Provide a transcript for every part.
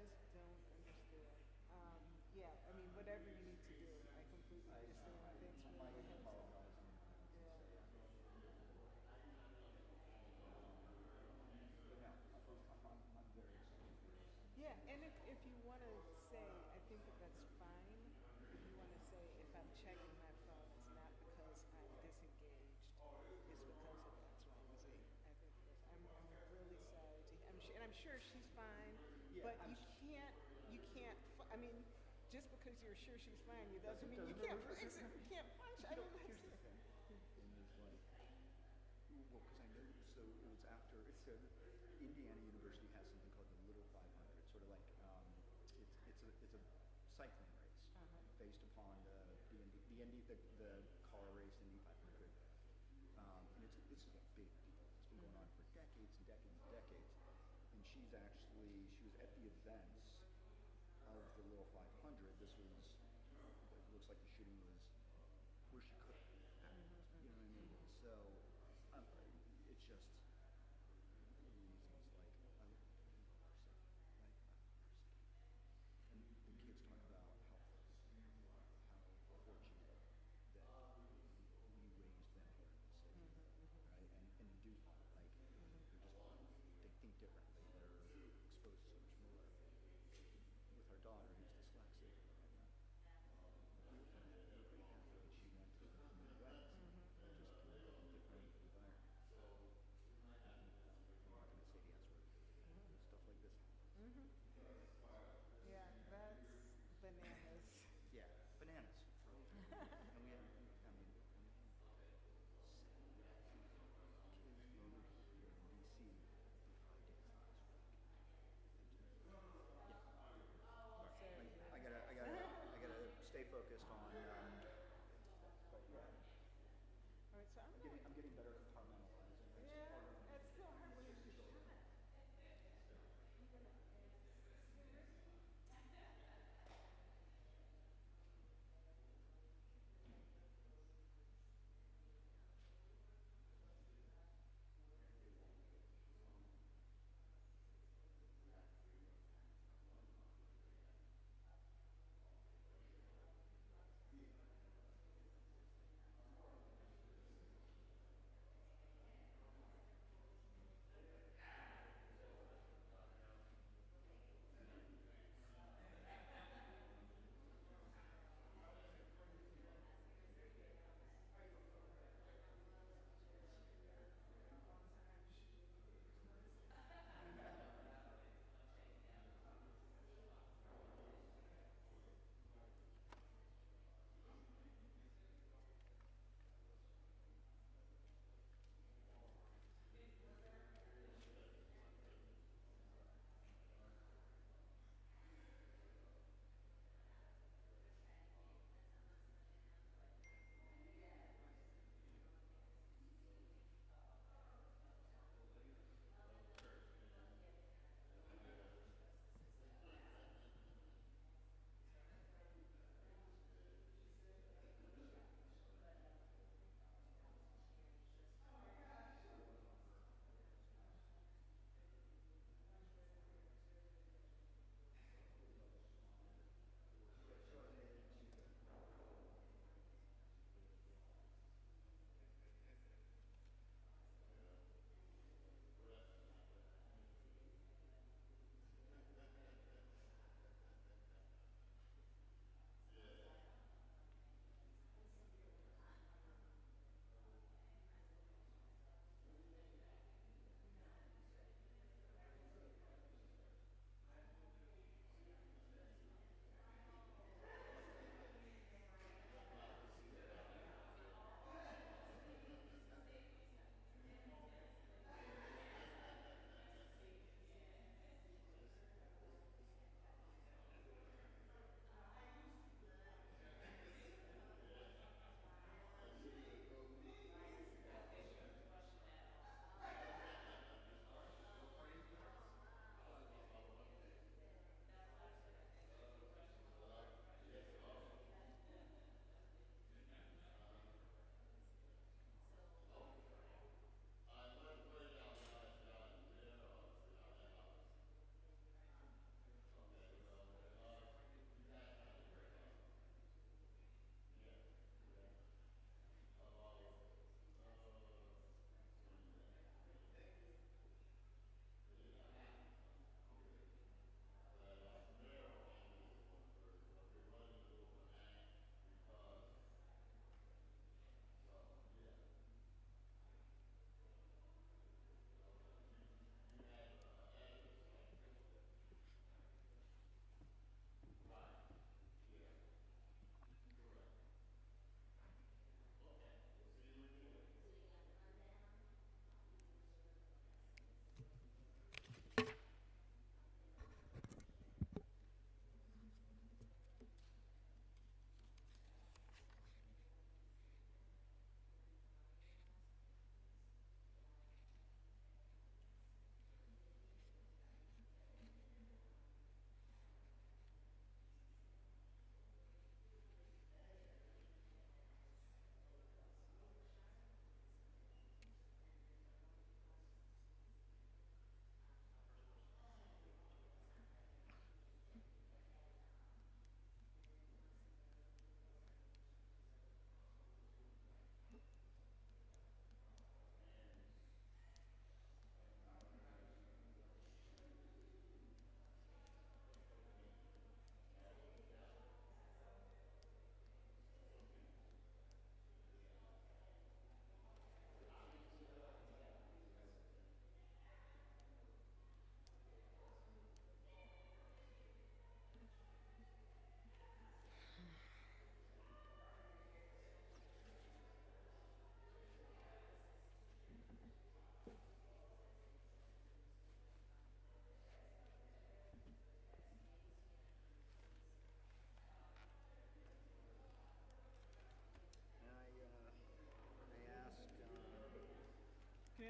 just don't understand. Yeah, I mean, whatever you need to do, I completely understand. Thanks for My the heads up. apologize to Yeah. say, but no, I'm very excited for this. Yeah, and if you want to say, I think that that's fine. If you want to say, if I'm checking my phone, it's not because I'm disengaged, it's because of X, Y, and Z. I think that's, I'm really sorry to, and I'm sure she's fine, Yeah, but I'm. you can't, I mean, just because you're sure she's fine, you doesn't mean you Doesn't can't, you remember. can't function. I mean, Here's that's, the thing, and it's like, well, because I know, so it was after, so Indiana University has something called the Little 500, sort of like, it's a cycling race uh-huh. based upon the car race, Indy 500. And this is a big deal. It's been going on for decades and decades and decades. And she was at the events of the Little 500. This was, it looks like the shooting was where she could have happened. You know what I mean? So um, it's just reasons like I look at the person, like a person. And the kids talk about how fortunate that we raised them here in the city, right? And do like they're just they think differently. They're exposed to so much more. With our daughter who's dyslexic, we were kind of we were pretty happy that she went to the Midwest, just kind of a different environment.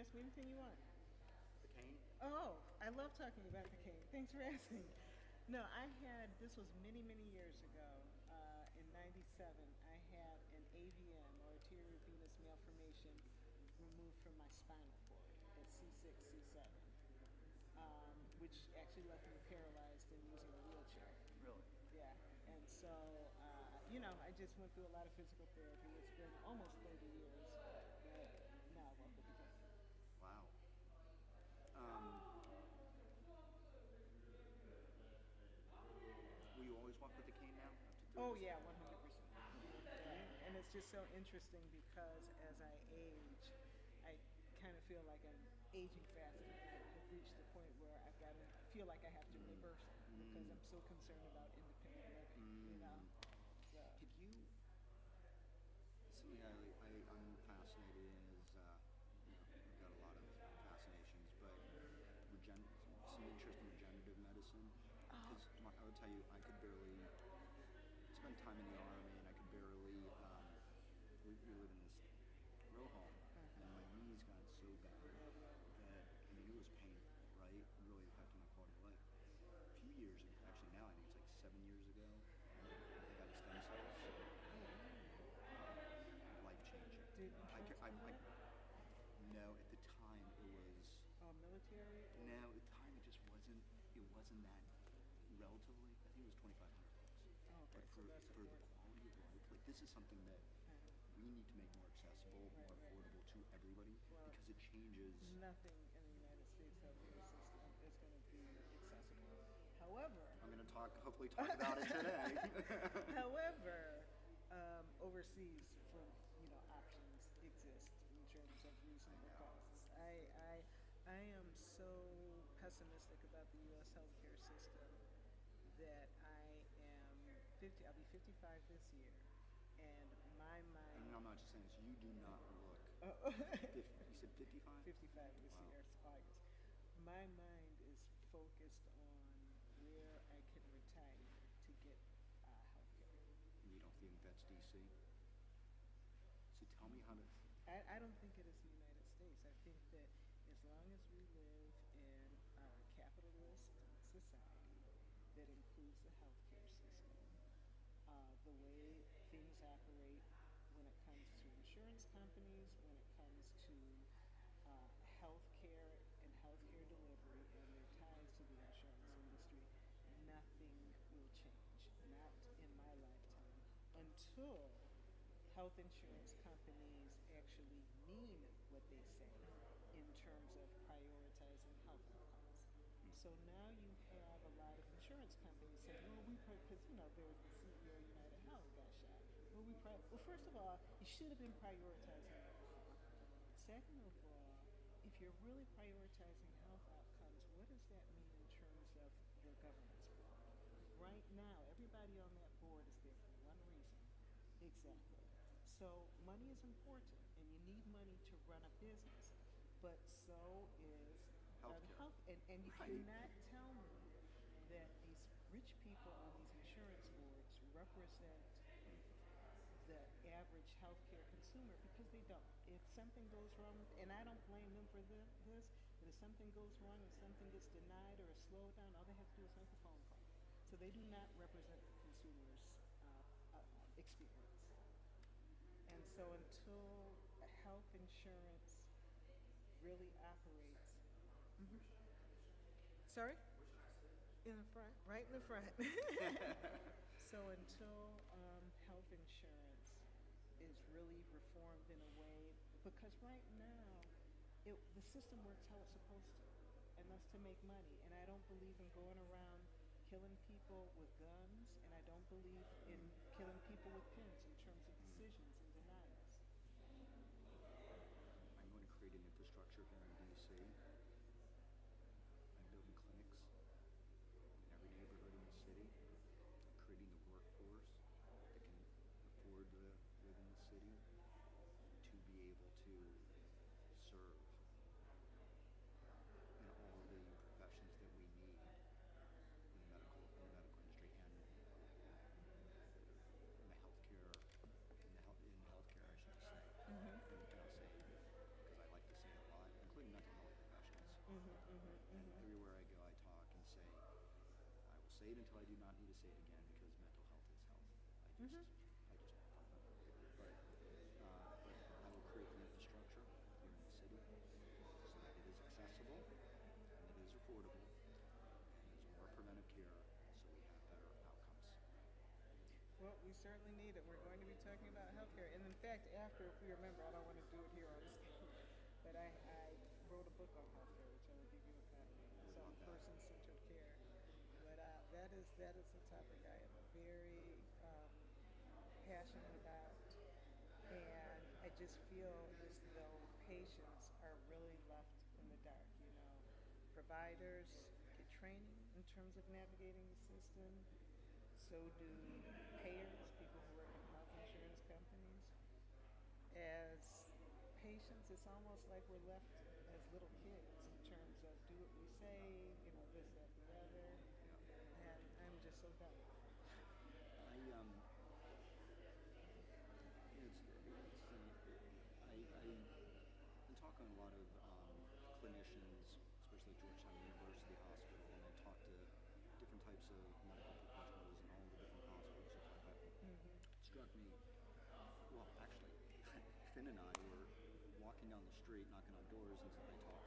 ask me anything you want. The cane? Oh, I love talking about the cane. Thanks for asking. No, this was many, many years ago. In '97, I had an AVM, or arterial venous malformation, removed from my spinal cord at C6, C7, which actually left me paralyzed and using a wheelchair. Really? Yeah. And so, I just went through a lot of physical therapy. It's been almost 30 years, but now I walk with a cane. Wow. Um, will you always walk with a cane now after Oh 30? yeah, 100%. Yeah. And it's just so interesting because as I age, I kind of feel like I'm aging faster. I have reached the point where I've got to feel like I have to Mm. reverse it because I'm so concerned about independent living. Mm. So. Have you something I'm fascinated in is, I've got a lot of fascinations, but some interest in regenerative medicine. Oh. Because I would tell you, I could barely spend time in the army, and I could barely. We live in this row home, and my knees got so bad that it was painful, right? It really affected my quality of life. A few years ago, actually now I think it's like 7 years ago, I got stem cells. Oh wow. Life changing. Did insurance I cover that? no, at the time it was. Military or? No, at the time it just wasn't. It wasn't that relatively. I think it was $2,500. Oh, okay, But so that's for the affordable. quality of life, like this is something that Uh-huh. we need to make more accessible, Right, more right. affordable to everybody Well, because it changes. nothing in the United States healthcare system is going to be accessible. However, I'm going to hopefully talk about it today. however, overseas, for options exist in terms of reasonable costs. I am so pessimistic about the U.S. healthcare system that I am 50. I'll be 55 this year, and my mind. And I'm not just saying this. You do not look. Oh, You said 55? 55 this Wow. year, it's August. My mind is focused on where I can retire to get health care. And you don't think that's DC? So tell me how to. I don't think it is the United States. I think that as long as we live in a capitalist society that includes the healthcare system, the way things operate when it comes to insurance companies, when it comes to healthcare and healthcare delivery and their ties to the insurance industry, nothing will change. Not in my lifetime until health insurance companies actually mean what they say in terms of prioritizing health outcomes. So now you have a lot of insurance companies saying, well, because there's the CEO of United Health got shot. Well, first of all, you should have been prioritizing that. Second of all, if you're really prioritizing health outcomes, what does that mean in terms of your governance board? Right now, everybody on that board is there for one reason. Exactly. So money is important, and you need money to run a business, but so is Healthcare. health. And you Right. cannot tell me that these rich people on these insurance boards represent the average healthcare consumer, because they don't. If something goes wrong, and I don't blame them for this, but if something goes wrong and something gets denied or a slowdown, all they have to do is make a phone call. So they do not represent the consumer's experience. And so until health insurance really operates. Mhm. Sorry? In the front, right in the front. So until health insurance is really reformed in a way, because right now the system works how it's supposed to, and that's to make money. And I don't believe in going around killing people with guns, and I don't believe in killing people with pens in terms of decisions and denials. I'm going to create an infrastructure here in DC. I'm building clinics in every neighborhood in the city. I'm creating the workforce that can afford to live in the city to be able to serve in all the professions that we need in the medical industry and in the healthcare in healthcare, I should say. Mm-hmm. And I'll say, because I like to say it a lot, including say it again because mental health is health. Mhm. I just find that weird. But I will create the infrastructure here in the city so that it is accessible and it is affordable and there's more preventive care so we have better outcomes. Well, we certainly need it. We're going to be talking about healthcare. And in fact, after, if we remember, I don't want to do it here on stage, but I wrote a book on healthcare, which I will give you a copy. I It's would on love that. person-centered care. But that is a topic I am very passionate about. And I just feel as though patients are really left in the dark. Providers get training in terms of navigating the system. So do payers, people who work in health insurance companies. As patients, it's almost like we're left as little kids in terms of do what we say, this, that, the other. Yeah. And I'm just so done. I've been talking to a lot of clinicians, especially at Georgetown University Hospital, and I talk to different types of medical professionals in all the different hospitals, stuff like that. Mm-hmm. It struck me, well, actually, Finn and I were walking down the street, knocking on doors, and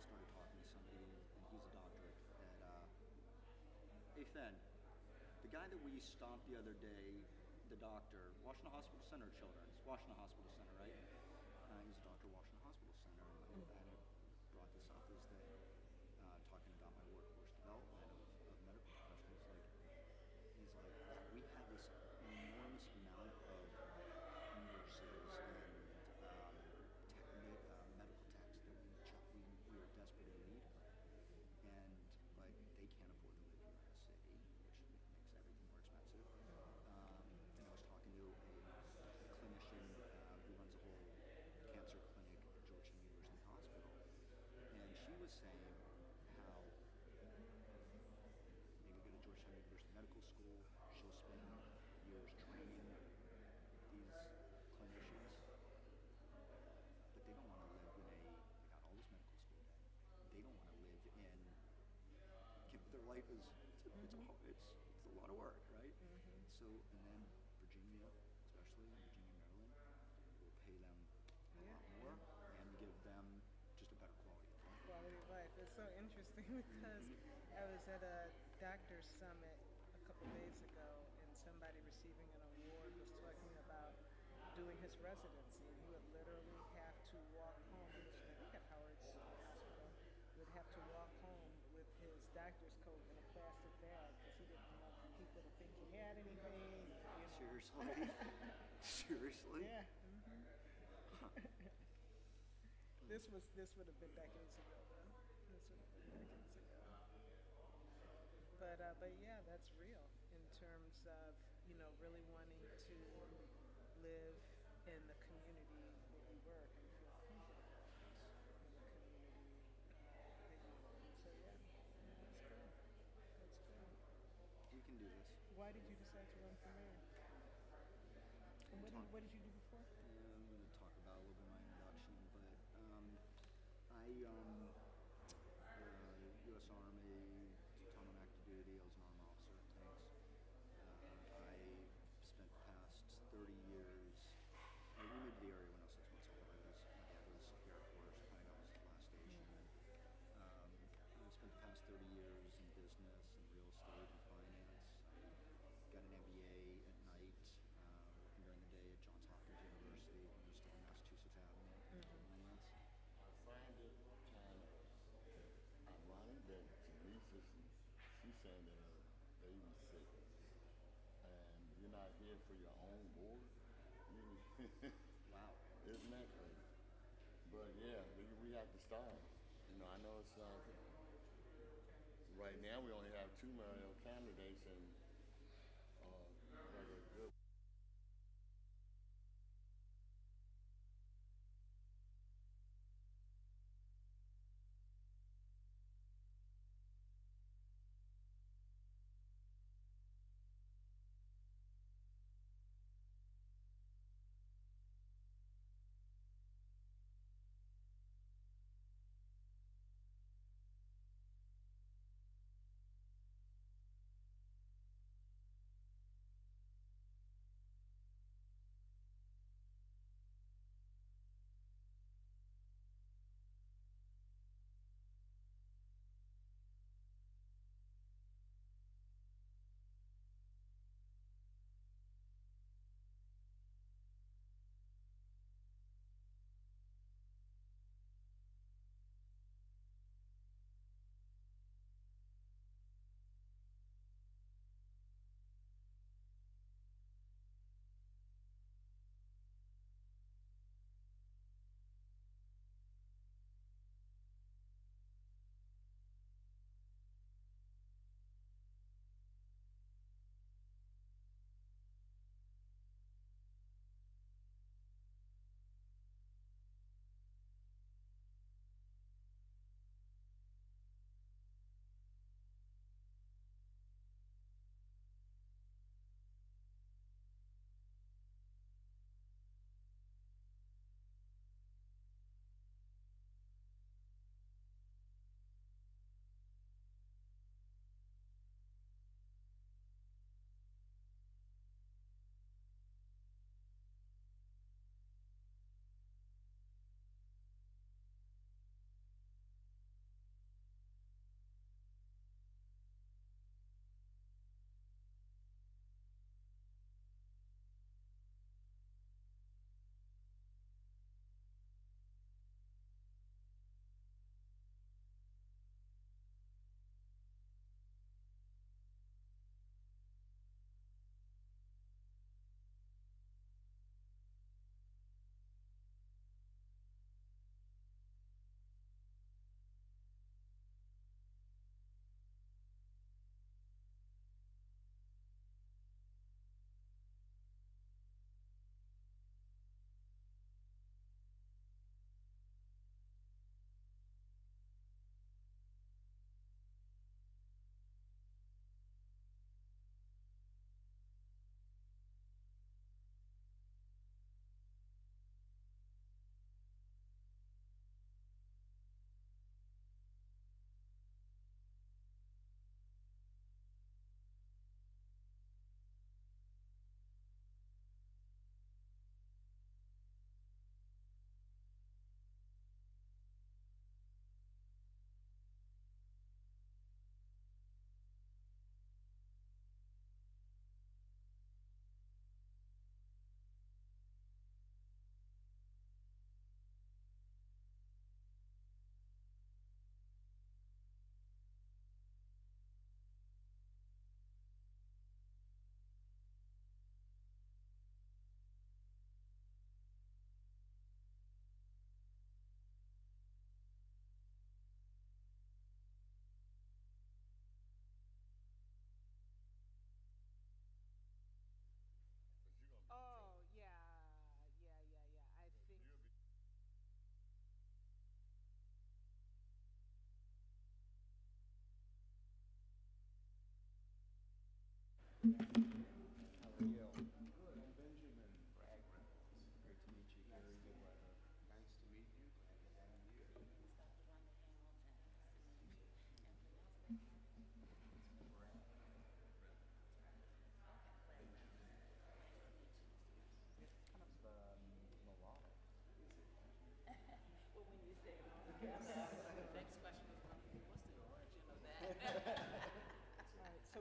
started talking to somebody, and he's a doctor hey, Finn, the guy that we stopped the other day, the doctor, Washington Hospital Center Children's, Washington Hospital Center, right? He's a doctor, Washington Hospital Center, and I brought this up is that talking about my workforce development of medical professionals, he's like, yeah, we have this enormous amount of nurses and medical techs that we are desperate in need of, and but they can't afford to live here in the city, which makes everything more expensive. And I was talking to a clinician who runs a whole cancer clinic at Georgetown University Hospital, and she was saying how they could go to Georgetown University Medical School, she'll spend years training these clinicians, but they don't want to live in they got all this medical school debt. They don't want to live in, their life is, Mm-hmm. it's a lot of work, right? Mm-hmm. So, and then Virginia, especially Virginia, Maryland, will pay them a Yeah, lot more and give them just a better quality of life. quality of life. It's so interesting because Mm-hmm. I was at a doctor's summit a couple days ago, and somebody receiving an award was talking about doing his residency, and he would literally have to walk home. He was, I think, at Howard's Hospital. He would have to walk home with his doctor's coat in a plastic bag because he didn't want people to think he had anything. Seriously? Seriously? Yeah. Hmm. Huh. This would have been decades ago, though. This would have been decades ago. But yeah, that's real in terms of really wanting to live in the community where you work and feel comfortable Yes. in the community that you live in. So yeah, that's good. That's good. We can do this. Why did you decide to run for mayor? And We'll talk. what did you do before? Yeah, I'm going to talk about a little bit of my introduction, but I U.S. Army, time on active duty. I was an army officer in tanks. I spent the past 30 years. We moved to the area when I was 6 months old. My dad was Air Force. Pentagon was his last station. I spent the past 30 years in business and real estate and finance. I got an MBA at night, working during the day at Johns Hopkins University, University of Massachusetts Avenue, Mm-hmm. finance. I find it kind of ironic that Teresa, she's saying that her baby's sick, and you're not here for your own board. Wow. Isn't that crazy? But yeah, we have to start. I know it's right now we only have two mayoral candidates, and like a good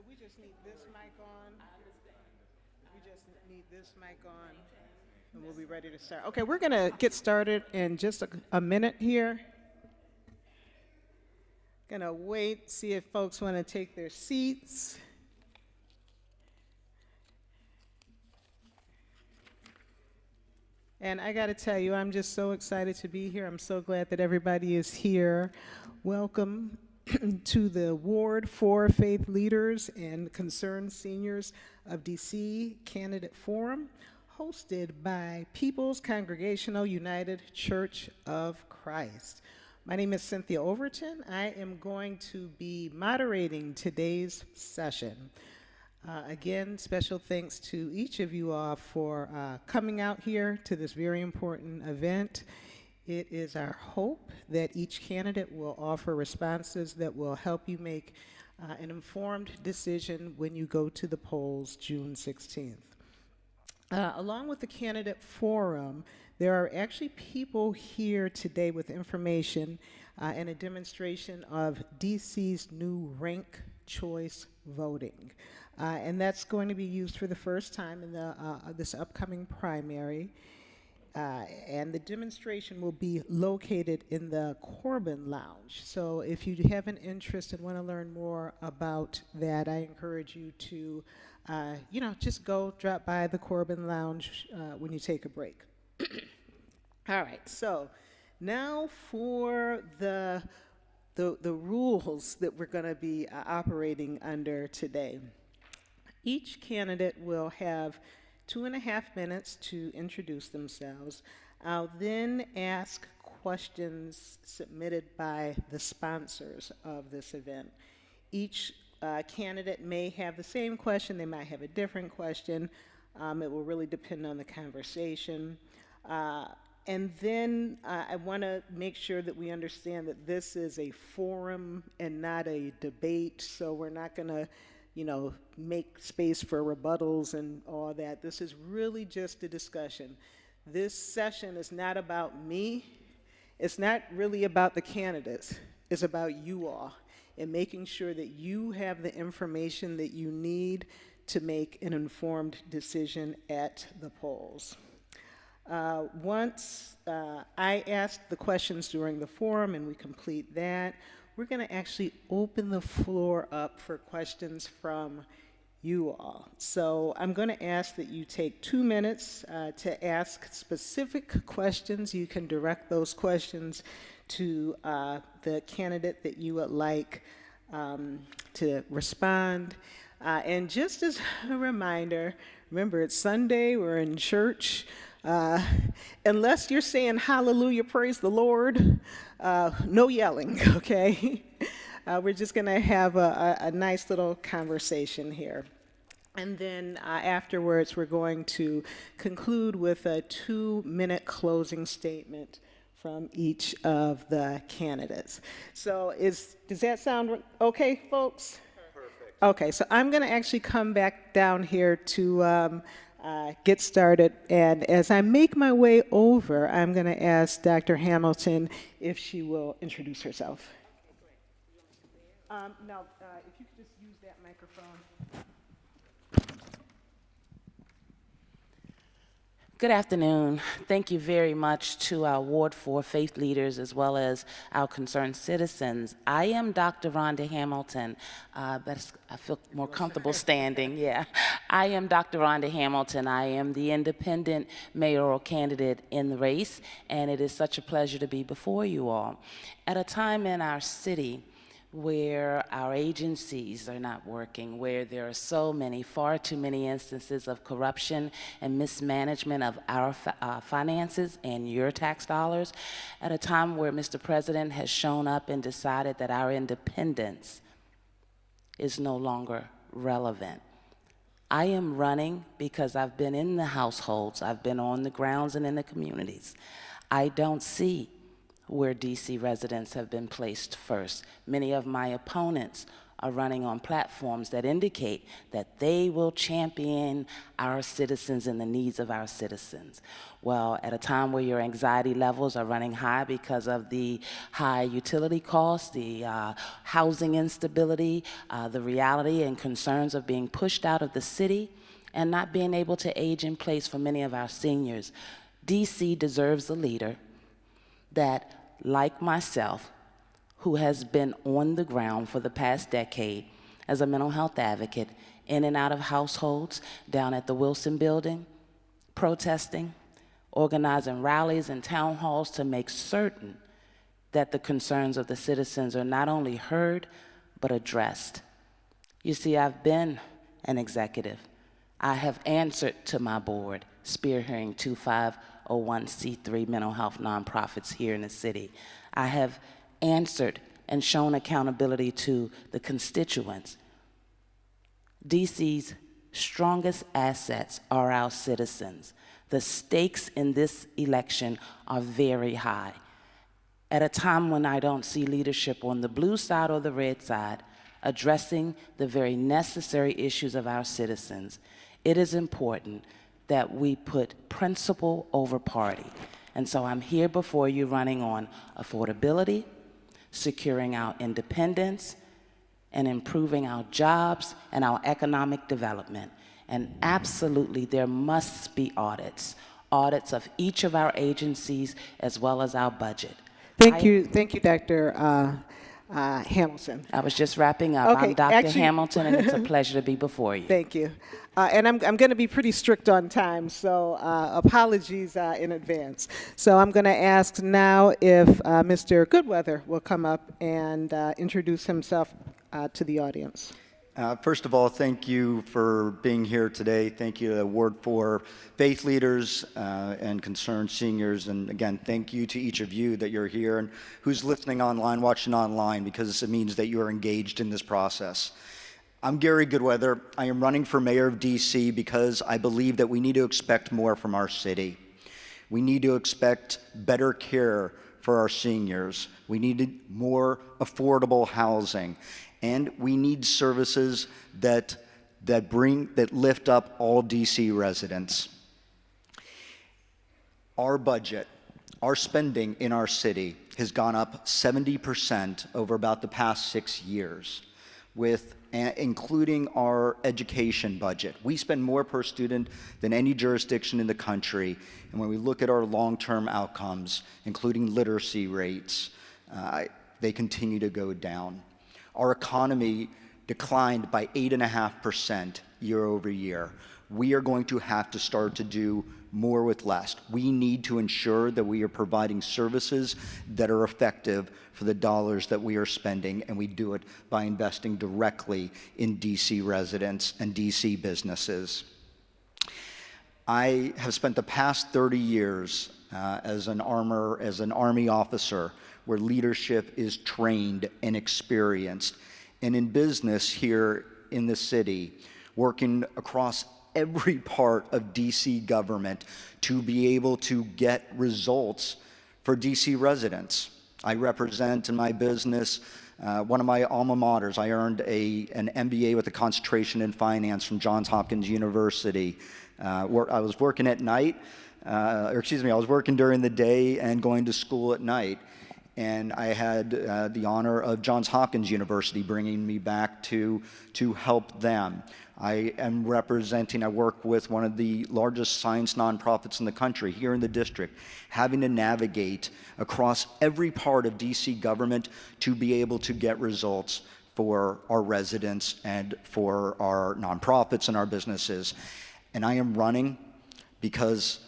we just need this mic on. We just need this mic on, and we'll be ready to start. Okay, we're going to get started in just a minute here. Going to wait, see if folks want to take their seats. And I got to tell you, I'm just so excited to be here. I'm so glad that everybody is here. Welcome to the Ward for Faith Leaders and Concerned Seniors of DC Candidate Forum, hosted by People's Congregational United Church of Christ. My name is Cynthia Overton. I am going to be moderating today's session. Again, special thanks to each of you all for coming out here to this very important event. It is our hope that each candidate will offer responses that will help you make an informed decision when you go to the polls June 16th. Along with the candidate forum, there are actually people here today with information and a demonstration of DC's new rank choice voting. And that's going to be used for the first time in this upcoming primary. And the demonstration will be located in the Corbin Lounge. So if you have an interest and want to learn more about that, I encourage you to, just go drop by the Corbin Lounge when you take a break. All right, so now for the rules that we're going to be operating under today. Each candidate will have 2.5 minutes to introduce themselves. I'll then ask questions submitted by the sponsors of this event. Each candidate may have the same question, they might have a different question. It will really depend on the conversation. And then I want to make sure that we understand that this is a forum and not a debate, so we're not going to make space for rebuttals and all that. This is really just a discussion. This session is not about me. It's not really about the candidates. It's about you all and making sure that you have the information that you need to make an informed decision at the polls. Once I ask the questions during the forum and we complete that, we're going to actually open the floor up for questions from you all. So I'm going to ask that you take 2 minutes to ask specific questions. You can direct those questions to the candidate that you would like to respond. And just as a reminder, remember it's Sunday, we're in church. Unless you're saying hallelujah, praise the Lord, no yelling, okay? We're just going to have a nice little conversation here. And then afterwards, we're going to conclude with a 2-minute closing statement from each of the candidates. So does that sound okay, folks? Perfect. Okay, so I'm going to actually come back down here to get started. And as I make my way over, I'm going to ask Dr. Hamilton if she will introduce herself. No, if you could just use that microphone. Good afternoon. Thank you very much to our Ward 4 faith leaders as well as our concerned citizens. I am Dr. Rhonda Hamilton. I feel more comfortable standing, yeah. I am Dr. Rhonda Hamilton. I am the independent mayoral candidate in the race, and it is such a pleasure to be before you all. At a time in our city where our agencies are not working, where there are so many, far too many instances of corruption and mismanagement of our finances and your tax dollars, at a time where Mr. President has shown up and decided that our independence is no longer relevant. I am running because I've been in the households, I've been on the grounds and in the communities. I don't see where DC residents have been placed first. Many of my opponents are running on platforms that indicate that they will champion our citizens and the needs of our citizens. Well, at a time where your anxiety levels are running high because of the high utility costs, the housing instability, the reality and concerns of being pushed out of the city, and not being able to age in place for many of our seniors, DC deserves a leader that, like myself, who has been on the ground for the past decade as a mental health advocate, in and out of households, down at the Wilson Building, protesting, organizing rallies and town halls to make certain that the concerns of the citizens are not only heard, but addressed. You see, I've been an executive. I have answered to my board, spearheading 2 501c3 mental health nonprofits here in the city. I have answered and shown accountability to the constituents. DC's strongest assets are our citizens. The stakes in this election are very high. At a time when I don't see leadership on the blue side or the red side addressing the very necessary issues of our citizens, it is important that we put principle over party. And so I'm here before you running on affordability, securing our independence, and improving our jobs and our economic development. And absolutely, there must be audits of each of our agencies as well as our budget. Thank you, Dr. Hamilton. I was just wrapping up. Okay, I'm Dr. actually- Hamilton, and it's a pleasure to be before you. Thank you. And I'm going to be pretty strict on time, so apologies in advance. So I'm going to ask now if Mr. Goodweather will come up and introduce himself to the audience. First of all, thank you for being here today. Thank you to the Ward 4 faith leaders and concerned seniors. And again, thank you to each of you that you're here and who's listening online, watching online, because it means that you are engaged in this process. I'm Gary Goodweather. I am running for mayor of DC because I believe that we need to expect more from our city. We need to expect better care for our seniors. We need more affordable housing. And we need services that lift up all DC residents. Our budget, our spending in our city has gone up 70% over about the past 6 years, including our education budget. We spend more per student than any jurisdiction in the country. And when we look at our long-term outcomes, including literacy rates, they continue to go down. Our economy declined by 8.5% year over year. We are going to have to start to do more with less. We need to ensure that we are providing services that are effective for the dollars that we are spending, and we do it by investing directly in DC residents and DC businesses. I have spent the past 30 years as an Army officer where leadership is trained and experienced, and in business here in the city, working across every part of DC government to be able to get results for DC residents. I represent in my business one of my alma maters. I earned an MBA with a concentration in finance from Johns Hopkins University. I was working at night, I was working during the day and going to school at night. And I had the honor of Johns Hopkins University bringing me back to help them. I work with one of the largest science nonprofits in the country here in the district, having to navigate across every part of DC government to be able to get results for our residents and for our nonprofits and our businesses. And I am running because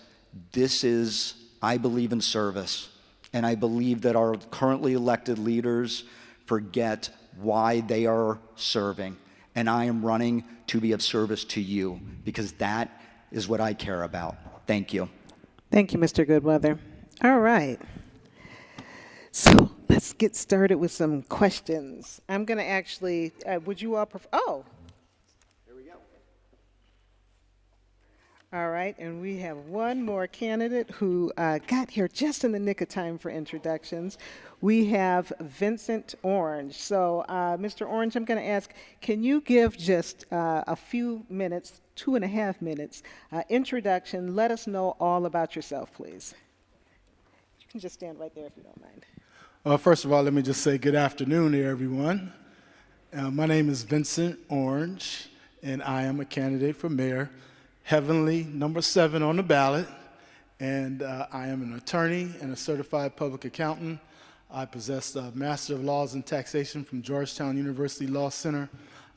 I believe in service. And I believe that our currently elected leaders forget why they are serving. And I am running to be of service to you because that is what I care about. Thank you. Thank you, Mr. Goodweather. All right. So let's get started with some questions. I'm going to actually, would you all prefer? Oh. There we go. All right, and we have one more candidate who got here just in the nick of time for introductions. We have Vincent Orange. So, Mr. Orange, I'm going to ask, can you give just a few minutes, 2.5 minutes, introduction? Let us know all about yourself, please. You can just stand right there if you don't mind. First of all, let me just say good afternoon to everyone. My name is Vincent Orange, and I am a candidate for mayor, heavenly number 7 on the ballot, and I am an attorney and a certified public accountant. I possess a Master of Laws in Taxation from Georgetown University Law Center.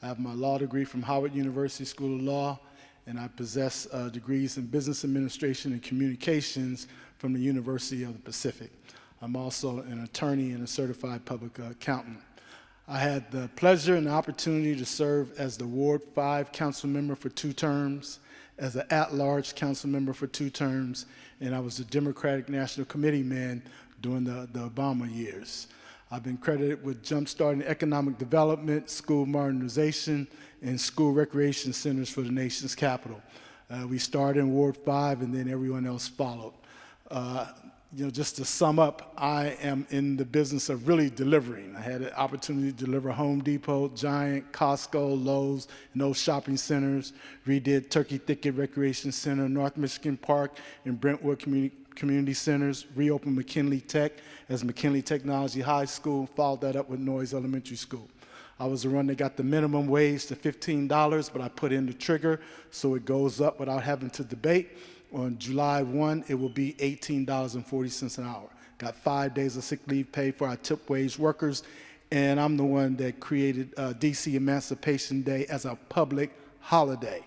I have my law degree from Howard University School of Law, and I possess degrees in Business Administration and Communications from the University of the Pacific. I'm also an attorney and a certified public accountant. I had the pleasure and the opportunity to serve as the Ward 5 council member for 2 terms, as an at-large council member for 2 terms, and I was the Democratic National Committee man during the Obama years. I've been credited with jumpstarting economic development, school modernization, and school recreation centers for the nation's capital. We started in Ward 5, and then everyone else followed. Just to sum up, I am in the business of really delivering. I had an opportunity to deliver Home Depot, Giant, Costco, Lowe's, and those shopping centers. Redid Turkey Thicket Recreation Center, North Michigan Park, and Brentwood Community Centers. Reopened McKinley Tech as McKinley Technology High School. Followed that up with Noyes Elementary School. I was the one that got the minimum wage to $15, but I put in the trigger so it goes up without having to debate. On July 1, it will be $18.40 an hour. Got 5 days of sick leave paid for our tip wage workers, and I'm the one that created DC Emancipation Day as a public holiday.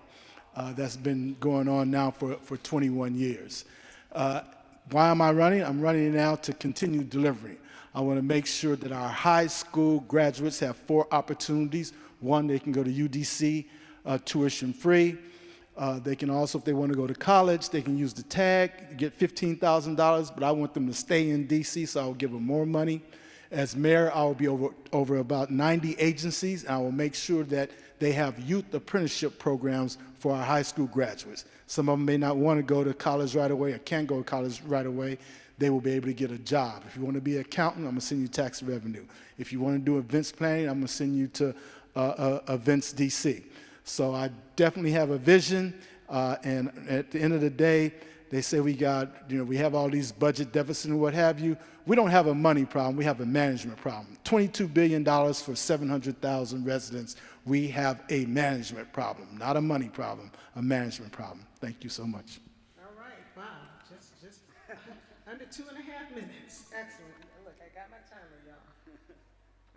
That's been going on now for 21 years. Why am I running? I'm running now to continue delivering. I want to make sure that our high school graduates have 4 opportunities. One, they can go to UDC tuition free. They can also, if they want to go to college, they can use the tag, get $15,000, but I want them to stay in DC, so I'll give them more money. As mayor, I will be over about 90 agencies, and I will make sure that they have youth apprenticeship programs for our high school graduates. Some of them may not want to go to college right away or can't go to college right away. They will be able to get a job. If you want to be an accountant, I'm going to send you tax revenue. If you want to do events planning, I'm going to send you to Events DC. So I definitely have a vision, and at the end of the day, they say we have all these budget deficits and what have you. We don't have a money problem, we have a management problem. $22 billion for 700,000 residents. We have a management problem, not a money problem, a management problem. Thank you so much. All right, wow, just under 2.5 minutes. Excellent. Look, I got my timer, y'all.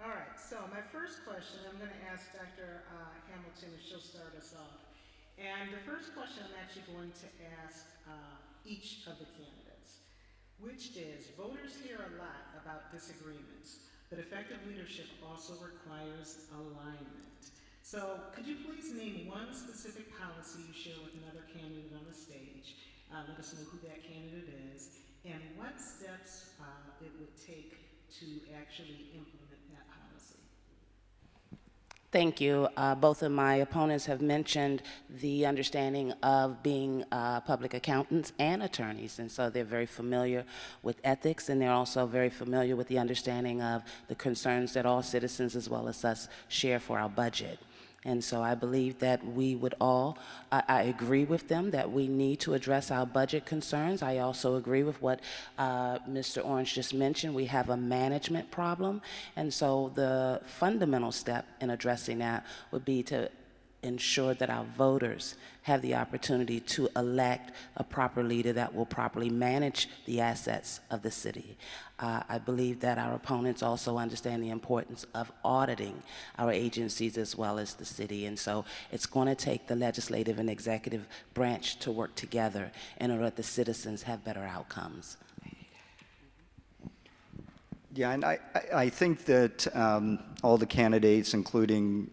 All right, so my first question, I'm going to ask Dr. Hamilton if she'll start us off. And the first question I'm actually going to ask each of the candidates, which is, voters hear a lot about disagreements, but effective leadership also requires alignment. So could you please name one specific policy you share with another candidate on the stage? Let us know who that candidate is, and what steps it would take to actually implement that policy. Thank you. Both of my opponents have mentioned the understanding of being public accountants and attorneys, and so they're very familiar with ethics, and they're also very familiar with the understanding of the concerns that all citizens as well as us share for our budget. And so I believe that we would all, I agree with them that we need to address our budget concerns. I also agree with what Mr. Orange just mentioned. We have a management problem. And so the fundamental step in addressing that would be to ensure that our voters have the opportunity to elect a proper leader that will properly manage the assets of the city. I believe that our opponents also understand the importance of auditing our agencies as well as the city, and so it's going to take the legislative and executive branch to work together in order that the citizens have better outcomes. Yeah, and I think that all the candidates, including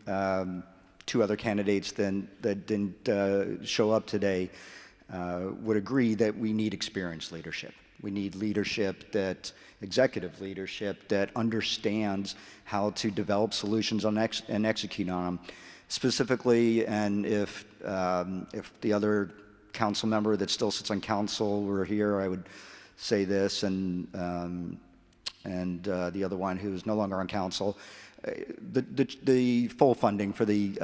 2 other candidates that didn't show up today, would agree that we need experienced leadership. We need leadership executive leadership that understands how to develop solutions and execute on them. Specifically, and if the other council member that still sits on council were here, I would say this, and the other one who's no longer on council, the full funding for the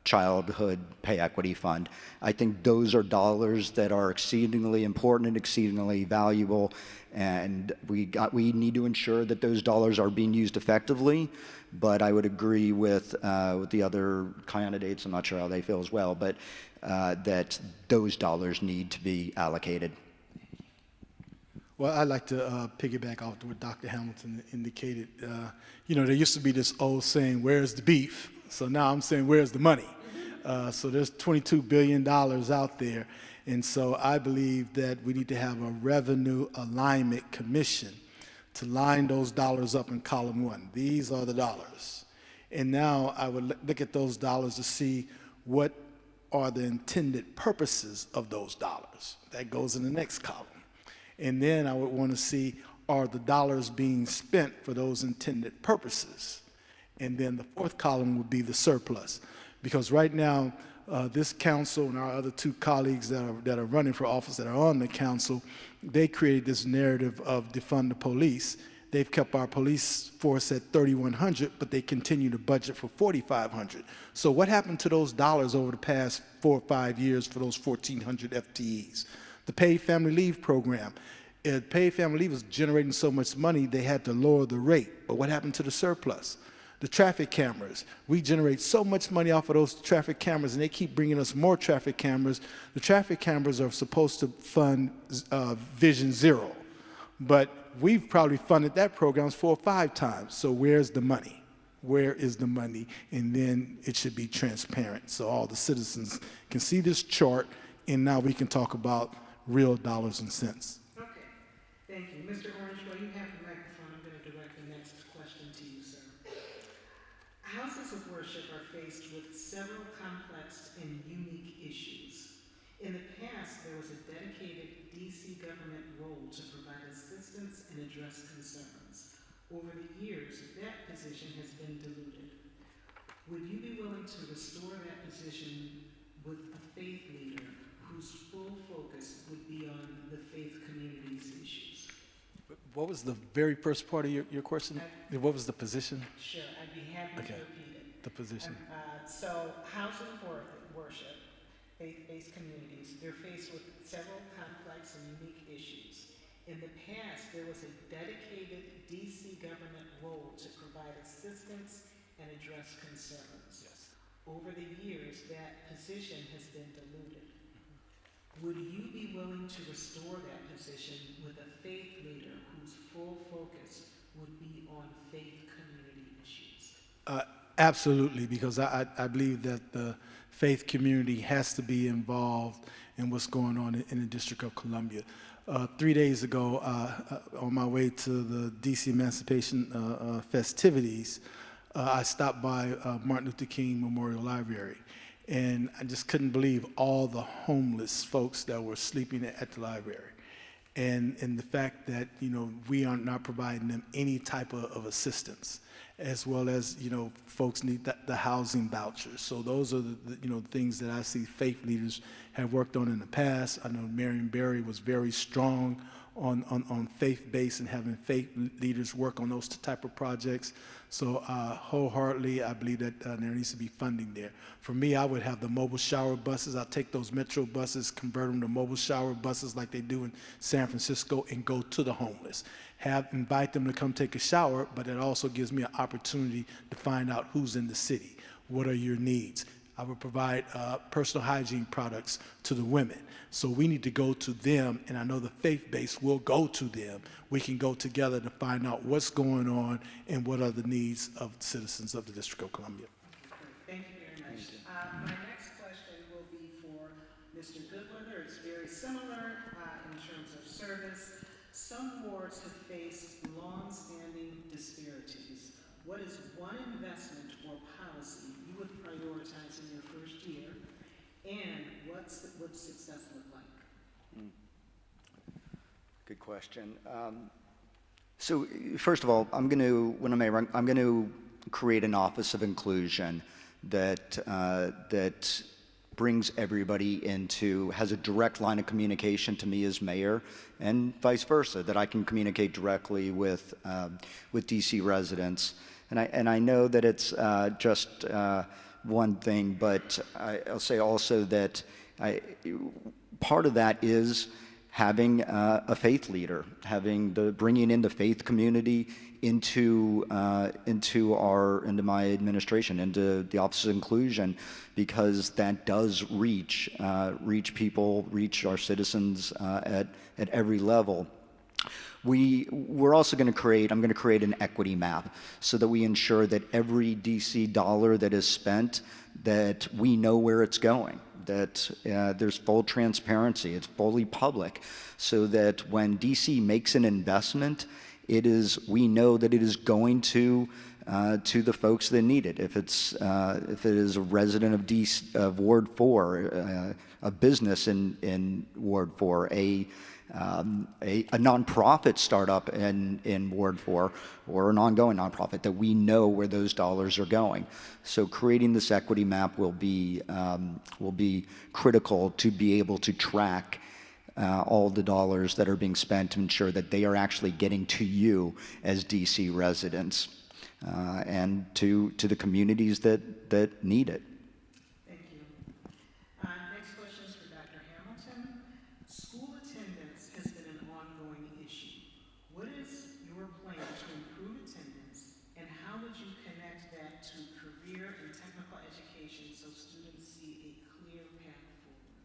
Childhood Pay Equity Fund. I think those are dollars that are exceedingly important and exceedingly valuable, and we need to ensure that those dollars are being used effectively. But I would agree with the other candidates. I'm not sure how they feel as well, but that those dollars need to be allocated. Well, I'd like to piggyback off what Dr. Hamilton indicated. You know, there used to be this old saying, "Where's the beef?" So now I'm saying, "Where's the money?" So there's $22 billion out there. And so I believe that we need to have a revenue alignment commission to line those dollars up in column one. These are the dollars. And now I would look at those dollars to see what are the intended purposes of those dollars. That goes in the next column. And then I would want to see, are the dollars being spent for those intended purposes? And then the fourth column would be the surplus. Because right now, this council and our other two colleagues that are running for office that are on the council, they created this narrative of defund the police. They've kept our police force at 3,100, but they continue to budget for 4,500. So what happened to those dollars over the past 4 or 5 years for those 1,400 FTEs? The paid family leave program. Paid family leave was generating so much money, they had to lower the rate. But what happened to the surplus? The traffic cameras. We generate so much money off of those traffic cameras, and they keep bringing us more traffic cameras. The traffic cameras are supposed to fund Vision Zero, but we've probably funded that program 4 or 5 times. So where's the money? Where is the money? And then it should be transparent so all the citizens can see this chart, and now we can talk about real dollars and cents. Okay, thank you. Mr. Orange, while you have the microphone, I'm going to direct the next question to you, sir. Houses of worship are faced with several complex and unique issues. In the past, there was a dedicated DC government role to provide assistance and address concerns. Over the years, that position has been diluted. Would you be willing to restore that position with a faith leader whose full focus would be on the faith community's issues? What was the very first part of your question? What was the position? Sure, I'd be happy to repeat it. The position. So houses of worship, faith-based communities, they're faced with several complex and unique issues. In the past, there was a dedicated DC government role to provide assistance and address concerns. Yes. Over the years, that position has been diluted. Would you be willing to restore that position with a faith leader whose full focus would be on faith community issues? Absolutely, because I believe that the faith community has to be involved in what's going on in the District of Columbia. 3 days ago, on my way to the DC Emancipation festivities, I stopped by Martin Luther King Memorial Library. And I just couldn't believe all the homeless folks that were sleeping at the library. And the fact that, you know, we are not providing them any type of assistance, as well as, you know, folks need the housing vouchers. So those are the you know, things that I see faith leaders have worked on in the past. I know Marion Barry was very strong on faith-based and having faith leaders work on those type of projects. So wholeheartedly, I believe that there needs to be funding there. For me, I would have the mobile shower buses. I'll take those Metro buses, convert them to mobile shower buses like they do in San Francisco, and go to the homeless. Invite them to come take a shower, but it also gives me an opportunity to find out who's in the city. What are your needs? I would provide personal hygiene products to the women. So we need to go to them, and I know the faith base will go to them. We can go together to find out what's going on and what are the needs of citizens of the District of Columbia. Thank you very much. My next question will be for Mr. Goodwin. It's very similar in terms of service. Some wards have faced long-standing disparities. What is one investment or policy you would prioritize in your first year, and would success look like? Good question. So first of all, I'm going to create an office of inclusion that brings everybody into, has a direct line of communication to me as mayor, and vice versa, that I can communicate directly with DC residents. And I know that it's just one thing, but I'll say also that part of that is having a faith leader, bringing in the faith community into my administration, into the Office of Inclusion, because that does reach people, reach our citizens at every level. I'm going to create an equity map so that we ensure that every DC dollar that is spent, that we know where it's going, that there's full transparency, it's fully public, so that when DC makes an investment, we know that it is going to the folks that need it. If it is a resident of Ward 4, a business in Ward 4, a nonprofit startup in Ward 4, or an ongoing nonprofit, that we know where those dollars are going. So creating this equity map will be critical to be able to track all the dollars that are being spent to ensure that they are actually getting to you as DC residents and to the communities that need it. Thank you. Next question is for Dr. Hamilton. School attendance has been an ongoing issue. What is your plan to improve attendance, and how would you connect that to career and technical education so students see a clear path forward?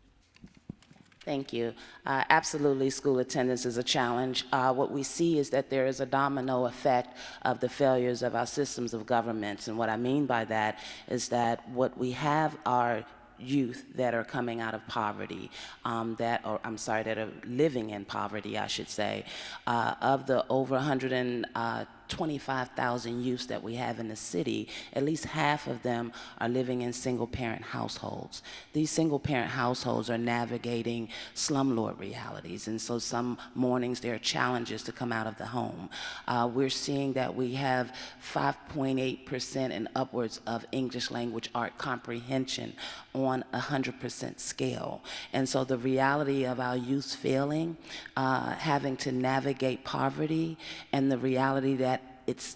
Thank you. Absolutely, school attendance is a challenge. What we see is that there is a domino effect of the failures of our systems of governments. And what I mean by that is that what we have are youth that are coming out of poverty, that are living in poverty, I should say. Of the over 125,000 youths that we have in the city, at least half of them are living in single-parent households. These single-parent households are navigating slumlord realities, and so some mornings there are challenges to come out of the home. We're seeing that we have 5.8% and upwards of English language art comprehension on a 100% scale. And so the reality of our youth failing, having to navigate poverty, and the reality that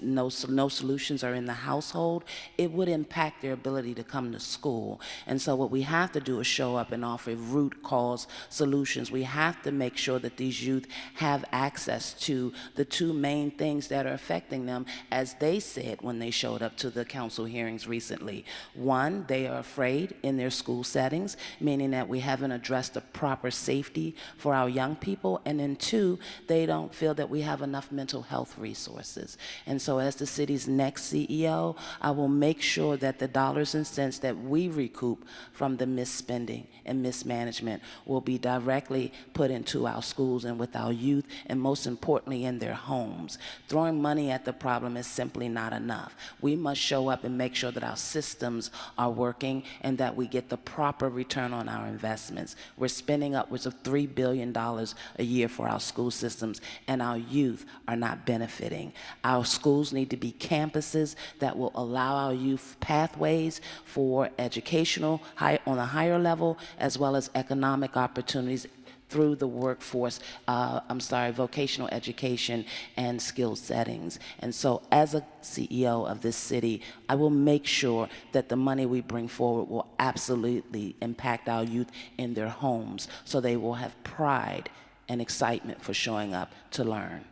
no solutions are in the household, it would impact their ability to come to school. And so what we have to do is show up and offer root cause solutions. We have to make sure that these youth have access to the two main things that are affecting them, as they said when they showed up to the council hearings recently. One, they are afraid in their school settings, meaning that we haven't addressed the proper safety for our young people. And then two, they don't feel that we have enough mental health resources. And so as the city's next CEO, I will make sure that the dollars and cents that we recoup from the misspending and mismanagement will be directly put into our schools and with our youth, and most importantly in their homes. Throwing money at the problem is simply not enough. We must show up and make sure that our systems are working and that we get the proper return on our investments. We're spending upwards of $3 billion a year for our school systems, and our youth are not benefiting. Our schools need to be campuses that will allow our youth pathways for educational on a higher level, as well as economic opportunities through the workforce, vocational education and skill settings. And so as a CEO of this city, I will make sure that the money we bring forward will absolutely impact our youth in their homes, so they will have pride and excitement for showing up to learn.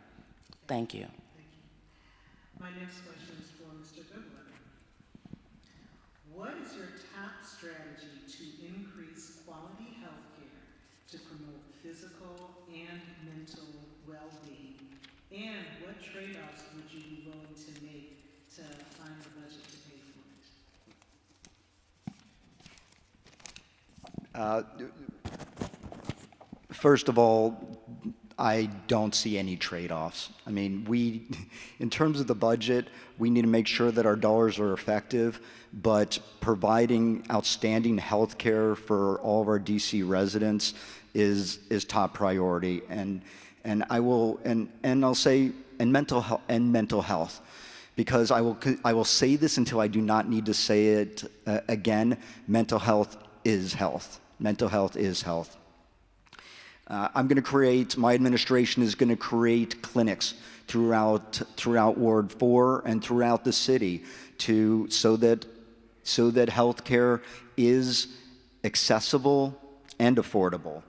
Thank you. My next question is for Mr. Goodwin. What is your top strategy to increase quality health care to promote physical and mental well-being? And what trade-offs would you be willing to make to find the budget to pay for it? First of all, I don't see any trade-offs. I mean, in terms of the budget, we need to make sure that our dollars are effective, but providing outstanding health care for all of our DC residents is top priority. And I'll say, mental health, because I will say this until I do not need to say it again. Mental health is health. Mental health is health. My administration is going to create clinics throughout Ward 4 and throughout the city so that healthcare is accessible and affordable.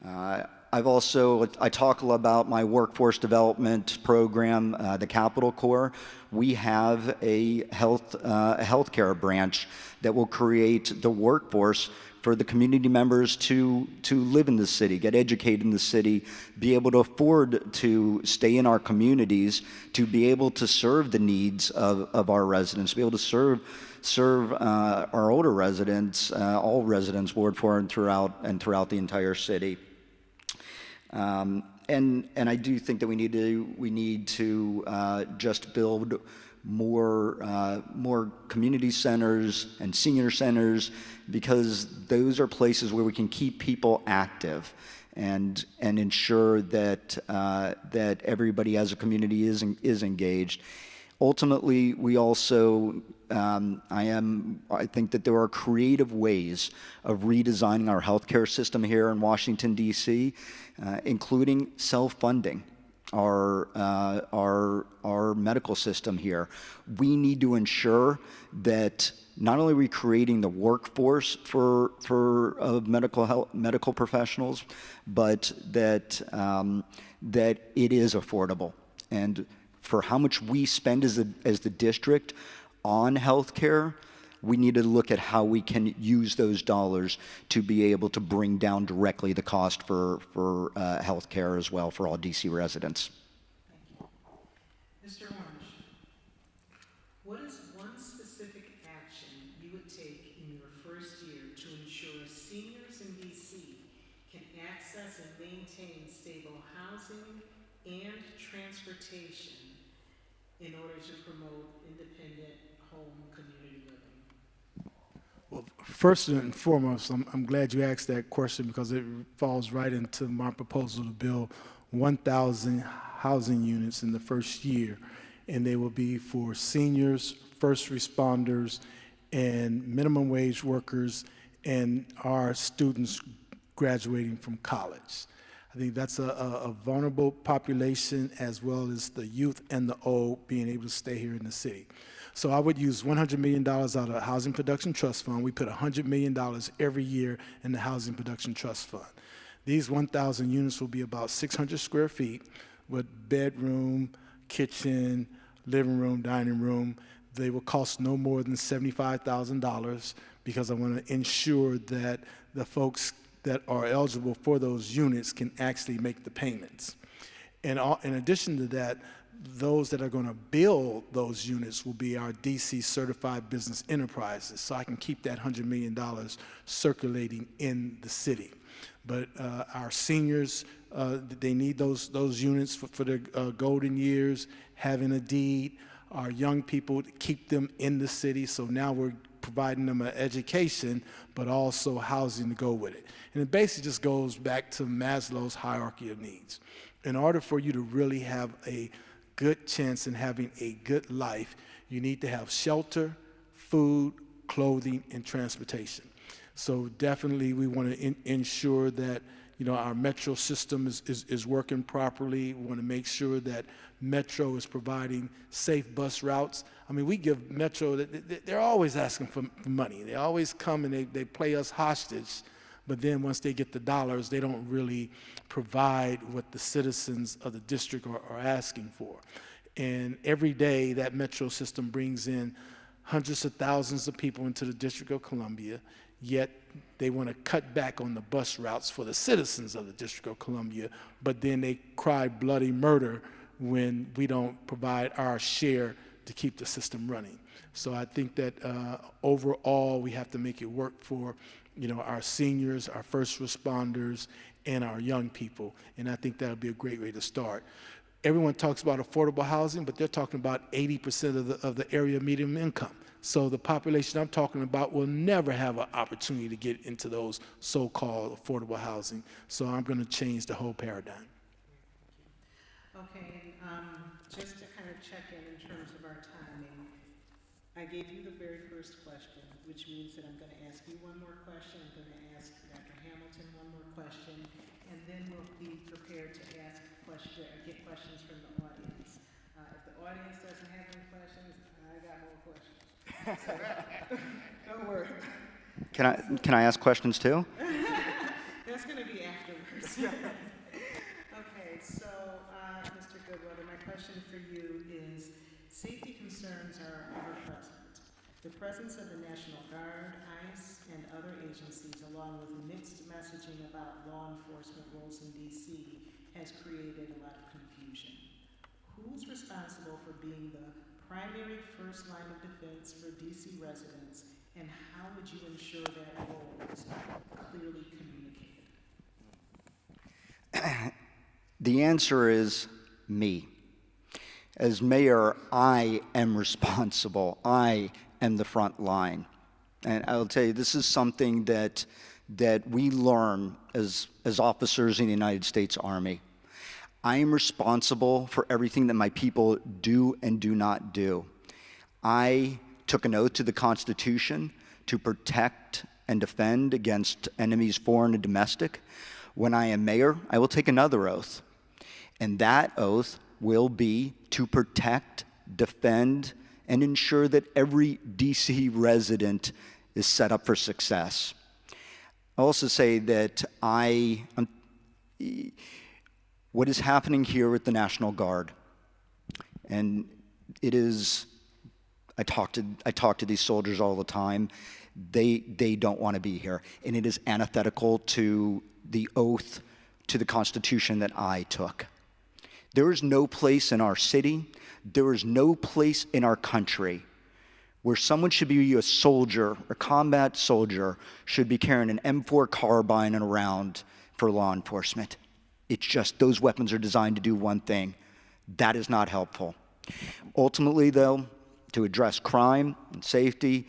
I talk a lot about my workforce development program, the Capital Corps. We have a healthcare branch that will create the workforce for the community members to live in the city, get educated in the city, be able to afford to stay in our communities, to be able to serve the needs of our residents, to be able to serve our older residents, all residents, Ward 4 and throughout the entire city. And I do think that we need to just build more community centers and senior centers, because those are places where we can keep people active and ensure that everybody as a community is engaged. Ultimately, we also, I think that there are creative ways of redesigning our healthcare system here in Washington, D.C., including self-funding our medical system here. We need to ensure that not only are we creating the workforce for medical professionals, but that it is affordable. And for how much we spend as the district on healthcare, we need to look at how we can use those dollars to be able to bring down directly the cost for healthcare as well for all DC residents. Mr. Orange, what is one specific action you would take in your first year to ensure seniors in DC can access and maintain stable housing and transportation in order to promote independent home community living? Well, first and foremost, I'm glad you asked that question, because it falls right into my proposal to build 1,000 housing units in the first year, and they will be for seniors, first responders, and minimum wage workers, and our students graduating from college. I think that's a vulnerable population, as well as the youth and the old being able to stay here in the city. So I would use $100 million out of the Housing Production Trust Fund. We put $100 million every year in the Housing Production Trust Fund. These 1,000 units will be about 600 square feet with bedroom, kitchen, living room, dining room. They will cost no more than $75,000, because I want to ensure that the folks that are eligible for those units can actually make the payments. And in addition to that, those that are going to build those units will be our DC certified business enterprises, so I can keep that $100 million circulating in the city. But our seniors, they need those units for their golden years, having a deed. Our young people, to keep them in the city, so now we're providing them an education, but also housing to go with it. And it basically just goes back to Maslow's hierarchy of needs. In order for you to really have a good chance in having a good life, you need to have shelter, food, clothing, and transportation. So definitely we want to ensure that our metro system is working properly. We want to make sure that Metro is providing safe bus routes. I mean, we give Metro, they're always asking for money. They always come and they play us hostage, but then once they get the dollars, they don't really provide what the citizens of the district are asking for. And every day that Metro system brings in hundreds of thousands of people into the District of Columbia, yet they want to cut back on the bus routes for the citizens of the District of Columbia, but then they cry bloody murder when we don't provide our share to keep the system running. So I think that overall we have to make it work for our seniors, our first responders, and our young people, and I think that'll be a great way to start. Everyone talks about affordable housing, but they're talking about 80% of the area median income. So the population I'm talking about will never have an opportunity to get into those so-called affordable housing. So I'm going to change the whole paradigm. Okay, and just to kind of check in terms of our timing, I gave you the very first question, which means that I'm going to ask you one more question. I'm going to ask Dr. Hamilton one more question, and then we'll be prepared to ask get questions from the audience. If the audience doesn't have any questions, I got more questions. So, don't worry. Can I ask questions too? That's going to be afterwards. Okay, so Mr. Goodwater, my question for you is, safety concerns are ever present. The presence of the National Guard, ICE, and other agencies, along with mixed messaging about law enforcement roles in D.C., has created a lot of confusion. Who's responsible for being the primary first line of defense for D.C. residents, and how would you ensure that role is clearly communicated? The answer is me. As mayor, I am responsible. I am the front line. And I'll tell you, this is something that we learn as officers in the United States Army. I am responsible for everything that my people do and do not do. I took an oath to the Constitution to protect and defend against enemies foreign and domestic. When I am mayor, I will take another oath. And that oath will be to protect, defend, and ensure that every DC resident is set up for success. I'll also say that what is happening here with the National Guard, and it is, I talk to these soldiers all the time. They don't want to be here, and it is antithetical to the oath to the Constitution that I took. There is no place in our city, there is no place in our country where someone should be a soldier, a combat soldier, should be carrying an M4 carbine around for law enforcement. It's just those weapons are designed to do one thing. That is not helpful. Ultimately, though, to address crime and safety,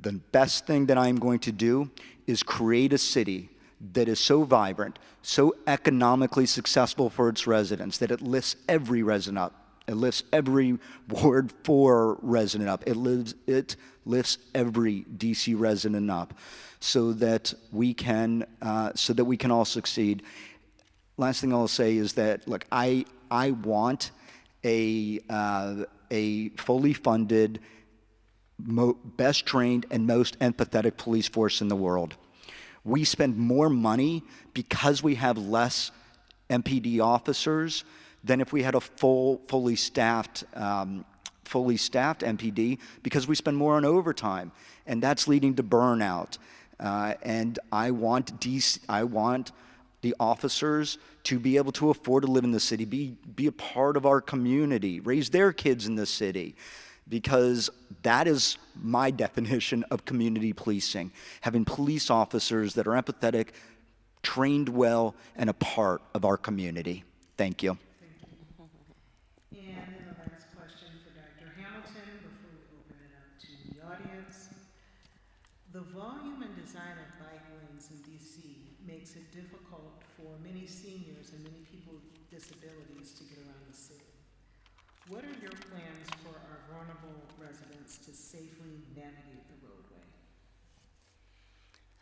the best thing that I'm going to do is create a city that is so vibrant, so economically successful for its residents, that it lifts every resident up. It lifts every Ward 4 resident up. It lifts every DC resident up, so that we can all succeed. Last thing I'll say is that, look, I want a fully funded, best trained, and most empathetic police force in the world. We spend more money because we have less MPD officers than if we had a fully staffed MPD, because we spend more on overtime, and that's leading to burnout. And I want the officers to be able to afford to live in the city, be a part of our community, raise their kids in the city, because that is my definition of community policing, having police officers that are empathetic, trained well, and a part of our community. Thank you. Thank you. And then the last question for Dr. Hamilton before we open it up to the audience. The volume and design of bike lanes in DC makes it difficult for many seniors and many people with disabilities to get around the city. What are your plans for our vulnerable residents to safely navigate the roadway?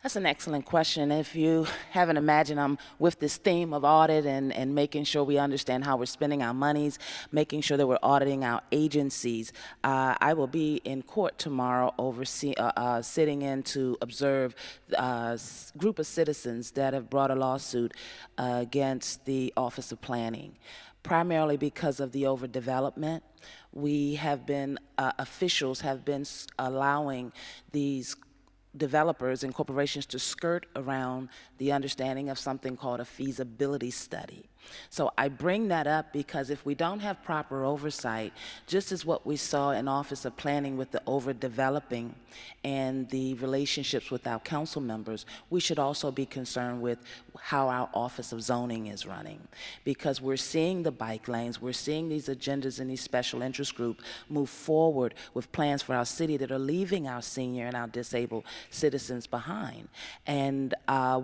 That's an excellent question. If you haven't imagined, I'm with this theme of audit and making sure we understand how we're spending our monies, making sure that we're auditing our agencies. I will be in court tomorrow sitting in to observe a group of citizens that have brought a lawsuit against the Office of Planning, primarily because of the overdevelopment. We have been, officials have been allowing these developers and corporations to skirt around the understanding of something called a feasibility study. So I bring that up because if we don't have proper oversight, just as what we saw in Office of Planning with the overdeveloping and the relationships with our council members, we should also be concerned with how our Office of Zoning is running. Because we're seeing the bike lanes, we're seeing these agendas and these special interest groups move forward with plans for our city that are leaving our senior and our disabled citizens behind. And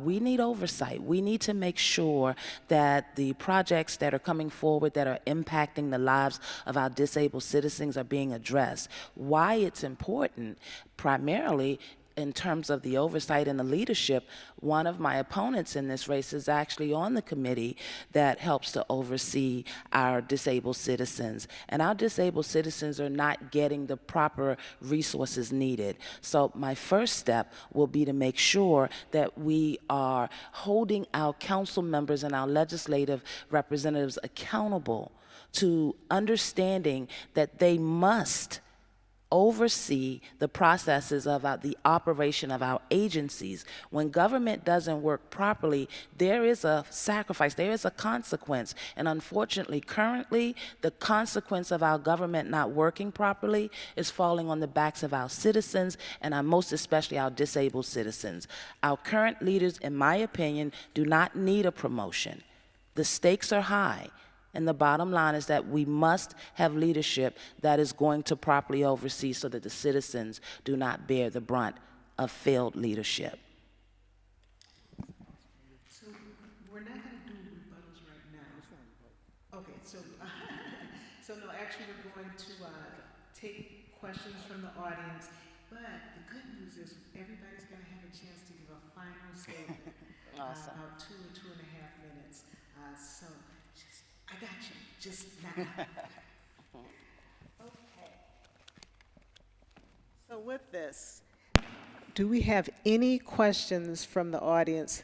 we need oversight. We need to make sure that the projects that are coming forward that are impacting the lives of our disabled citizens are being addressed. Why it's important, primarily, in terms of the oversight and the leadership, one of my opponents in this race is actually on the committee that helps to oversee our disabled citizens. And our disabled citizens are not getting the proper resources needed. So my first step will be to make sure that we are holding our council members and our legislative representatives accountable to understanding that they must oversee the processes of the operation of our agencies. When government doesn't work properly, there is a sacrifice, there is a consequence. And unfortunately, currently, the consequence of our government not working properly is falling on the backs of our citizens, and most especially our disabled citizens. Our current leaders, in my opinion, do not need a promotion. The stakes are high. And the bottom line is that we must have leadership that is going to properly oversee so that the citizens do not bear the brunt of failed leadership. So we're not going to do rebuttals right now. Okay, so, so no, actually we're going to take questions from the audience. But the good news is everybody's going to have a chance to give a final statement. Awesome. About 2 or 2.5 minutes. So just, I got you. Just not now. Okay. So with this, do we have any questions from the audience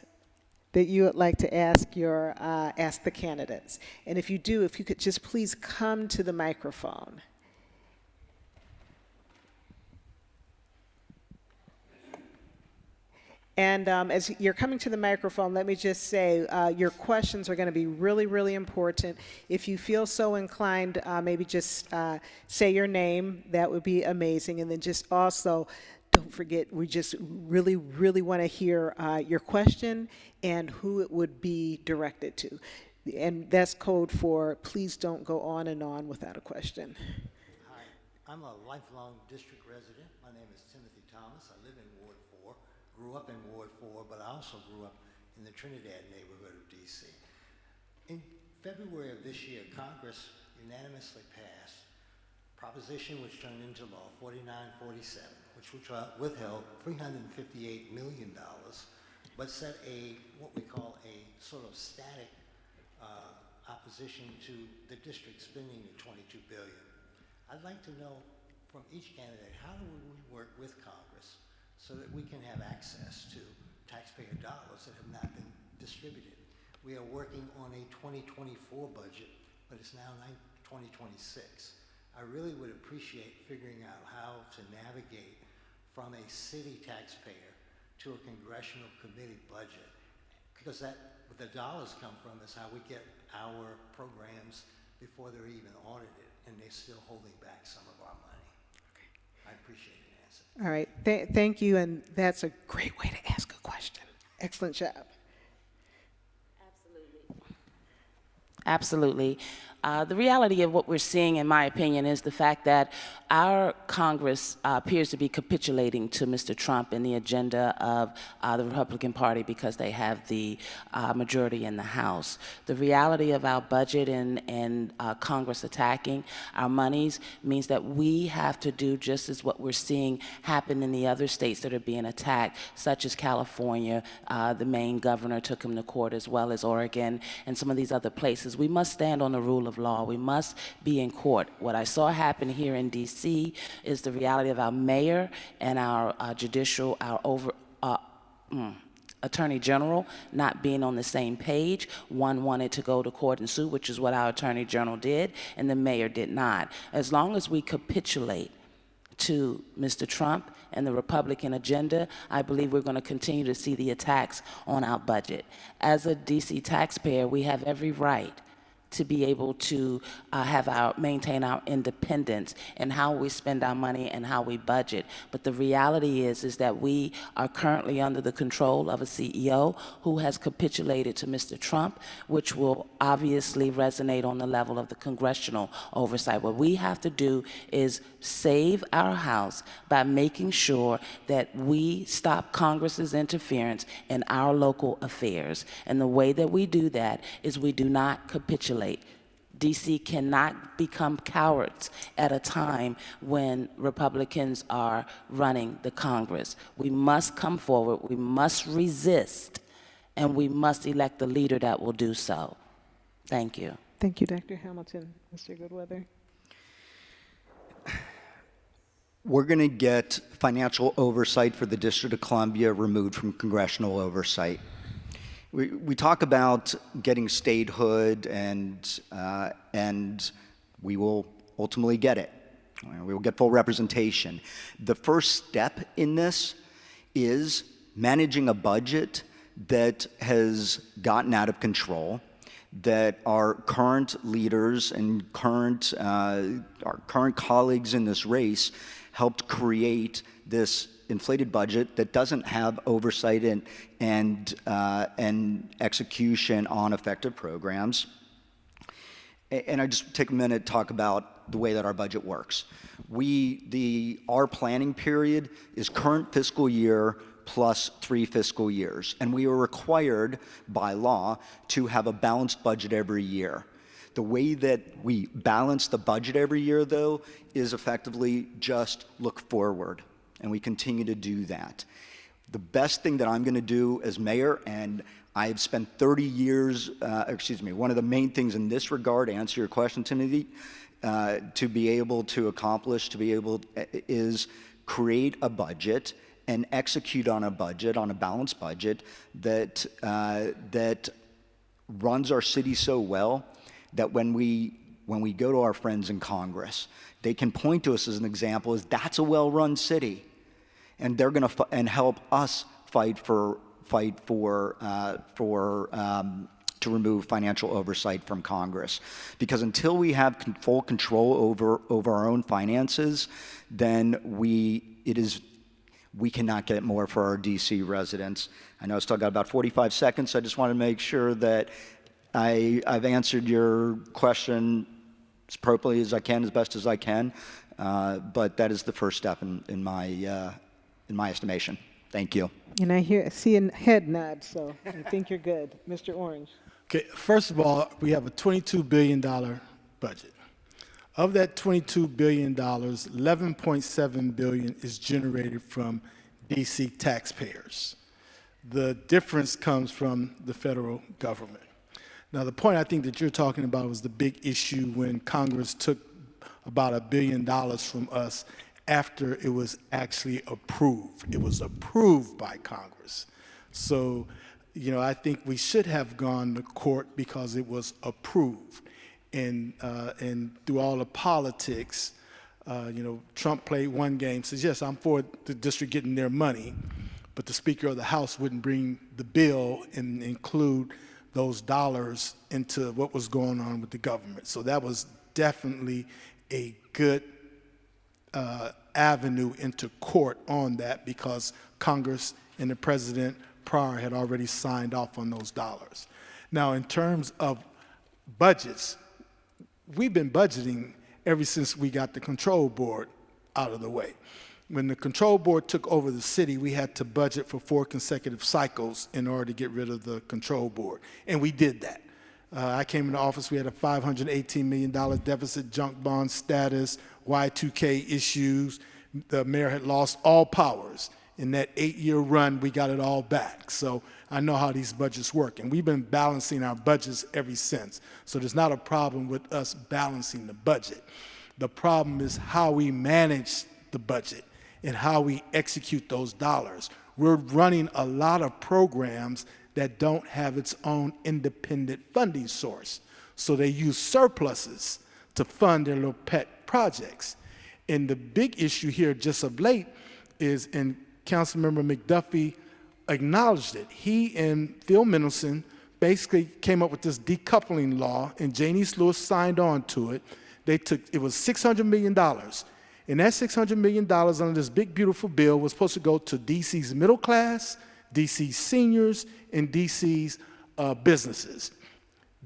that you would like to ask ask the candidates? And if you do, if you could just please come to the microphone. And as you're coming to the microphone, let me just say your questions are going to be really, really important. If you feel so inclined, maybe just say your name. That would be amazing. And then just also, don't forget, we just really, really want to hear your question and who it would be directed to. And that's code for please don't go on and on without a question. Hi, I'm a lifelong district resident. My name is Timothy Thomas. I live in Ward 4. Grew up in Ward 4, but I also grew up in the Trinidad neighborhood of D.C. In February of this year, Congress unanimously passed a proposition which turned into law 4947, which withheld $358 million, but set what we call a sort of static opposition to the district spending the $22 billion. I'd like to know from each candidate, how do we work with Congress so that we can have access to taxpayer dollars that have not been distributed? We are working on a 2024 budget, but it's now 2026. I really would appreciate figuring out how to navigate from a city taxpayer to a congressional committee budget, because where the dollars come from is how we get our programs before they're even audited, and they're still holding back some of our money. I appreciate an answer. All right, thank you, and that's a great way to ask a question. Excellent job. Absolutely. The reality of what we're seeing, in my opinion, is the fact that our Congress appears to be capitulating to Mr. Trump and the agenda of the Republican Party because they have the majority in the House. The reality of our budget and Congress attacking our monies means that we have to do just as what we're seeing happen in the other states that are being attacked, such as California. The Maine governor took him to court, as well as Oregon and some of these other places. We must stand on the rule of law. We must be in court. What I saw happen here in D.C. is the reality of our mayor and our attorney general not being on the same page. One wanted to go to court and sue, which is what our attorney general did, and the mayor did not. As long as we capitulate to Mr. Trump and the Republican agenda, I believe we're going to continue to see the attacks on our budget. As a D.C. taxpayer, we have every right to be able to maintain our independence in how we spend our money and how we budget. But the reality is that we are currently under the control of a CEO who has capitulated to Mr. Trump, which will obviously resonate on the level of the congressional oversight. What we have to do is save our House by making sure that we stop Congress's interference in our local affairs. And the way that we do that is we do not capitulate. DC cannot become cowards at a time when Republicans are running the Congress. We must come forward, we must resist, and we must elect a leader that will do so. Thank you. Thank you, Dr. Hamilton. Mr. Goodweather? We're going to get financial oversight for the District of Columbia removed from congressional oversight. We talk about getting statehood, and we will ultimately get it. We will get full representation. The first step in this is managing a budget that has gotten out of control, that our current leaders and our current colleagues in this race helped create this inflated budget that doesn't have oversight and execution on effective programs. And I just take a minute to talk about the way that our budget works. Our planning period is current fiscal year plus 3 fiscal years, and we are required by law to have a balanced budget every year. The way that we balance the budget every year, though, is effectively just look forward. And we continue to do that. The best thing that I'm going to do as mayor, and I've spent 30 years, one of the main things in this regard, to answer your question, Timothy, to be able to accomplish, is create a budget and execute on a budget, on a balanced budget that runs our city so well that when we go to our friends in Congress, they can point to us as an example as that's a well-run city. And they're going to help us fight to remove financial oversight from Congress, because until we have full control over our own finances, then we cannot get more for our DC residents. I know I still got about 45 seconds, so I just want to make sure that I've answered your question as appropriately as I can, as best as I can. But that is the first step in my estimation. Thank you. And I see a head nod, so I think you're good. Mr. Orange? Okay, first of all, we have a $22 billion budget. Of that $22 billion, $11.7 billion is generated from DC taxpayers. The difference comes from the federal government. Now, the point I think that you're talking about was the big issue when Congress took about $1 billion from us after it was actually approved. It was approved by Congress. So, I think we should have gone to court because it was approved. And through all the politics, Trump played one game, says, yes, I'm for the district getting their money, but the Speaker of the House wouldn't bring the bill and include those dollars into what was going on with the government. So that was definitely a good avenue into court on that, because Congress and the president prior had already signed off on those dollars. Now, in terms of budgets, we've been budgeting ever since we got the control board out of the way. When the control board took over the city, we had to budget for 4 consecutive cycles in order to get rid of the control board, and we did that. I came into office, we had a $518 million deficit, junk bond status, Y2K issues. The mayor had lost all powers. In that 8-year run, we got it all back. So I know how these budgets work, and we've been balancing our budgets ever since. So there's not a problem with us balancing the budget. The problem is how we manage the budget and how we execute those dollars. We're running a lot of programs that don't have its own independent funding source. So they use surpluses to fund their little pet projects. And the big issue here just of late is, and Councilmember McDuffie acknowledged it, he and Phil Mendelson basically came up with this decoupling law, and Jane East Lewis signed on to it. It was $600 million. And that $600 million under this big, beautiful bill was supposed to go to DC's middle class, DC's seniors, and DC's businesses.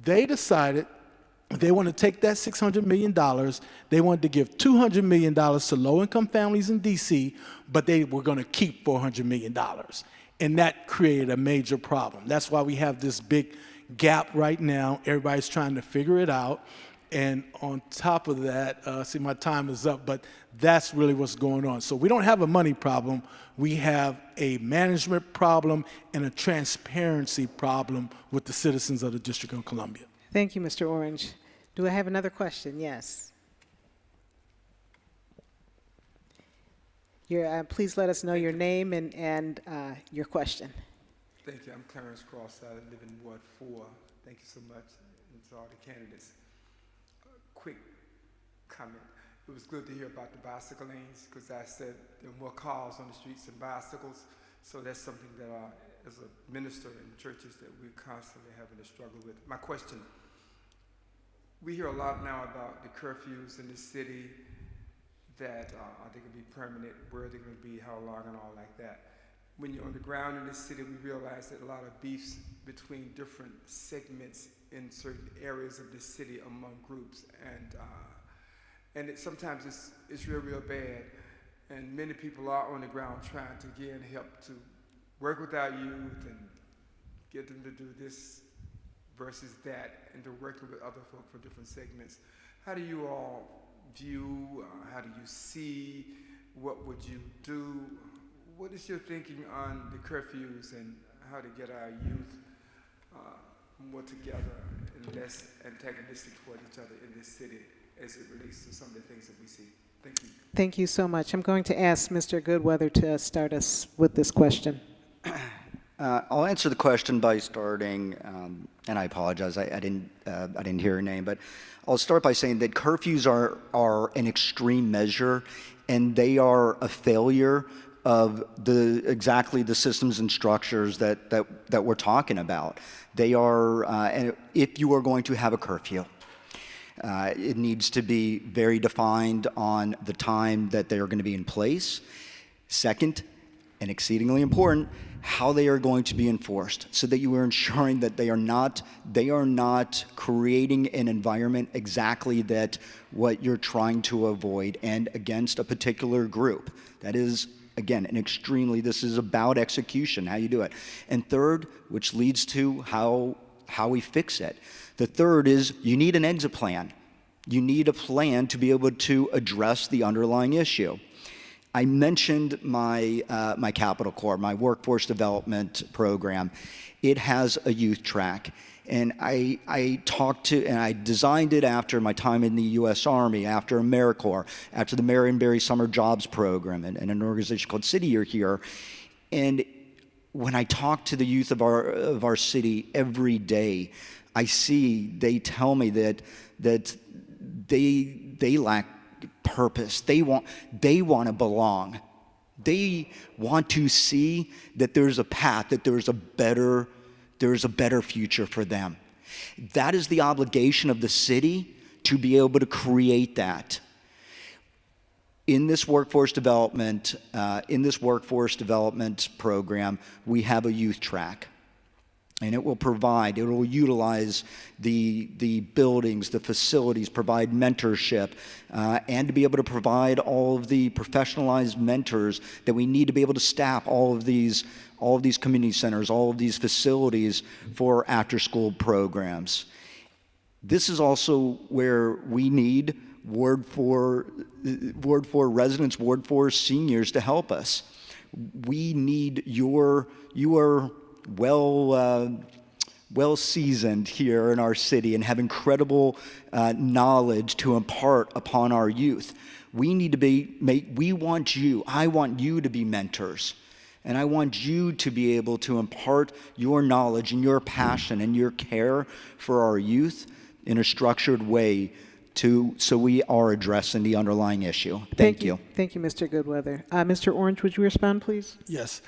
They decided they wanted to take that $600 million. They wanted to give $200 million to low-income families in DC, but they were going to keep $400 million. And that created a major problem. That's why we have this big gap right now. Everybody's trying to figure it out. And on top of that, see, my time is up, but that's really what's going on. So we don't have a money problem. We have a management problem and a transparency problem with the citizens of the District of Columbia. Thank you, Mr. Orange. Do I have another question? Yes. Please let us know your name and your question. Thank you. I'm Clarence Cross. I live in Ward 4. Thank you so much, and to all the candidates. Quick comment. It was good to hear about the bicycle lanes, because I said there are more cars on the streets than bicycles. So that's something that, as a minister in churches, that we're constantly having to struggle with. My question: we hear a lot now about the curfews in the city, that are they going to be permanent, where are they going to be, how long, and all like that. When you're on the ground in the city, we realize that a lot of beefs between different segments in certain areas of the city among groups, and sometimes it's real bad, and many people are on the ground trying to again help to work with our youth and get them to do this versus that, and to working with other folk from different segments. How do you all view, how do you see, what would you do? What is your thinking on the curfews and how to get our youth more together and less antagonistic toward each other in this city as it relates to some of the things that we see? Thank you. Thank you so much. I'm going to ask Mr. Goodweather to start us with this question. I'll answer the question by starting, and I apologize, I didn't hear your name, but I'll start by saying that curfews are an extreme measure, and they are a failure of exactly the systems and structures that we're talking about. They are, and if you are going to have a curfew, it needs to be very defined on the time that they are going to be in place. Second, and exceedingly important, how they are going to be enforced, so that you are ensuring that they are not creating an environment exactly that what you're trying to avoid and against a particular group. That is, again, this is about execution, how you do it. And third, which leads to how we fix it. The third is you need an exit plan. You need a plan to be able to address the underlying issue. I mentioned my Capital Corps, my workforce development program. It has a youth track. And I designed it after my time in the U.S. Army, after AmeriCorps, after the Marion Barry Summer Jobs Program, and an organization called City Year here. And when I talk to the youth of our city every day, they tell me that they lack purpose. They want to belong. They want to see that there's a path, that there's a better future for them. That is the obligation of the city, to be able to create that. In this workforce development program, we have a youth track. And it will utilize the buildings, the facilities, provide mentorship, and to be able to provide all of the professionalized mentors that we need to be able to staff all of these community centers, all of these facilities for after-school programs. This is also where we need Ward 4 residents, Ward 4 seniors to help us. We need you are well seasoned here in our city and have incredible knowledge to impart upon our youth. I want you to be mentors, and I want you to be able to impart your knowledge and your passion and your care for our youth in a structured way, so we are addressing the underlying issue. Thank you. Thank you, Mr. Goodweather. Mr. Orange, would you respond, please? Yes.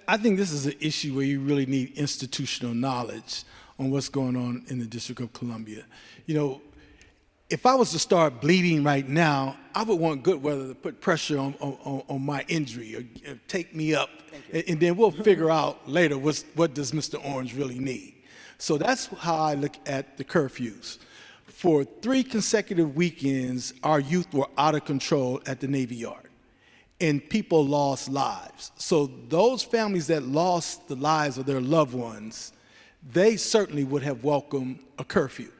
I think this is an issue where you really need institutional knowledge on what's going on in the District of Columbia. You know, if I was to start bleeding right now, I would want good weather to put pressure on my injury or take me up, and then we'll figure out later what does Mr. Orange really need. So that's how I look at the curfews. For 3 consecutive weekends, our youth were out of control at the Navy Yard, and people lost lives. So those families that lost the lives of their loved ones, they certainly would have welcomed a curfew.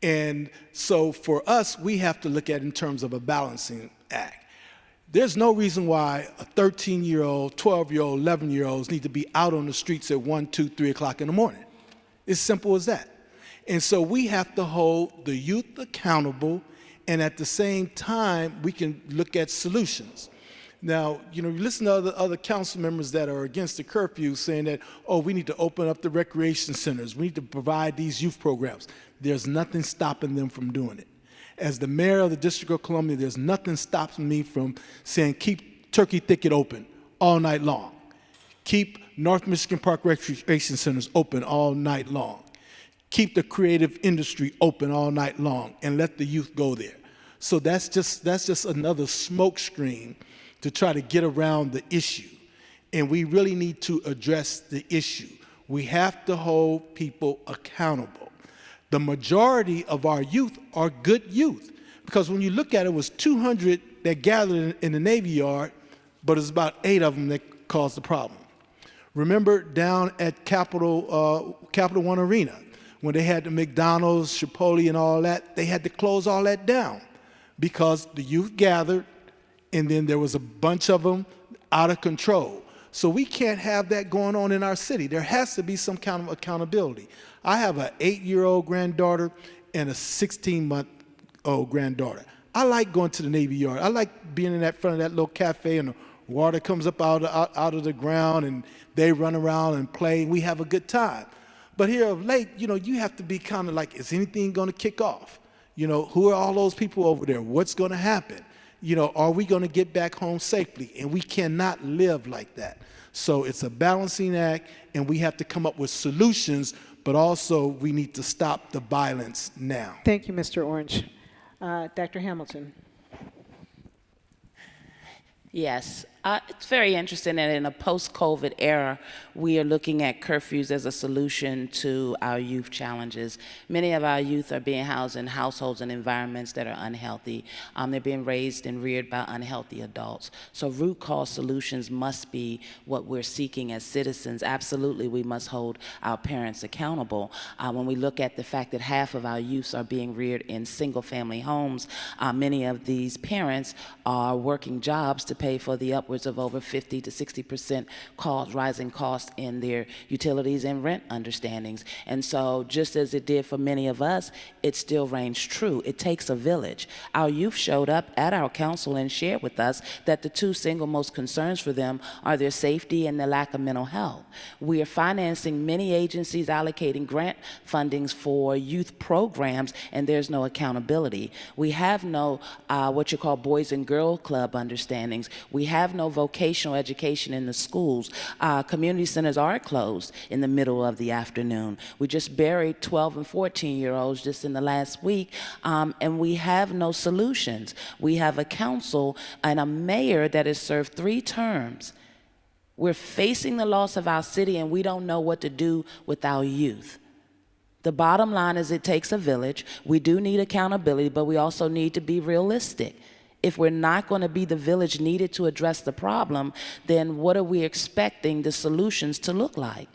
And so for us, we have to look at it in terms of a balancing act. There's no reason why a 13-year-old, 12-year-old, 11-year-olds need to be out on the streets at 1, 2, 3 o'clock in the morning. It's simple as that. And so we have to hold the youth accountable, and at the same time, we can look at solutions. Now, you know, you listen to other council members that are against the curfew saying that, oh, we need to open up the recreation centers. We need to provide these youth programs. There's nothing stopping them from doing it. As the mayor of the District of Columbia, there's nothing stopping me from saying keep Turkey Thicket open all night long. Keep North Michigan Park recreation centers open all night long. Keep the creative industry open all night long and let the youth go there. So that's just another smoke screen to try to get around the issue. And we really need to address the issue. We have to hold people accountable. The majority of our youth are good youth, because when you look at it, it was 200 that gathered in the Navy Yard, but it's about 8 of them that caused the problem. Remember down at Capital One Arena, when they had the McDonald's, Chipotle, and all that, they had to close all that down because the youth gathered, and then there was a bunch of them out of control. So we can't have that going on in our city. There has to be some kind of accountability. I have an 8-year-old granddaughter and a 16-month-old granddaughter. I like going to the Navy Yard. I like being in that front of that little cafe, and the water comes up out of the ground, and they run around and play, and we have a good time. But here of late, you know, you have to be kind of like, is anything going to kick off? You know, who are all those people over there? What's going to happen? You know, are we going to get back home safely? And we cannot live like that. So it's a balancing act, and we have to come up with solutions, but also we need to stop the violence now. Thank you, Mr. Orange. Dr. Hamilton. Yes, it's very interesting that in a post-COVID era, we are looking at curfews as a solution to our youth challenges. Many of our youth are being housed in households and environments that are unhealthy. They're being raised and reared by unhealthy adults. So root cause solutions must be what we're seeking as citizens. Absolutely, we must hold our parents accountable. When we look at the fact that half of our youths are being reared in single-family homes, many of these parents are working jobs to pay for the upwards of over 50 to 60% rising costs in their utilities and rent understandings. And so just as it did for many of us, it still reigns true. It takes a village. Our youth showed up at our council and shared with us that the 2 single most concerns for them are their safety and the lack of mental health. We are financing many agencies allocating grant fundings for youth programs, and there's no accountability. We have no what you call Boys and Girl Club understandings. We have no vocational education in the schools. Community centers are closed in the middle of the afternoon. We just buried 12 and 14-year-olds just in the last week, and we have no solutions. We have a council and a mayor that has served 3 terms. We're facing the loss of our city, and we don't know what to do with our youth. The bottom line is it takes a village. We do need accountability, but we also need to be realistic. If we're not going to be the village needed to address the problem, then what are we expecting the solutions to look like?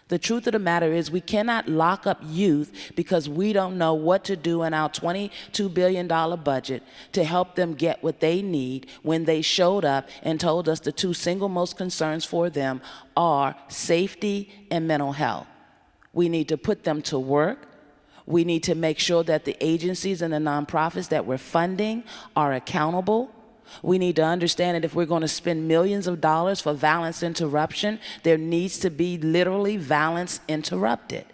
The truth of the matter is we cannot lock up youth because we don't know what to do in our $22 billion budget to help them get what they need when they showed up and told us the 2 single most concerns for them are safety and mental health. We need to put them to work. We need to make sure that the agencies and the nonprofits that we're funding are accountable. We need to understand that if we're going to spend millions of dollars for violence interruption, there needs to be literally violence interrupted.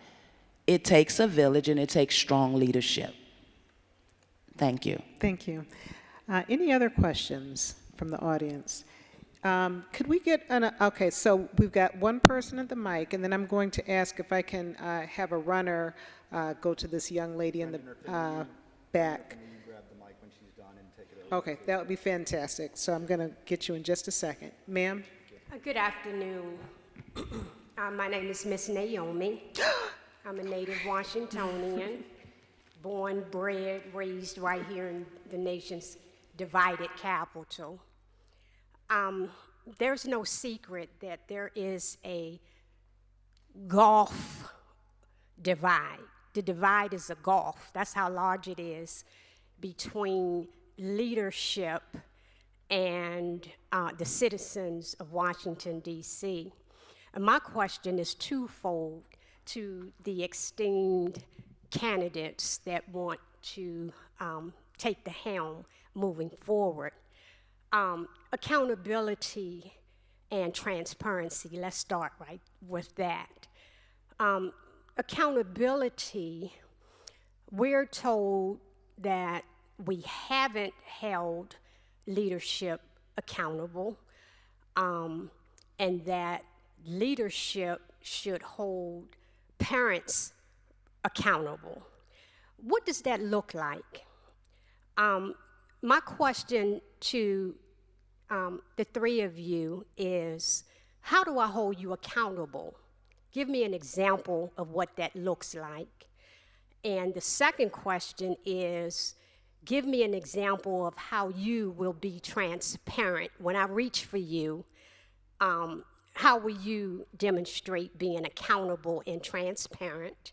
It takes a village, and it takes strong leadership. Thank you. Thank you. Any other questions from the audience? Could we get okay, so we've got one person at the mic, and then I'm going to ask if I can have a runner go to this young lady in the back. Can you grab the mic when she's done and take it over? Okay, that would be fantastic. So I'm going to get you in just a second. Ma'am? Good afternoon. My name is Miss Naomi. I'm a native Washingtonian, born, bred, raised right here in the nation's divided capital. There's no secret that there is a gulf divide. The divide is a gulf. That's how large it is between leadership and the citizens of Washington, D.C. And my question is twofold to the esteemed candidates that want to take the helm moving forward. Accountability and transparency, let's start right with that. Accountability, we're told that we haven't held leadership accountable, and that leadership should hold parents accountable. What does that look like? My question to the three of you is, how do I hold you accountable? Give me an example of what that looks like. And the second question is, give me an example of how you will be transparent. When I reach for you, how will you demonstrate being accountable and transparent?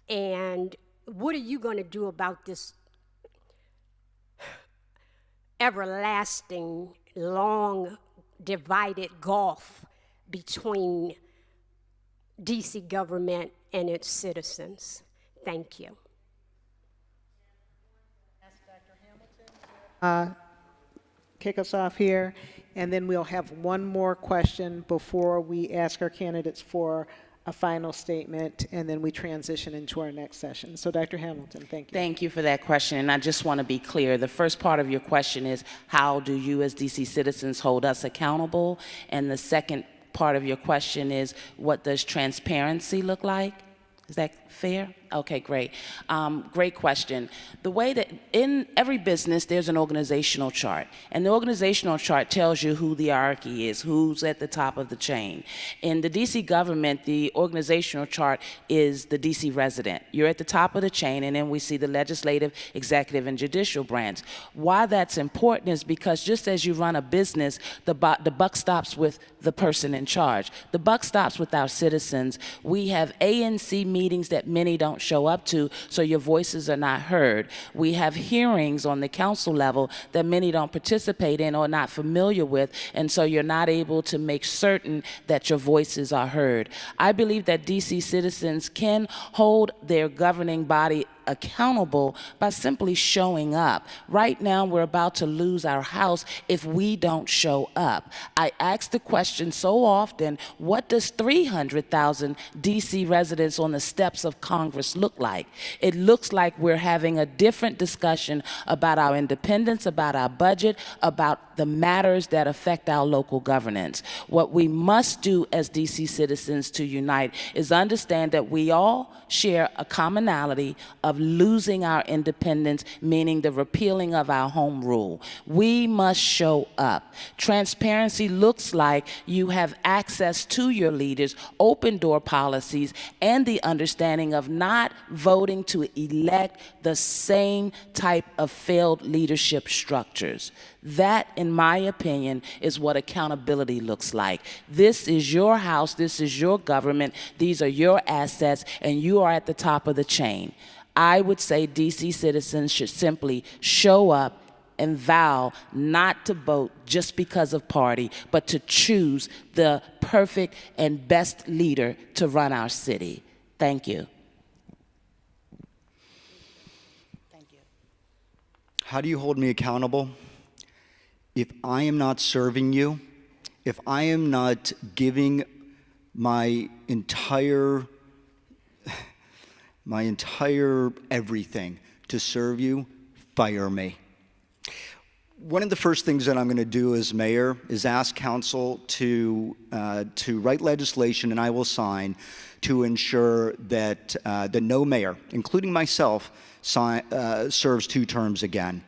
And what are you going to do about this everlasting, long, divided gulf between D.C. government and its citizens? Thank you. Kick us off here, and then we'll have one more question before we ask our candidates for a final statement, and then we transition into our next session. So Dr. Hamilton, thank you. Thank you for that question, and I just want to be clear. The first part of your question is, how do you as DC citizens hold us accountable? And the second part of your question is, what does transparency look like? Is that fair? Okay, great. Great question. The way that in every business, there's an organizational chart. And the organizational chart tells you who the hierarchy is, who's at the top of the chain. In the DC government, the organizational chart is the DC resident. You're at the top of the chain, and then we see the legislative, executive, and judicial branch. Why that's important is because just as you run a business, the buck stops with the person in charge. The buck stops with our citizens. We have ANC meetings that many don't show up to, so your voices are not heard. We have hearings on the council level that many don't participate in or are not familiar with, and so you're not able to make certain that your voices are heard. I believe that DC citizens can hold their governing body accountable by simply showing up. Right now, we're about to lose our house if we don't show up. I ask the question so often, what does 300,000 DC residents on the steps of Congress look like? It looks like we're having a different discussion about our independence, about our budget, about the matters that affect our local governance. What we must do as DC citizens to unite is understand that we all share a commonality of losing our independence, meaning the repealing of our home rule. We must show up. Transparency looks like you have access to your leaders, open door policies, and the understanding of not voting to elect the same type of failed leadership structures. That, in my opinion, is what accountability looks like. This is your house, this is your government, these are your assets, and you are at the top of the chain. I would say DC citizens should simply show up and vow not to vote just because of party, but to choose the perfect and best leader to run our city. Thank you. Thank you. How do you hold me accountable? If I am not serving you, if I am not giving my entire everything to serve you, fire me. One of the first things that I'm going to do as mayor is ask council to write legislation, and I will sign, to ensure that no mayor, including myself, serves 2 terms again.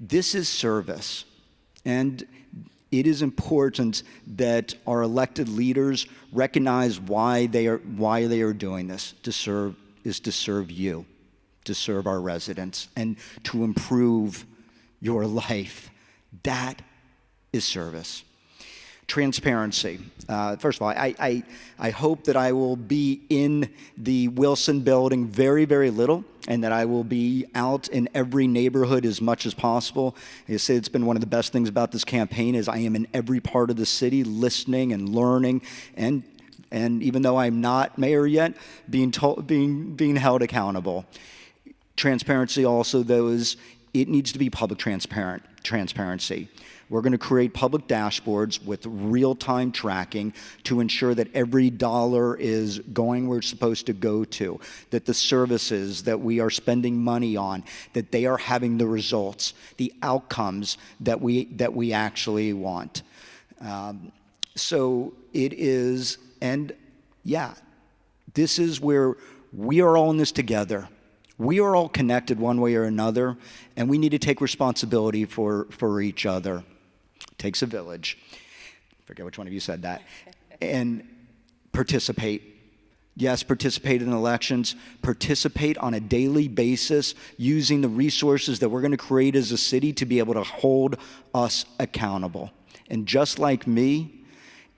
This is service, and it is important that our elected leaders recognize why they are doing this. To serve you, to serve our residents, and to improve your life. That is service. Transparency. First of all, I hope that I will be in the Wilson building very, very little, and that I will be out in every neighborhood as much as possible. I say it's been one of the best things about this campaign is I am in every part of the city listening and learning, and even though I'm not mayor yet, being held accountable. Transparency also, though, is it needs to be public transparency. We're going to create public dashboards with real-time tracking to ensure that every dollar is going where it's supposed to go to, that the services that we are spending money on, that they are having the results, the outcomes that we actually want. So it is, and yeah, this is where we are all in this together. We are all connected one way or another, and we need to take responsibility for each other. It takes a village. I forget which one of you said that. And participate. Yes, participate in elections. Participate on a daily basis using the resources that we're going to create as a city to be able to hold us accountable. And just like me,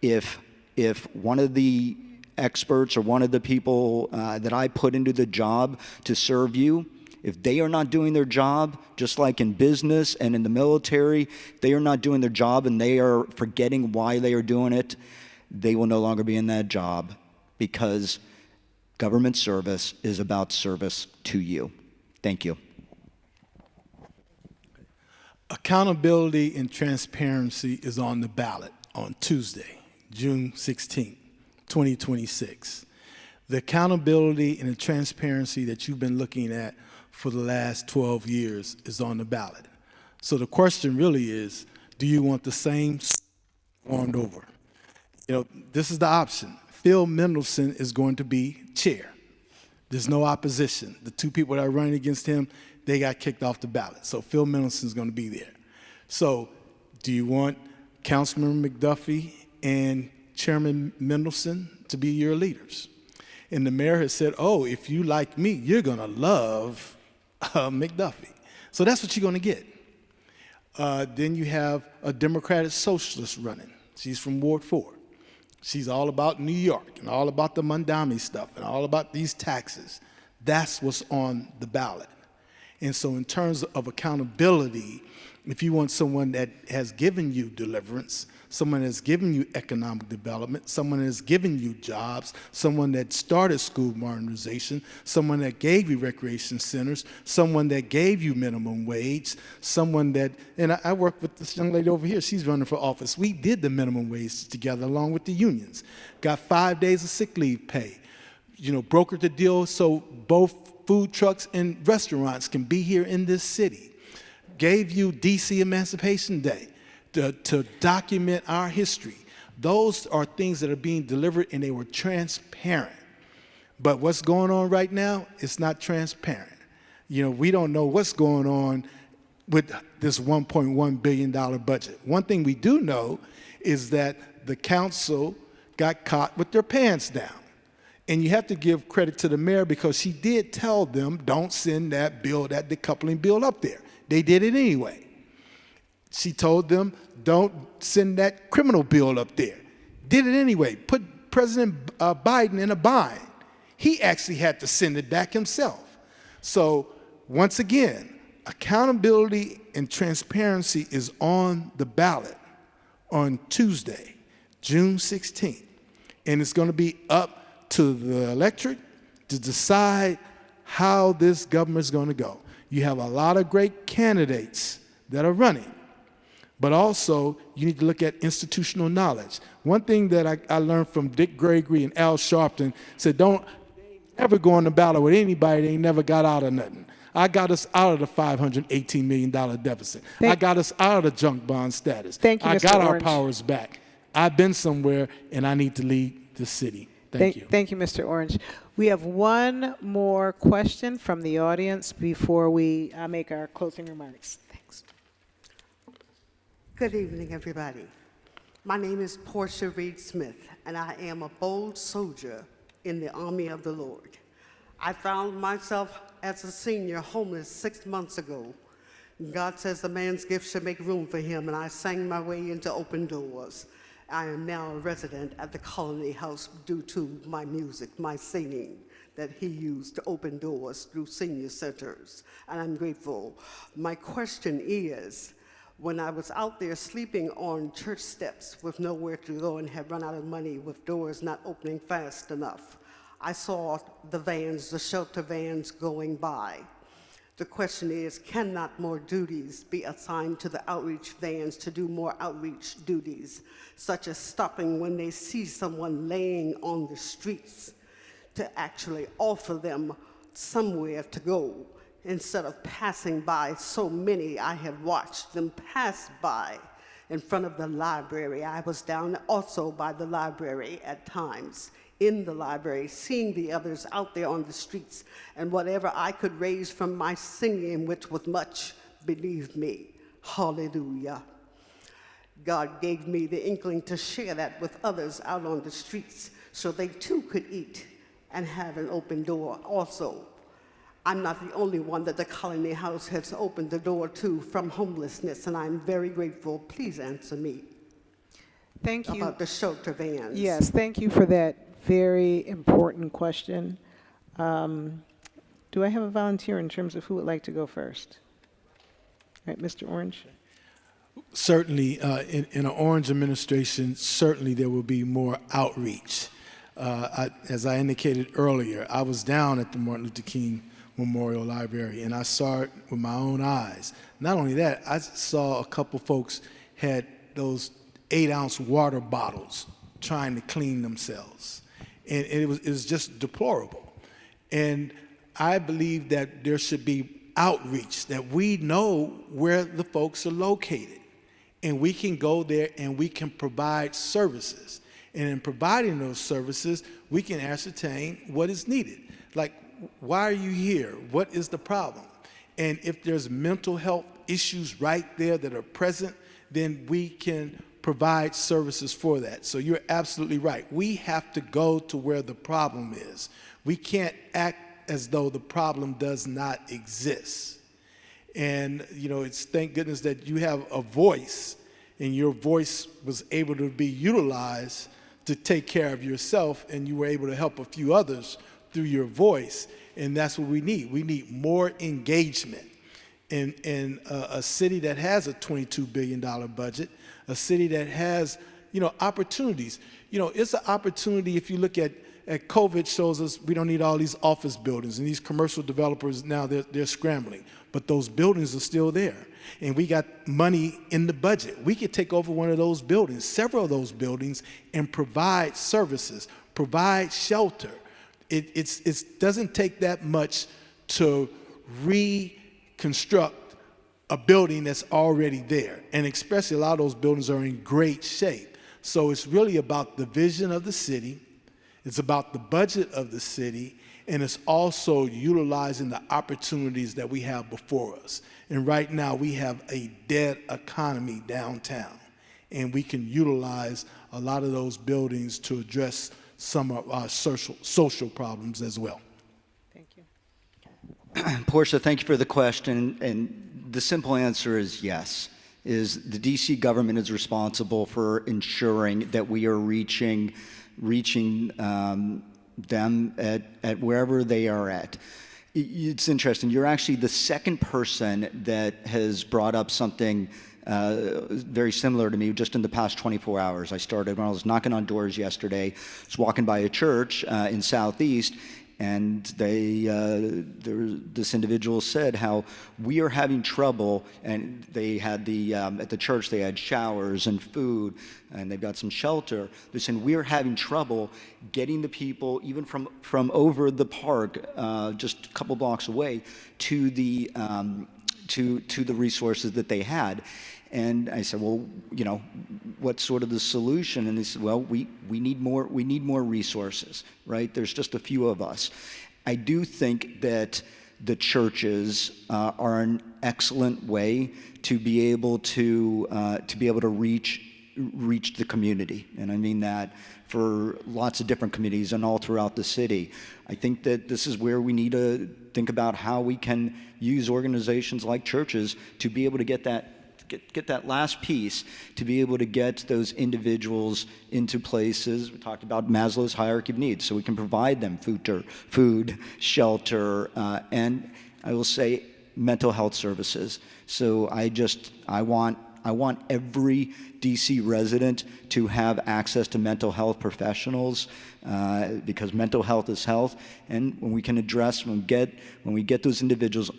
if one of the experts or one of the people that I put into the job to serve you, if they are not doing their job, just like in business and in the military, they are not doing their job and they are forgetting why they are doing it, they will no longer be in that job, because government service is about service to you. Thank you. Accountability and transparency is on the ballot on Tuesday, June 16th. 2026. The accountability and the transparency that you've been looking at for the last 12 years is on the ballot. So the question really is, do you want the same formed over? You know, this is the option. Phil Mendelssohn is going to be chair. There's no opposition. The 2 people that are running against him, they got kicked off the ballot. So Phil Mendelssohn is going to be there. So do you want Councilman McDuffie and Chairman Mendelssohn to be your leaders? And the mayor has said, oh, if you like me, you're going to love McDuffie. So that's what you're going to get. Then you have a Democratic socialist running. She's from Ward 4. She's all about New York and all about the Mondami stuff and all about these taxes. That's what's on the ballot. And so in terms of accountability, if you want someone that has given you deliverance, someone that's given you economic development, someone that's given you jobs, someone that started school modernization, someone that gave you recreation centers, someone that gave you minimum wage, someone that, and I work with this young lady over here, she's running for office. We did the minimum wage together along with the unions. Got 5 days of sick leave pay. You know, brokered the deal so both food trucks and restaurants can be here in this city. Gave you DC Emancipation Day to document our history. Those are things that are being delivered, and they were transparent. But what's going on right now, it's not transparent. You know, we don't know what's going on with this $1.1 billion budget. One thing we do know is that the council got caught with their pants down. And you have to give credit to the mayor, because she did tell them, don't send that bill, that decoupling bill up there. They did it anyway. She told them, don't send that criminal bill up there. Did it anyway. Put President Biden in a bind. He actually had to send it back himself. So once again, accountability and transparency is on the ballot on Tuesday, June 16th. And it's going to be up to the electorate to decide how this government is going to go. You have a lot of great candidates that are running, but also you need to look at institutional knowledge. One thing that I learned from Dick Gregory and Al Sharpton said, don't ever go on the ballot with anybody that ain't never got out of nothing. I got us out of the $518 million deficit. I got us out of the junk bond status. Thank you, I Mr. got our Orange. powers back. I've been somewhere, and I need to lead the city. Thank you. Thank you, Mr. Orange. We have one more question from the audience before we make our closing remarks. Thanks. Good evening, everybody. My name is Portia Reed Smith, and I am a bold soldier in the army of the Lord. I found myself as a senior homeless 6 months ago. God says a man's gift should make room for him, and I sang my way into open doors. I am now a resident at the Colony House due to my music, my singing that he used to open doors through senior centers, and I'm grateful. My question is, when I was out there sleeping on church steps with nowhere to go and had run out of money with doors not opening fast enough, I saw the vans, the shelter vans going by. The question is, cannot more duties be assigned to the outreach vans to do more outreach duties, such as stopping when they see someone laying on the streets to actually offer them somewhere to go instead of passing by? So many I have watched them pass by in front of the library. I was down also by the library at times, in the library, seeing the others out there on the streets, and whatever I could raise from my singing, which was much, believe me, hallelujah. God gave me the inkling to share that with others out on the streets so they too could eat and have an open door also. I'm not the only one that the Colony House has opened the door to from homelessness, and I'm very grateful. Please answer me. Thank you. About the shelter vans. Yes, thank you for that very important question. Do I have a volunteer in terms of who would like to go first? All right, Mr. Orange. Certainly, in an Orange administration, certainly there will be more outreach. As I indicated earlier, I was down at the Martin Luther King Memorial Library, and I saw it with my own eyes. Not only that, I saw a couple folks had those 8-ounce water bottles trying to clean themselves. And it was just deplorable. And I believe that there should be outreach, that we know where the folks are located. And we can go there and we can provide services. And in providing those services, we can ascertain what is needed. Like, why are you here? What is the problem? And if there's mental health issues right there that are present, then we can provide services for that. So you're absolutely right. We have to go to where the problem is. We can't act as though the problem does not exist. And, you know, it's thank goodness that you have a voice, and your voice was able to be utilized to take care of yourself, and you were able to help a few others through your voice. And that's what we need. We need more engagement in a city that has a $22 billion budget, a city that has, you know, opportunities. You know, it's an opportunity. If you look at COVID, shows us we don't need all these office buildings, and these commercial developers now they're scrambling, but those buildings are still there, and we got money in the budget. We could take over one of those buildings, several of those buildings, and provide services, provide shelter. It doesn't take that much to reconstruct a building that's already there, and especially a lot of those buildings are in great shape. So it's really about the vision of the city, it's about the budget of the city, and it's also utilizing the opportunities that we have before us. And right now we have a dead economy downtown, and we can utilize a lot of those buildings to address some of our social problems as well. Thank you. Portia, thank you for the question, and the simple answer is yes. Is the DC government is responsible for ensuring that we are reaching them at wherever they are at. It's interesting. You're actually the second person that has brought up something very similar to me just in the past 24 hours. I started when I was knocking on doors yesterday. I was walking by a church in Southeast, And this individual said how we are having trouble, and they had at the church they had showers and food, and they've got some shelter. They're saying we're having trouble getting the people, even from over the park, just a couple blocks away, to the resources that they had. And I said, well, what's sort of the solution? And they said, well, we need more resources, right? There's just a few of us. I do think that the churches are an excellent way to be able to reach the community, and I mean that for lots of different communities and all throughout the city. I think that this is where we need to think about how we can use organizations like churches to be able to get that last piece, to be able to get those individuals into places. We talked about Maslow's hierarchy of needs, so we can provide them food, shelter, and I will say mental health services. So I want every DC resident to have access to mental health professionals, because mental health is health. And when we get those individuals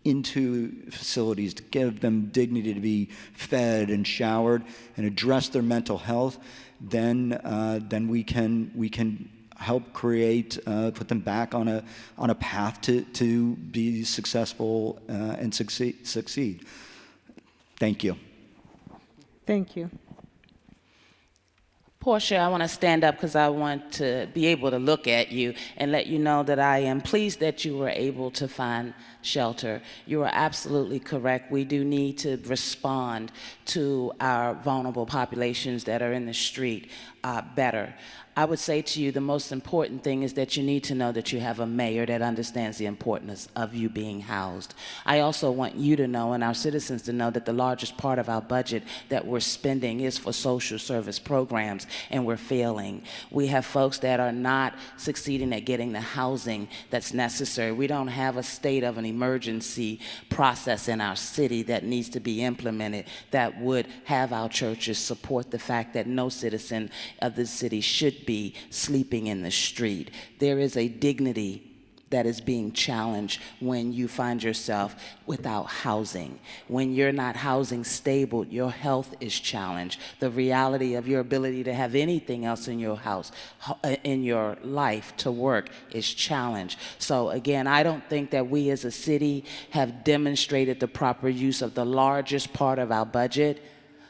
into facilities, to give them dignity, to be fed and showered and address their mental health, then we can help put them back on a path to be successful and succeed. Thank you. Thank you. Portia, I want to stand up because I want to be able to look at you and let you know that I am pleased that you were able to find shelter. You are absolutely correct. We do need to respond to our vulnerable populations that are in the street better. I would say to you the most important thing is that you need to know that you have a mayor that understands the importance of you being housed. I also want you to know and our citizens to know that the largest part of our budget that we're spending is for social service programs, and we're failing. We have folks that are not succeeding at getting the housing that's necessary. We don't have a state of an emergency process in our city that needs to be implemented that would have our churches support the fact that no citizen of the city should be sleeping in the street. There is a dignity that is being challenged when you find yourself without housing. When you're not housing stable, your health is challenged. The reality of your ability to have anything else in your house, in your life to work is challenged. So again, I don't think that we as a city have demonstrated the proper use of the largest part of our budget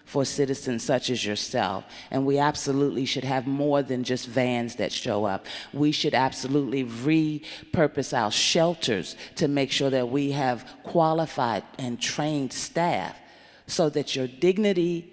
for citizens such as yourself. And we absolutely should have more than just vans that show up. We should absolutely repurpose our shelters to make sure that we have qualified and trained staff so that your dignity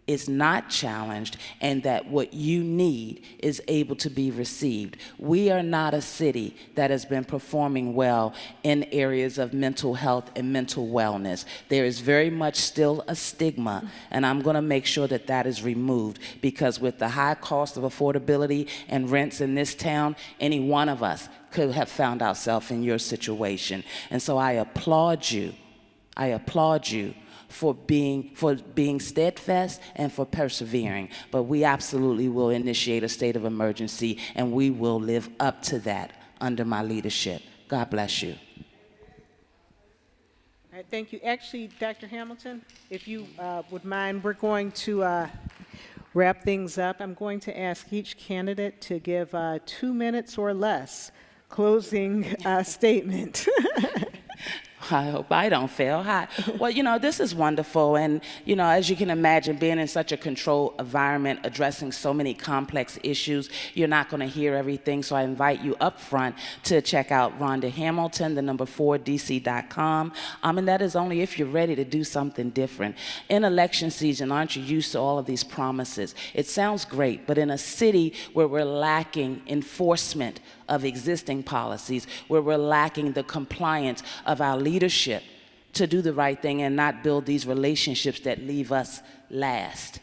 is not challenged and that what you need is able to be received. We are not a city that has been performing well in areas of mental health and mental wellness. There is very much still a stigma, and I'm going to make sure that that is removed, because with the high cost of affordability and rents in this town, any one of us could have found ourselves in your situation. And so I applaud you. For being steadfast and for persevering. But we absolutely will initiate a state of emergency, and we will live up to that under my leadership. God bless you. All right, thank you. Actually, Dr. Hamilton, if you would mind, we're going to wrap things up. I'm going to ask each candidate to give 2 minutes or less closing statement. I hope I don't fail. Hi. Well, this is wonderful. And, as you can imagine, being in such a controlled environment, addressing so many complex issues, you're not going to hear everything. So I invite you up front to check out Rhonda Hamilton, the number 4dc.com. And that is only if you're ready to do something different. In election season, aren't you used to all of these promises? It sounds great, but in a city where we're lacking enforcement of existing policies, where we're lacking the compliance of our leadership to do the right thing and not build these relationships that leave us last.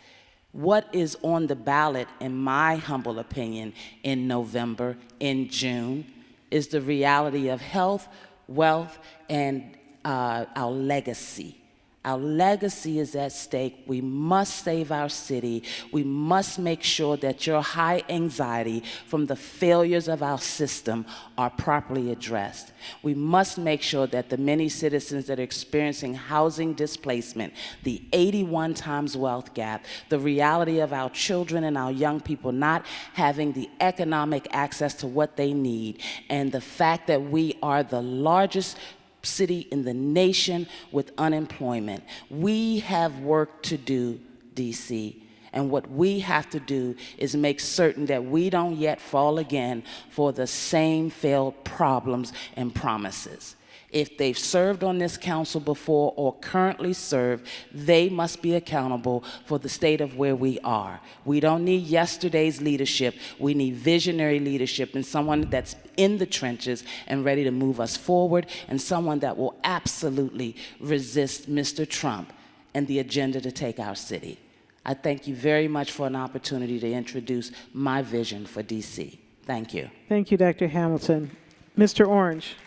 What is on the ballot, in my humble opinion, in November, in June, is the reality of health, wealth, and our legacy. Our legacy is at stake. We must save our city. We must make sure that your high anxiety from the failures of our system are properly addressed. We must make sure that the many citizens that are experiencing housing displacement, the 81 times wealth gap, the reality of our children and our young people not having the economic access to what they need, and the fact that we are the largest city in the nation with unemployment. We have work to do, DC, and what we have to do is make certain that we don't yet fall again for the same failed problems and promises. If they've served on this council before or currently serve, they must be accountable for the state of where we are. We don't need yesterday's leadership. We need visionary leadership and someone that's in the trenches and ready to move us forward, and someone that will absolutely resist Mr. Trump and the agenda to take our city. I thank you very much for an opportunity to introduce my vision for DC. Thank you. Thank you, Dr. Hamilton. Mr. Orange.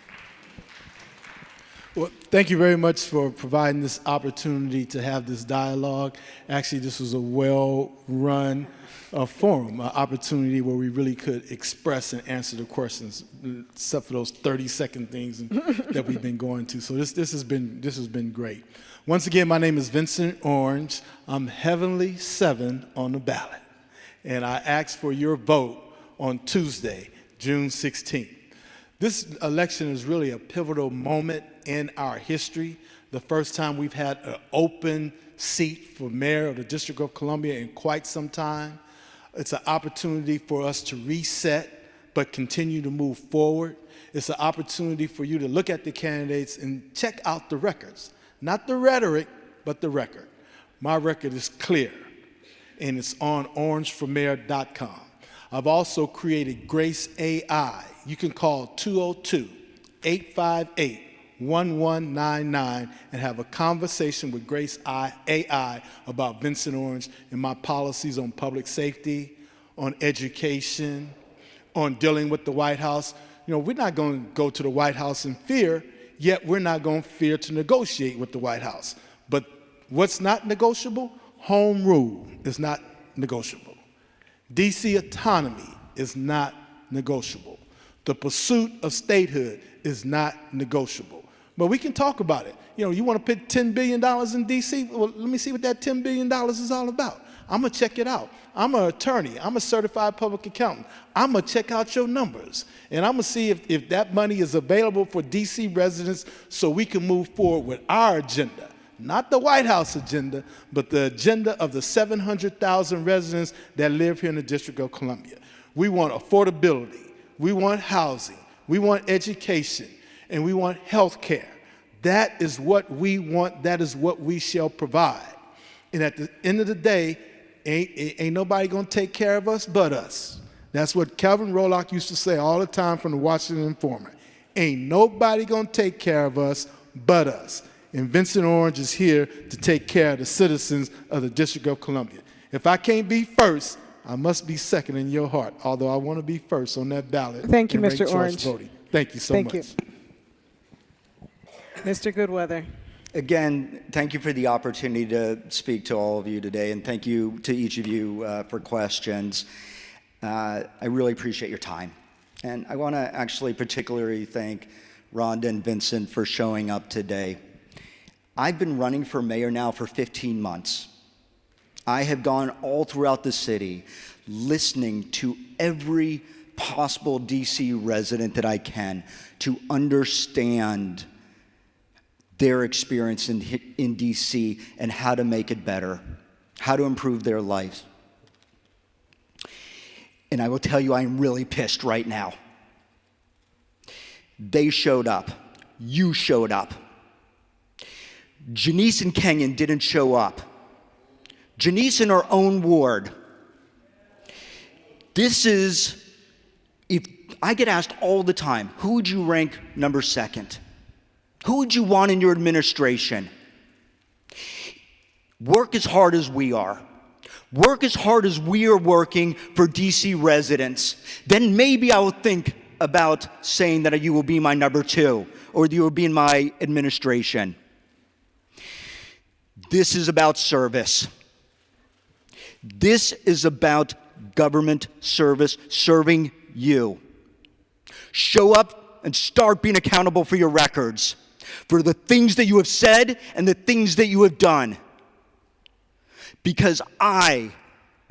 Well, thank you very much for providing this opportunity to have this dialogue. Actually, this was a well-run forum, an opportunity where we really could express and answer the questions, except for those 30-second things that we've been going to. So this has been great. Once again, my name is Vincent Orange. I'm Heavenly 7 on the ballot, and I ask for your vote on Tuesday, June 16th. This election is really a pivotal moment in our history. The first time we've had an open seat for mayor of the District of Columbia in quite some time. It's an opportunity for us to reset, but continue to move forward. It's an opportunity for you to look at the candidates and check out the records. Not the rhetoric, but the record. My record is clear, and it's on orangeformayor.com. I've also created Grace AI. You can call 202-858-1199 and have a conversation with Grace AI about Vincent Orange and my policies on public safety, on education, on dealing with the White House. You know, we're not going to go to the White House in fear, yet we're not going to fear to negotiate with the White House. But what's not negotiable? Home rule is not negotiable. DC autonomy is not negotiable. The pursuit of statehood is not negotiable. But we can talk about it. You know, you want to put $10 billion in DC? Well, let me see what that $10 billion is all about. I'm going to check it out. I'm an attorney. I'm a certified public accountant. I'm going to check out your numbers. And I'm going to see if that money is available for DC residents so we can move forward with our agenda. Not the White House agenda, but the agenda of the 700,000 residents that live here in the District of Columbia. We want affordability, we want housing, we want education, and we want health care. That is what we want, that is what we shall provide. And at the end of the day, ain't nobody gonna take care of us but us. That's what Calvin Rolock used to say all the time from the Washington Informer. Ain't nobody gonna take care of us but us. And Vincent Orange is here to take care of the citizens of the District of Columbia. If I can't be first, I must be second in your heart, although I want to be first on that ballot. Thank you, and Mr. ranked choice Orange. voting. Thank you so Thank much. you. Mr. Goodweather. Again, thank you for the opportunity to speak to all of you today, and thank you to each of you for questions. I really appreciate your time. And I want to actually particularly thank Rhonda and Vincent for showing up today. I've been running for mayor now for 15 months. I have gone all throughout the city listening to every possible DC resident that I can to understand their experience in DC and how to make it better, how to improve their lives. And I will tell you, I'm really pissed right now. They showed up. You showed up. Janice and Kenyon didn't show up. Janice in her own ward. This is, if I get asked all the time, who would you rank number second? Who would you want in your administration? Work as hard as we are. Work as hard as we are working for DC residents. Then maybe I will think about saying that you will be my number two or you will be in my administration. This is about service. This is about government service, serving you. Show up and start being accountable for your records, for the things that you have said and the things that you have done. Because I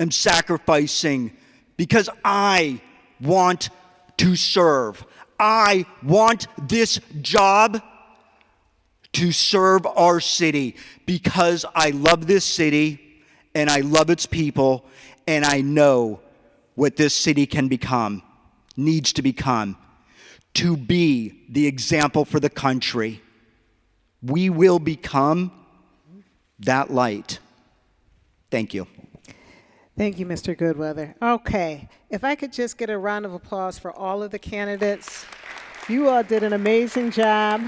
am sacrificing, because I want to serve. I want this job to serve our city because I love this city and I love its people and I know what this city can become, needs to become, to be the example for the country. We will become that light. Thank you. Thank you, Mr. Goodweather. Okay, if I could just get a round of applause for all of the candidates. You all did an amazing job.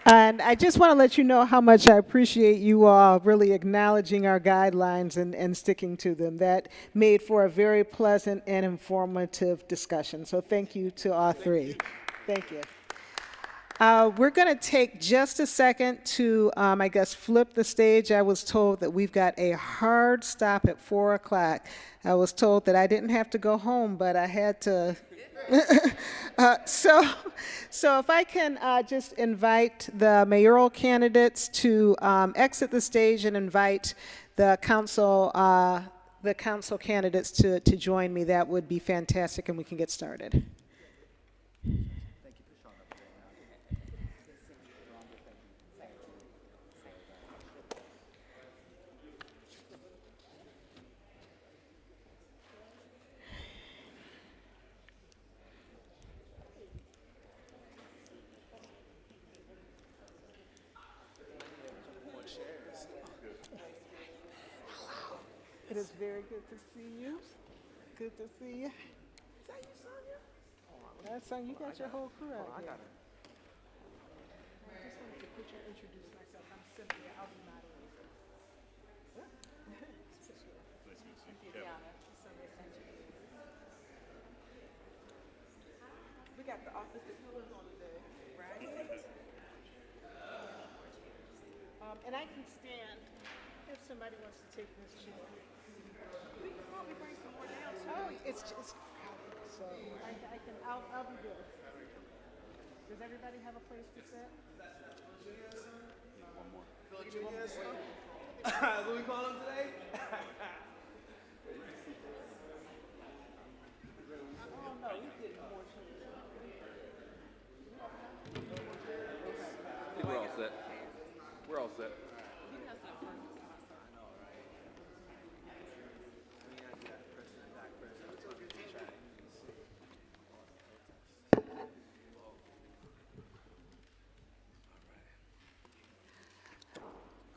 And I just want to let you know how much I appreciate you all really acknowledging our guidelines and sticking to them. That made for a very pleasant and informative discussion. So thank you to all three. Thank you. We're going to take just a second to, I guess, flip the stage. I was told that we've got a hard stop at 4 o'clock. I was told that I didn't have to go home, but I had to. So if I can just invite the mayoral candidates to exit the stage and invite the council candidates to join me, that would be fantastic, and we can get started. It is very good to see you. Good to see you. Is that you, Sonia? That's Sonia. You got your whole crew out here. I just wanted to quickly introduce myself. I'm Cynthia. I'll be moderating. We got the opposite colors on today, right? And I can stand if somebody wants to take this chair. We can probably bring some more down too. Oh, it's crowded, so I'll be good. Does everybody have a place to sit? One more. That's what we call them today? Oh no, we did more chairs. I think we're all set. We're all set.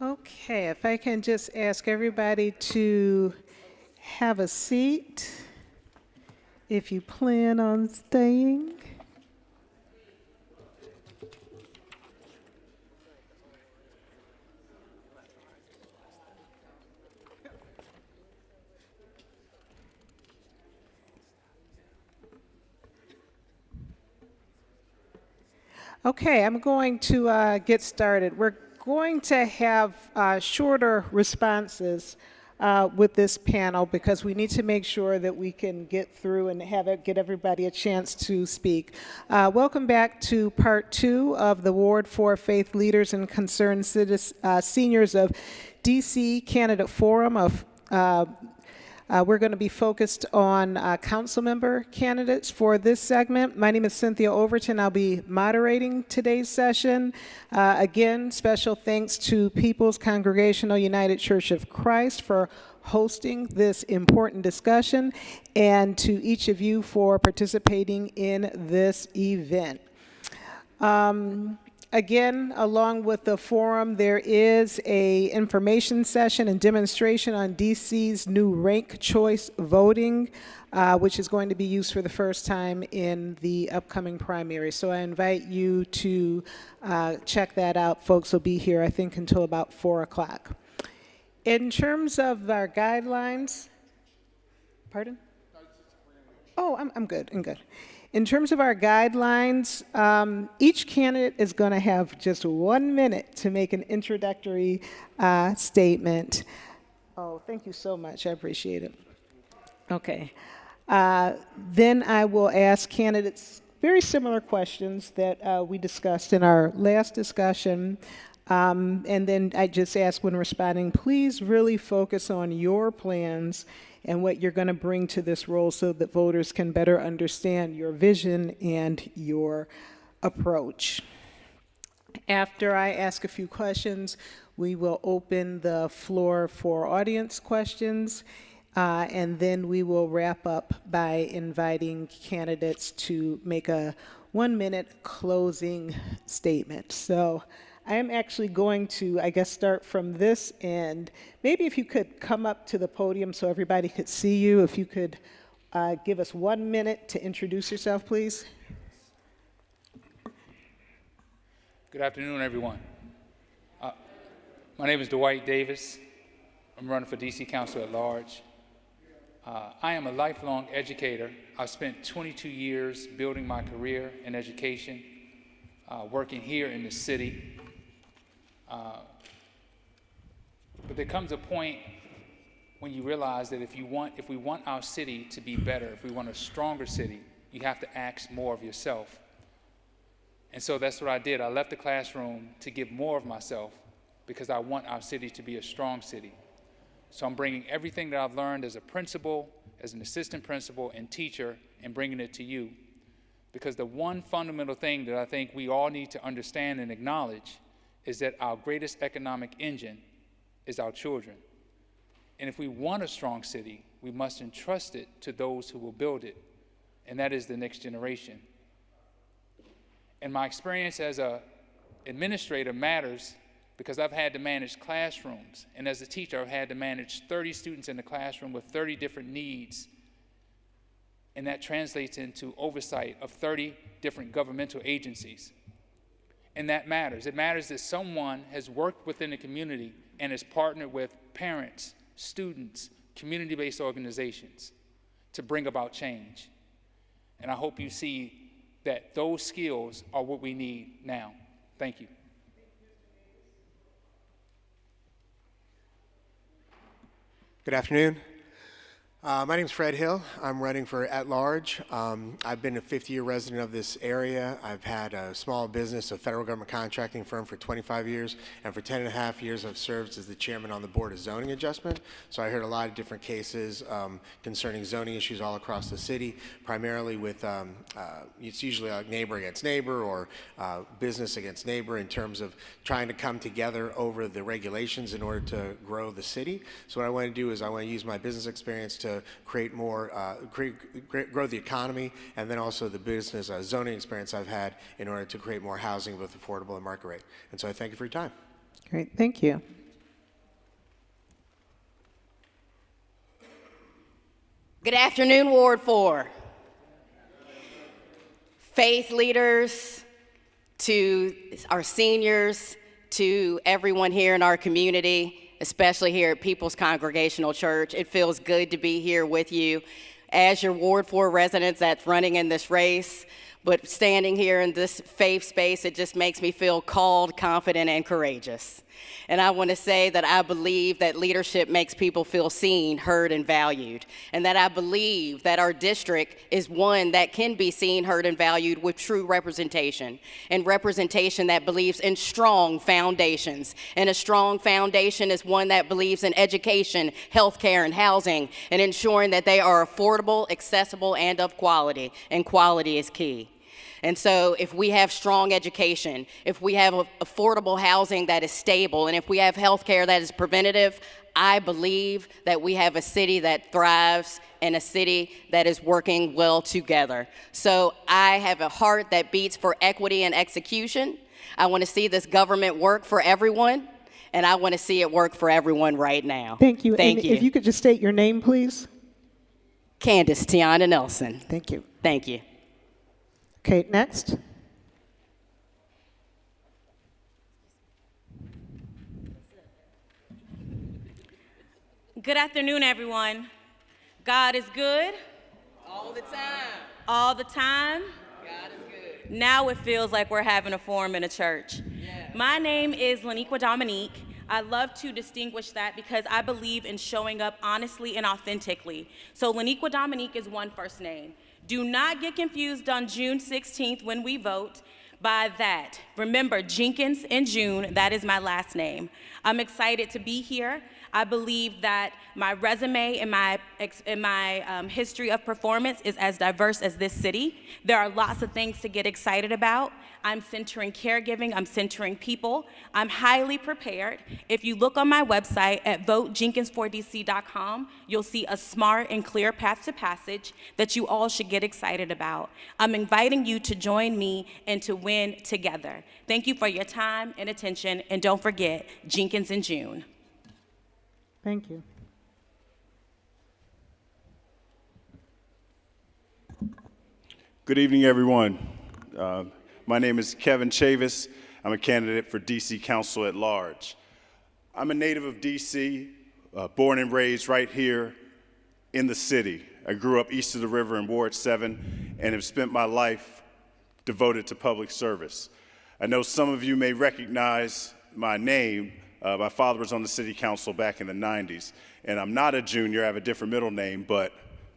Okay, if I can just ask everybody to have a seat, if you plan on staying. Okay, I'm going to get started. We're going to have shorter responses with this panel because we need to make sure that we can get through and get everybody a chance to speak. Welcome back to part 2 of the Ward 4 Faith Leaders and Concerned Seniors of DC Candidate Forum of we're going to be focused on council member candidates for this segment. My name is Cynthia Overton. I'll be moderating today's session. Again, special thanks to People's Congregational United Church of Christ for hosting this important discussion and to each of you for participating in this event. Again, along with the forum, there is a information session and demonstration on DC's new rank choice voting, which is going to be used for the first time in the upcoming primary. So I invite you to check that out. Folks will be here, I think, until about 4 o'clock. In terms of our guidelines, pardon? Oh, Oh, I'm good. I'm good. In terms of our guidelines, each candidate is going to have just 1 minute to make an introductory statement. Oh, thank you so much. I appreciate it. Okay. Then I will ask candidates very similar questions that we discussed in our last discussion. And then I just ask when responding, please really focus on your plans and what you're going to bring to this role so that voters can better understand your vision and your approach. After I ask a few questions, we will open the floor for audience questions, and then we will wrap up by inviting candidates to make a 1-minute closing statement. So I am actually going to, I guess, start from this end. Maybe if you could come up to the podium so everybody could see you, if you could give us 1 minute to introduce yourself, please. Good afternoon, everyone. My name is Dwight Davis. I'm running for DC Council at Large. I am a lifelong educator. I've spent 22 years building my career in education, working here in the city. But there comes a point when you realize that if we want our city to be better, if we want a stronger city, you have to ask more of yourself. And so that's what I did. I left the classroom to give more of myself because I want our city to be a strong city. So I'm bringing everything that I've learned as a principal, as an assistant principal and teacher, and bringing it to you. Because the one fundamental thing that I think we all need to understand and acknowledge is that our greatest economic engine is our children. And if we want a strong city, we must entrust it to those who will build it, and that is the next generation. And my experience as an administrator matters because I've had to manage classrooms, and as a teacher, I've had to manage 30 students in the classroom with 30 different needs, and that translates into oversight of 30 different governmental agencies. And that matters. It matters that someone has worked within the community and has partnered with parents, students, community-based organizations to bring about change. And I hope you see that those skills are what we need now. Thank you. Good afternoon. My name is Fred Hill. I'm running for at-large. I've been a 50-year resident of this area. I've had a small business, a federal government contracting firm for 25 years, and for 10 and a half years I've served as the chairman on the Board of Zoning Adjustment. So I heard a lot of different cases concerning zoning issues all across the city, primarily with, it's usually like neighbor against neighbor or business against neighbor in terms of trying to come together over the regulations in order to grow the city. So what I want to do is I want to use my business experience to create more, grow the economy, and then also the business zoning experience I've had in order to create more housing both affordable and market rate. And so I thank you for your time. Great, thank you. Good afternoon, Ward 4. Faith leaders, to our seniors, to everyone here in our community, especially here at People's Congregational Church. It feels good to be here with you as your Ward 4 residents that's running in this race. But standing here in this faith space, it just makes me feel called, confident, and courageous. And I want to say that I believe that leadership makes people feel seen, heard, and valued. And that I believe that our district is one that can be seen, heard, and valued with true representation. And representation that believes in strong foundations. And a strong foundation is one that believes in education, healthcare, and housing, and ensuring that they are affordable, accessible, and of quality. And quality is key. And so if we have strong education, if we have affordable housing that is stable, and if we have health care that is preventative, I believe that we have a city that thrives and a city that is working well together. So I have a heart that beats for equity and execution. I want to see this government work for everyone, and I want to see it work for everyone right now. Thank you. Thank and you. If you could just state your name, please. Candace Tiana Nelson. Thank you. Thank you. Okay, next. Good afternoon, everyone. God is good. All the time. all the time. God is good. Now it feels like we're having a forum in a church. Yeah. My name is Laniqua Dominique. I love to distinguish that because I believe in showing up honestly and authentically. So Laniqua Dominique is one first name. Do not get confused on June 16th when we vote by that. Remember, Jenkins in June, that is my last name. I'm excited to be here. I believe that my resume and my history of performance is as diverse as this city. There are lots of things to get excited about. I'm centering caregiving, I'm centering people. I'm highly prepared. If you look on my website at votejenkins4dc.com, you'll see a smart and clear path to passage that you all should get excited about. I'm inviting you to join me and to win together. Thank you for your time and attention, and don't forget, Jenkins in June. Thank you. Good evening, everyone. My name is Kevin Chavis. I'm a candidate for DC Council at Large. I'm a native of DC, born and raised right here in the city. I grew up east of the river in Ward 7 and have spent my life devoted to public service. I know some of you may recognize my name. My father was on the city council back in the 90s, and I'm not a junior. I have a different middle name, but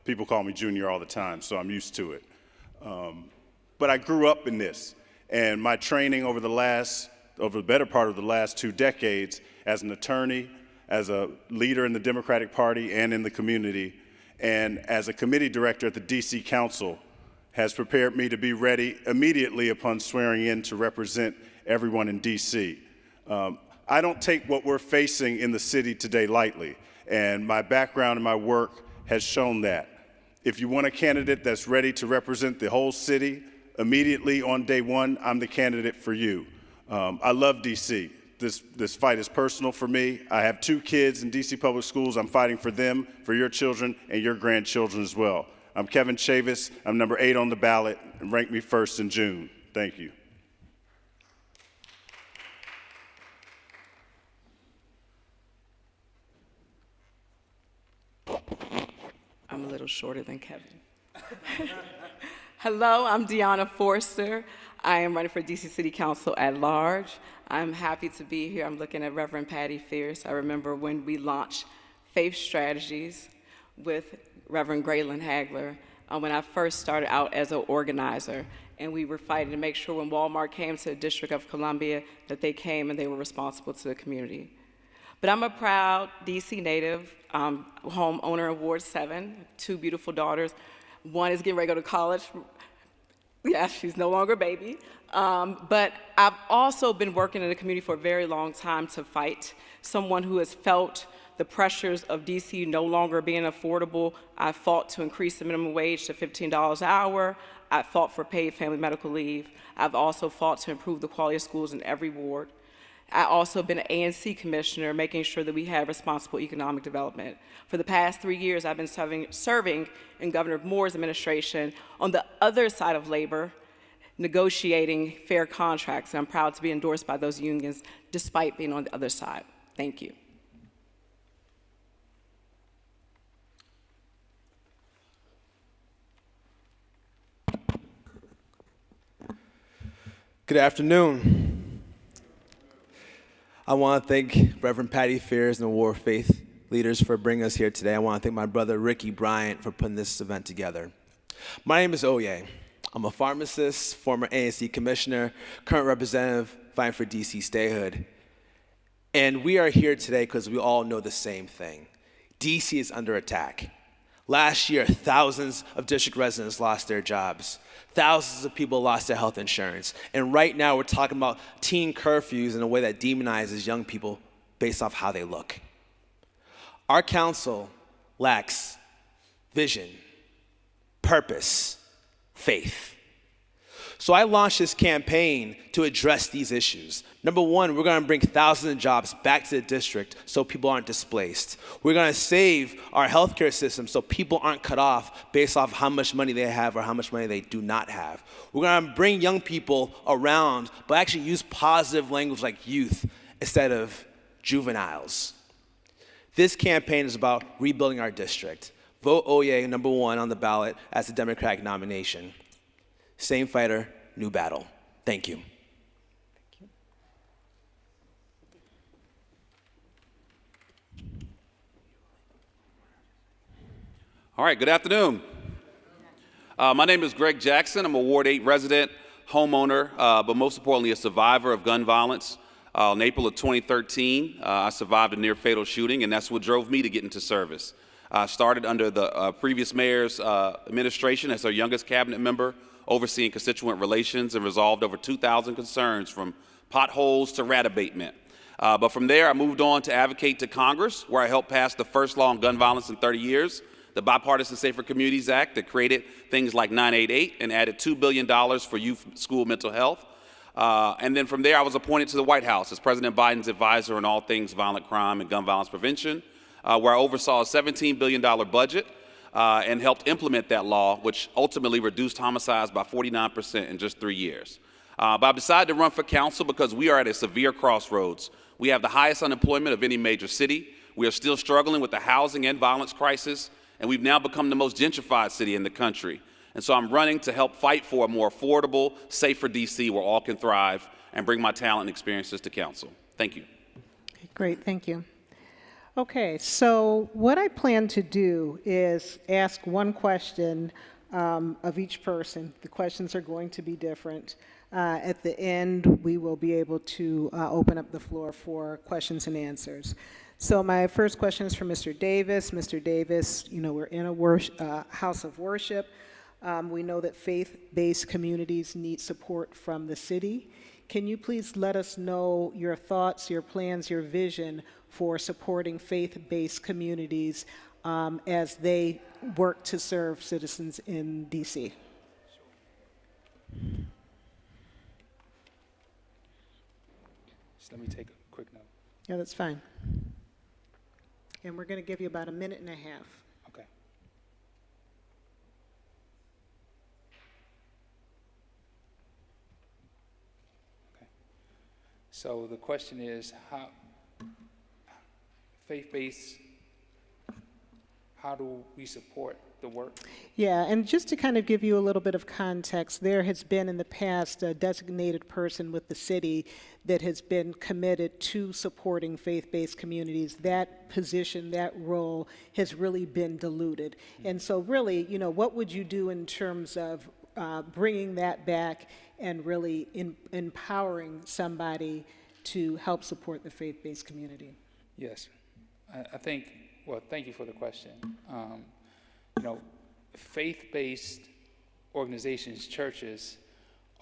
people call me junior all the time, so I'm used to it. But I grew up in this, and my training over the better part of the last 2 decades as an attorney, as a leader in the Democratic Party and in the community, and as a committee director at the DC Council has prepared me to be ready immediately upon swearing in to represent everyone in DC. I don't take what we're facing in the city today lightly, and my background and my work has shown that. If you want a candidate that's ready to represent the whole city immediately on day one, I'm the candidate for you. I love DC. This fight is personal for me. I have 2 kids in DC public schools. I'm fighting for them, for your children, and your grandchildren as well. I'm Kevin Chavis. I'm number 8 on the ballot, and rank me first in June. Thank you. I'm a little shorter than Kevin. Hello, I'm Deanna Forster. I am running for DC City Council at Large. I'm happy to be here. I'm looking at Reverend Patty Fierce. I remember when we launched Faith Strategies with Reverend Graylin Hagler when I first started out as an organizer. And we were fighting to make sure when Walmart came to the District of Columbia that they came and they were responsible to the community. But I'm a proud DC native, homeowner of Ward 7, 2 beautiful daughters. One is getting ready to go to college. Yeah, she's no longer a baby. But I've also been working in the community for a very long time to fight. Someone who has felt the pressures of DC no longer being affordable. I fought to increase the minimum wage to $15 an hour. I fought for paid family medical leave. I've also fought to improve the quality of schools in every ward. I also been an ANC commissioner, making sure that we have responsible economic development. For the past 3 years, I've been serving in Governor Moore's administration on the other side of labor, negotiating fair contracts, and I'm proud to be endorsed by those unions despite being on the other side. Thank you. Good afternoon. I want to thank Reverend Patty Fierce and the War Faith leaders for bringing us here today. I want to thank my brother Ricky Bryant for putting this event together. My name is Oye. I'm a pharmacist, former ANC commissioner, current representative fighting for DC statehood. And we are here today because we all know the same thing. DC is under attack. Last year, thousands of district residents lost their jobs. Thousands of people lost their health insurance. And right now, we're talking about teen curfews in a way that demonizes young people based off how they look. Our council lacks vision, purpose, faith. So I launched this campaign to address these issues. Number one, we're going to bring thousands of jobs back to the district so people aren't displaced. We're going to save our healthcare system so people aren't cut off based off how much money they have or how much money they do not have. We're going to bring young people around, but actually use positive language like youth instead of juveniles. This campaign is about rebuilding our district. Vote Oye number 1 on the ballot as the Democratic nomination. Same fighter, new battle. Thank you. All right, good afternoon. My name is Greg Jackson. I'm a Ward 8 resident, homeowner, but most importantly, a survivor of gun violence. In April of 2013, I survived a near-fatal shooting, and that's what drove me to get into service. I started under the previous mayor's administration as her youngest cabinet member, overseeing constituent relations, and resolved over 2,000 concerns from potholes to rat abatement. But from there, I moved on to advocate to Congress, where I helped pass the first law on gun violence in 30 years, the Bipartisan Safer Communities Act that created things like 988 and added $2 billion for youth school mental health. And then from there, I was appointed to the White House as President Biden's advisor on all things violent crime and gun violence prevention, where I oversaw a $17 billion budget and helped implement that law, which ultimately reduced homicides by 49% in just 3 years. But I decided to run for council because we are at a severe crossroads. We have the highest unemployment of any major city. We are still struggling with the housing and violence crisis, and we've now become the most gentrified city in the country. And so I'm running to help fight for a more affordable, safer DC where all can thrive and bring my talent and experiences to council. Thank you. Great, thank you. Okay, so what I plan to do is ask one question of each person. The questions are going to be different. At the end, we will be able to open up the floor for questions and answers. So my first question is for Mr. Davis. Mr. Davis, you know, we're in a house of worship. We know that faith-based communities need support from the city. Can you please let us know your thoughts, your plans, your vision for supporting faith-based communities as they work to serve citizens in DC? Just let me take a quick note. Yeah, that's fine. And we're going to give you about a minute and a half. Okay. So the question is, how faith-based, how do we support the work? Yeah, and just to kind of give you a little bit of context, there has been in the past a designated person with the city that has been committed to supporting faith-based communities. That position, that role has really been diluted. And so really, you know, what would you do in terms of bringing that back and really empowering somebody to help support the faith-based community? Yes, I think, well, thank you for the question. You know, faith-based organizations, churches,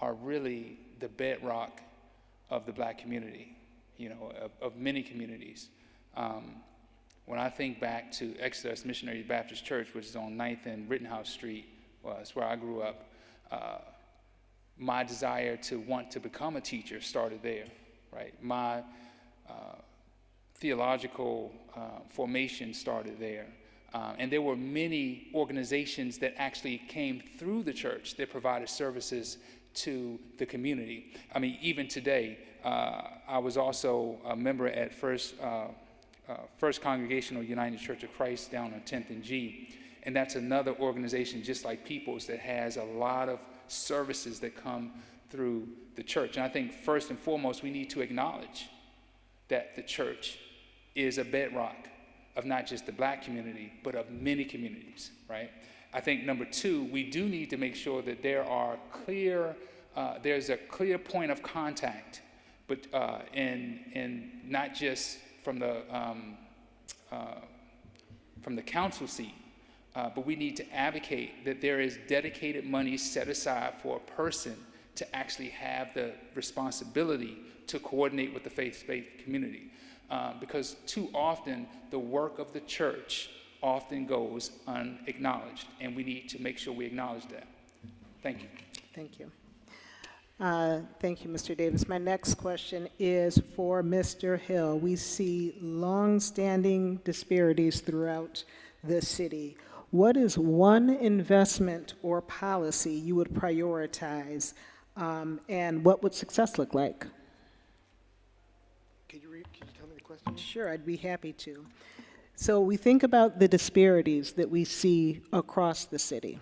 are really the bedrock of the black community, you know, of many communities. When I think back to Exodus Missionary Baptist Church, which is on 9th and Rittenhouse Street, that's where I grew up, my desire to want to become a teacher started there, right? My theological formation started there. And there were many organizations that actually came through the church that provided services to the community. I mean, even today, I was also a member at First Congregational United Church of Christ down on 10th and G. And that's another organization just like People's that has a lot of services that come through the church. And I think first and foremost, we need to acknowledge that the church is a bedrock of not just the black community, but of many communities, right? I think number two, we do need to make sure that there are there's a clear point of contact, but and not just from the council seat, but we need to advocate that there is dedicated money set aside for a person to actually have the responsibility to coordinate with the faith-based community. Because too often the work of the church often goes unacknowledged, and we need to make sure we acknowledge that. Thank you. Thank you. Thank you, Mr. Davis. My next question is for Mr. Hill. We see long-standing disparities throughout the city. What is one investment or policy you would prioritize, and what would success look like? Can you tell me the question? Sure, I'd be happy to. So we think about the disparities that we see across the city.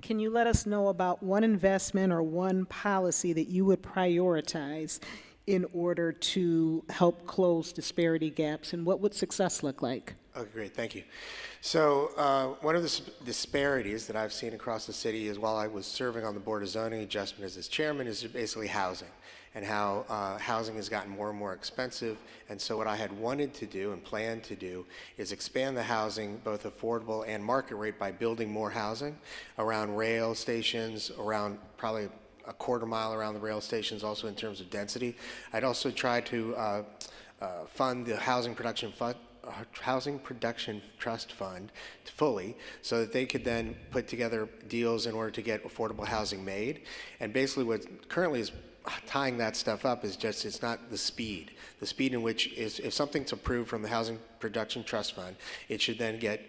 Can you let us know about one investment or one policy that you would prioritize in order to help close disparity gaps, and what would success look like? Okay, great, thank you. So one of the disparities that I've seen across the city is while I was serving on the Board of Zoning Adjustment as its chairman is basically housing, and how housing has gotten more and more expensive. And so what I had wanted to do and planned to do is expand the housing, both affordable and market rate, by building more housing around rail stations, around probably a quarter mile around the rail stations, also in terms of density. I'd also try to fund the Housing Production Trust Fund fully, so that they could then put together deals in order to get affordable housing made. And basically what currently is tying that stuff up is just, it's not the speed. The speed in which is, if something's approved from the Housing Production Trust Fund, it should then get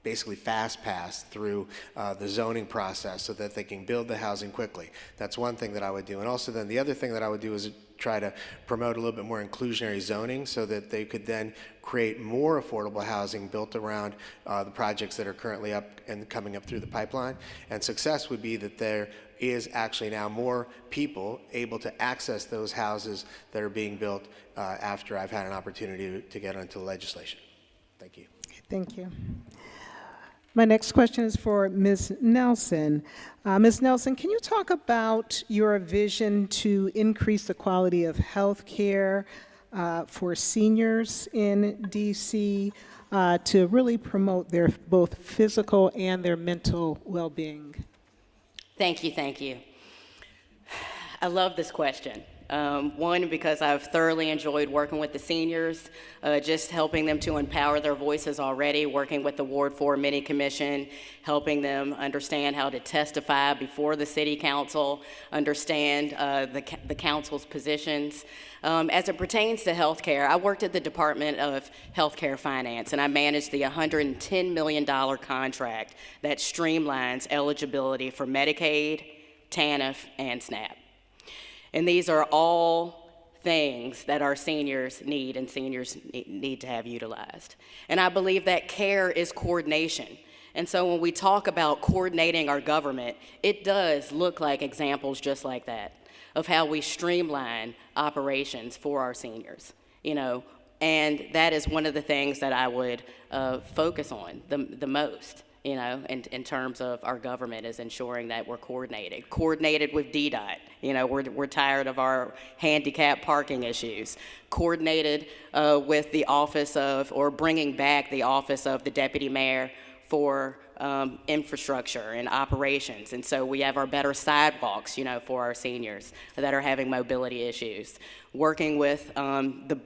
basically fast passed through the zoning process so that they can build the housing quickly. That's one thing that I would do. And also then the other thing that I would do is try to promote a little bit more inclusionary zoning so that they could then create more affordable housing built around the projects that are currently up and coming up through the pipeline. And success would be that there is actually now more people able to access those houses that are being built after I've had an opportunity to get onto legislation. Thank you. Thank you. My next question is for Ms. Nelson. Ms. Nelson, can you talk about your vision to increase the quality of health care for seniors in DC to really promote their both physical and their mental well-being? Thank you, thank you. I love this question. One, because I've thoroughly enjoyed working with the seniors, just helping them to empower their voices already, working with the Ward 4 Mini Commission, helping them understand how to testify before the City Council, understand the council's positions. As it pertains to healthcare, I worked at the Department of Healthcare Finance, and I managed the $110 million contract that streamlines eligibility for Medicaid, TANF, and SNAP. And these are all things that our seniors need and seniors need to have utilized. And I believe that care is coordination. And so when we talk about coordinating our government, it does look like examples just like that of how we streamline operations for our seniors, you know, and that is one of the things that I would focus on the most. You know, in terms of our government, is ensuring that we're coordinated with DDOT. You know, we're tired of our handicap parking issues. Coordinated with the office of, or bringing back the office of the deputy mayor for infrastructure and operations. And so we have our better sidewalks, you know, for our seniors that are having mobility issues. Working with the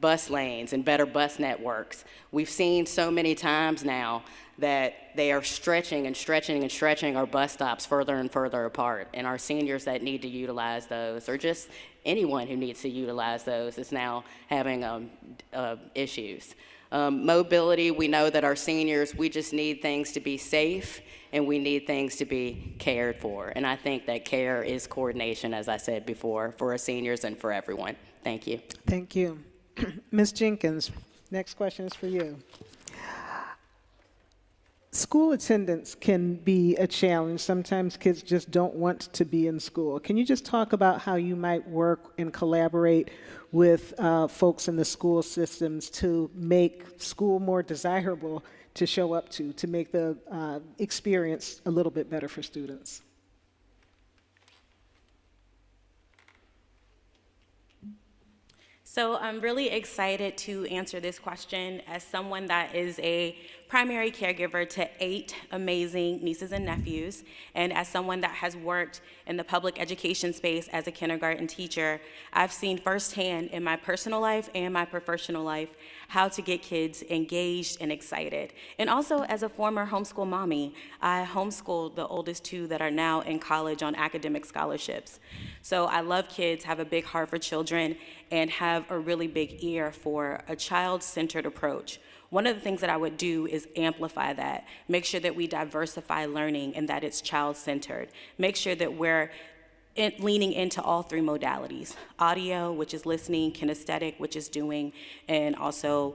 bus lanes and better bus networks. We've seen so many times now that they are stretching and stretching and stretching our bus stops further and further apart. And our seniors that need to utilize those, or just anyone who needs to utilize those, is now having issues. Mobility, we know that our seniors, we just need things to be safe and we need things to be cared for. And I think that care is coordination, as I said before, for our seniors and for everyone. Thank you. Thank you. Ms. Jenkins, next question is for you. School attendance can be a challenge. Sometimes kids just don't want to be in school. Can you just talk about how you might work and collaborate with folks in the school systems to make school more desirable to show up to make the experience a little bit better for students? So I'm really excited to answer this question as someone that is a primary caregiver to 8 amazing nieces and nephews, and as someone that has worked in the public education space as a kindergarten teacher. I've seen firsthand in my personal life and my professional life how to get kids engaged and excited. And also as a former homeschool mommy, I homeschooled the oldest 2 that are now in college on academic scholarships. So I love kids, have a big heart for children, and have a really big ear for a child-centered approach. One of the things that I would do is amplify that, make sure that we diversify learning and that it's child-centered, make sure that we're leaning into all three modalities: audio, which is listening; kinesthetic, which is doing; and also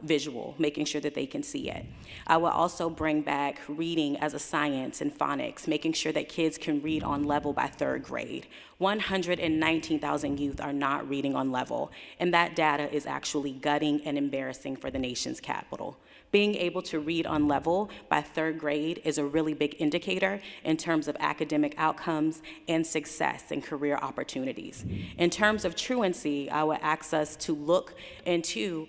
visual, making sure that they can see it. I will also bring back reading as a science and phonics, making sure that kids can read on level by 3rd grade. 119,000 youth are not reading on level, and that data is actually gutting and embarrassing for the nation's capital. Being able to read on level by 3rd grade is a really big indicator in terms of academic outcomes and success and career opportunities. In terms of truancy, I would ask us to look into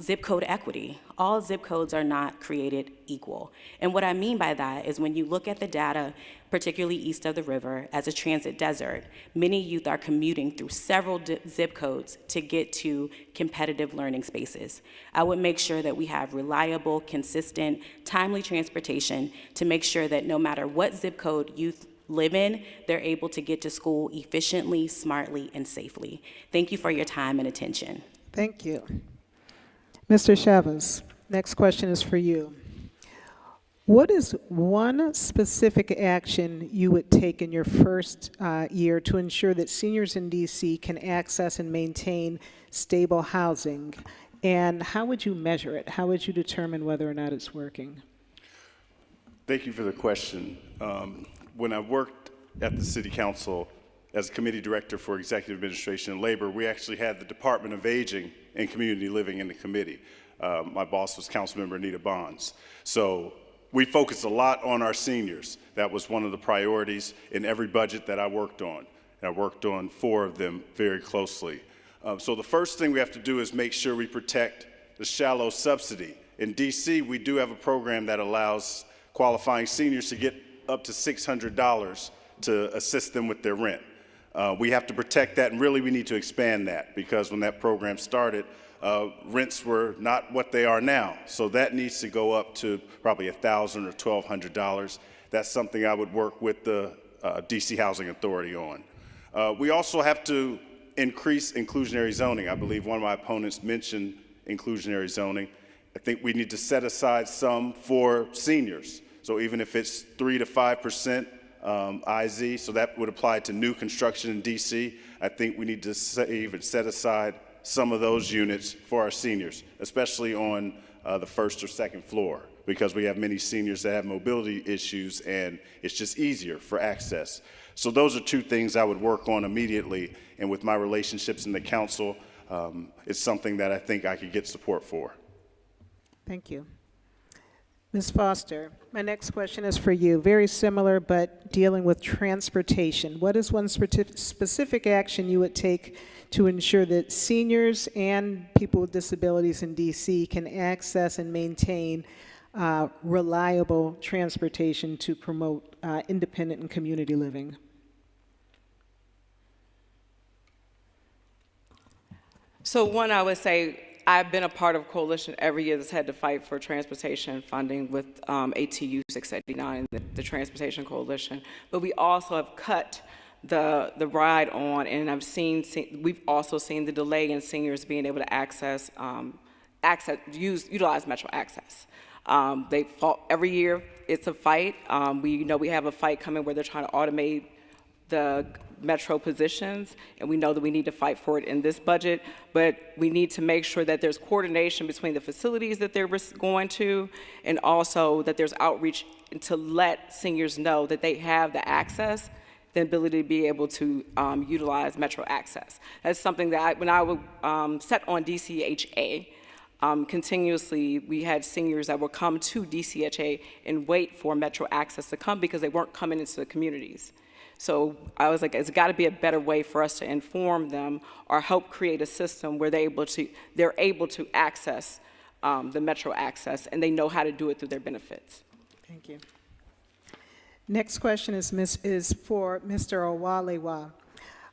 zip code equity. All zip codes are not created equal. And what I mean by that is when you look at the data, particularly east of the river, as a transit desert, many youth are commuting through several zip codes to get to competitive learning spaces. I would make sure that we have reliable, consistent, timely transportation to make sure that no matter what zip code youth live in, they're able to get to school efficiently, smartly, and safely. Thank you for your time and attention. Thank you. Mr. Chavez, next question is for you. What is one specific action you would take in your first year to ensure that seniors in DC can access and maintain stable housing? And how would you measure it? How would you determine whether or not it's working? Thank you for the question. When I worked at the City Council as a committee director for Executive Administration and Labor, we actually had the Department of Aging and Community Living in the committee. My boss was Councilmember Anita Bonds. So we focused a lot on our seniors. That was one of the priorities in every budget that I worked on. And I worked on 4 of them very closely. So the first thing we have to do is make sure we protect the shallow subsidy. In DC, we do have a program that allows qualifying seniors to get up to $600 to assist them with their rent. We have to protect that, and really we need to expand that, because when that program started, rents were not what they are now. So that needs to go up to probably $1,000 or $1,200. That's something I would work with the DC Housing Authority on. We also have to increase inclusionary zoning. I believe one of my opponents mentioned inclusionary zoning. I think we need to set aside some for seniors. So even if it's 3 to 5% IZ, so that would apply to new construction in DC, I think we need to save and set aside some of those units for our seniors, especially on the 1st or 2nd floor, because we have many seniors that have mobility issues and it's just easier for access. So those are 2 things I would work on immediately, and with my relationships in the council, it's something that I think I could get support for. Thank you. Ms. Foster, my next question is for you. Very similar, but dealing with transportation. What is one specific action you would take to ensure that seniors and people with disabilities in DC can access and maintain reliable transportation to promote independent and community living? So one, I would say, I've been a part of a coalition every year that's had to fight for transportation funding with ATU 689, the Transportation Coalition. But we also have cut the ride on, and we've also seen the delay in seniors being able to utilize Metro Access. They fought every year. It's a fight. We know we have a fight coming where they're trying to automate the Metro positions, and we know that we need to fight for it in this budget, but we need to make sure that there's coordination between the facilities that they're going to, and also that there's outreach to let seniors know that they have the access, the ability to be able to utilize Metro Access. That's something that when I would set on DCHA, continuously, we had seniors that would come to DCHA and wait for Metro Access to come because they weren't coming into the communities. So I was like, it's got to be a better way for us to inform them or help create a system where they're able to access the Metro Access, and they know how to do it through their benefits. Thank you. Next question is for Mr. Owalewa,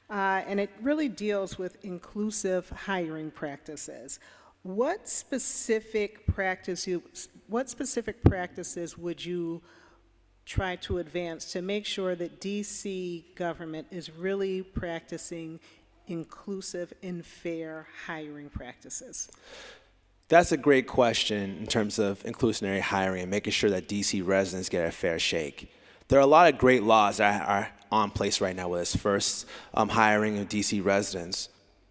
and it really deals with inclusive hiring practices. What specific practices would you try to advance to make sure that DC government is really practicing inclusive and fair hiring practices? That's a great question in terms of inclusionary hiring and making sure that DC residents get a fair shake. There are a lot of great laws that are on place right now with this first hiring of DC residents,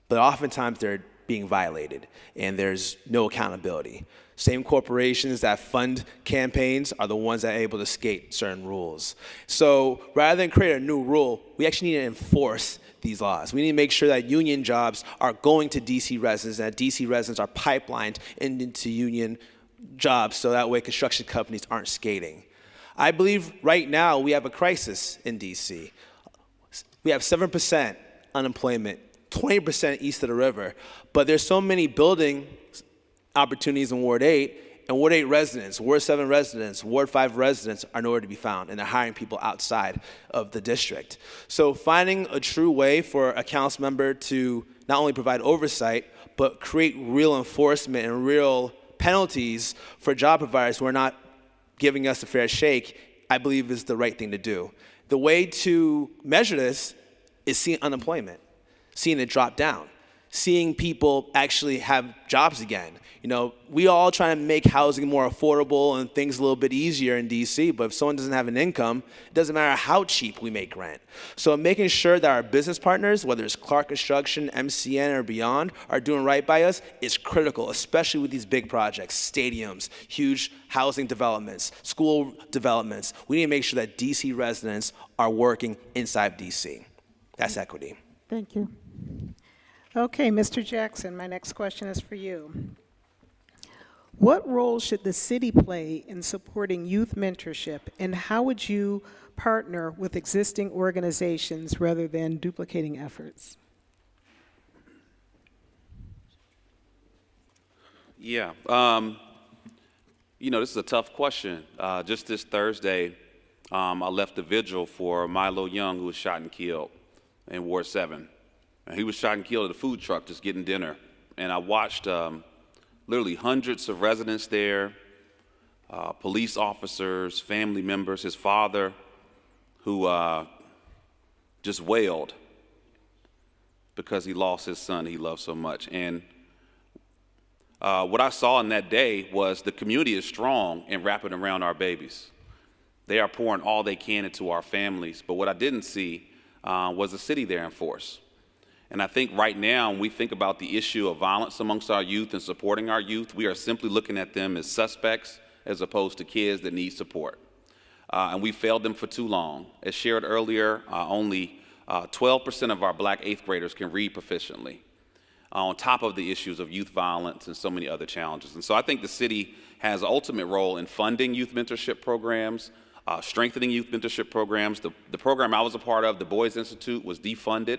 but oftentimes they're being violated and there's no accountability. Same corporations that fund campaigns are the ones that are able to skate certain rules. So rather than create a new rule, we actually need to enforce these laws. We need to make sure that union jobs are going to DC residents and that DC residents are pipelined into union jobs so that way construction companies aren't skating. I believe right now we have a crisis in DC. We have 7% unemployment, 20% east of the river, but there's so many building opportunities in Ward 8, and Ward 8 residents, Ward 7 residents, Ward 5 residents are nowhere to be found, and they're hiring people outside of the district. So finding a true way for a council member to not only provide oversight, but create real enforcement and real penalties for job providers who are not giving us a fair shake, I believe is the right thing to do. The way to measure this is seeing unemployment, seeing it drop down, seeing people actually have jobs again. You know, we all try to make housing more affordable and things a little bit easier in DC, but if someone doesn't have an income, it doesn't matter how cheap we make rent. So making sure that our business partners, whether it's Clark Construction, MCN, or beyond, are doing right by us is critical, especially with these big projects, stadiums, huge housing developments, school developments. We need to make sure that DC residents are working inside DC. That's equity. Thank you. Okay, Mr. Jackson, my next question is for you. What role should the city play in supporting youth mentorship, and how would you partner with existing organizations rather than duplicating efforts? Yeah, you know, this is a tough question. Just this Thursday, I left the vigil for Milo Young, who was shot and killed in Ward 7. And he was shot and killed at a food truck just getting dinner. And I watched literally hundreds of residents there, police officers, family members, his father, who just wailed because he lost his son he loved so much. And what I saw in that day was the community is strong in wrapping around our babies. They are pouring all they can into our families. But what I didn't see was the city there in force. And I think right now, when we think about the issue of violence amongst our youth and supporting our youth, we are simply looking at them as suspects as opposed to kids that need support. And we failed them for too long. As shared earlier, only 12% of our black 8th graders can read proficiently, on top of the issues of youth violence and so many other challenges. And so I think the city has an ultimate role in funding youth mentorship programs, strengthening youth mentorship programs. The program I was a part of, the Boys Institute, was defunded.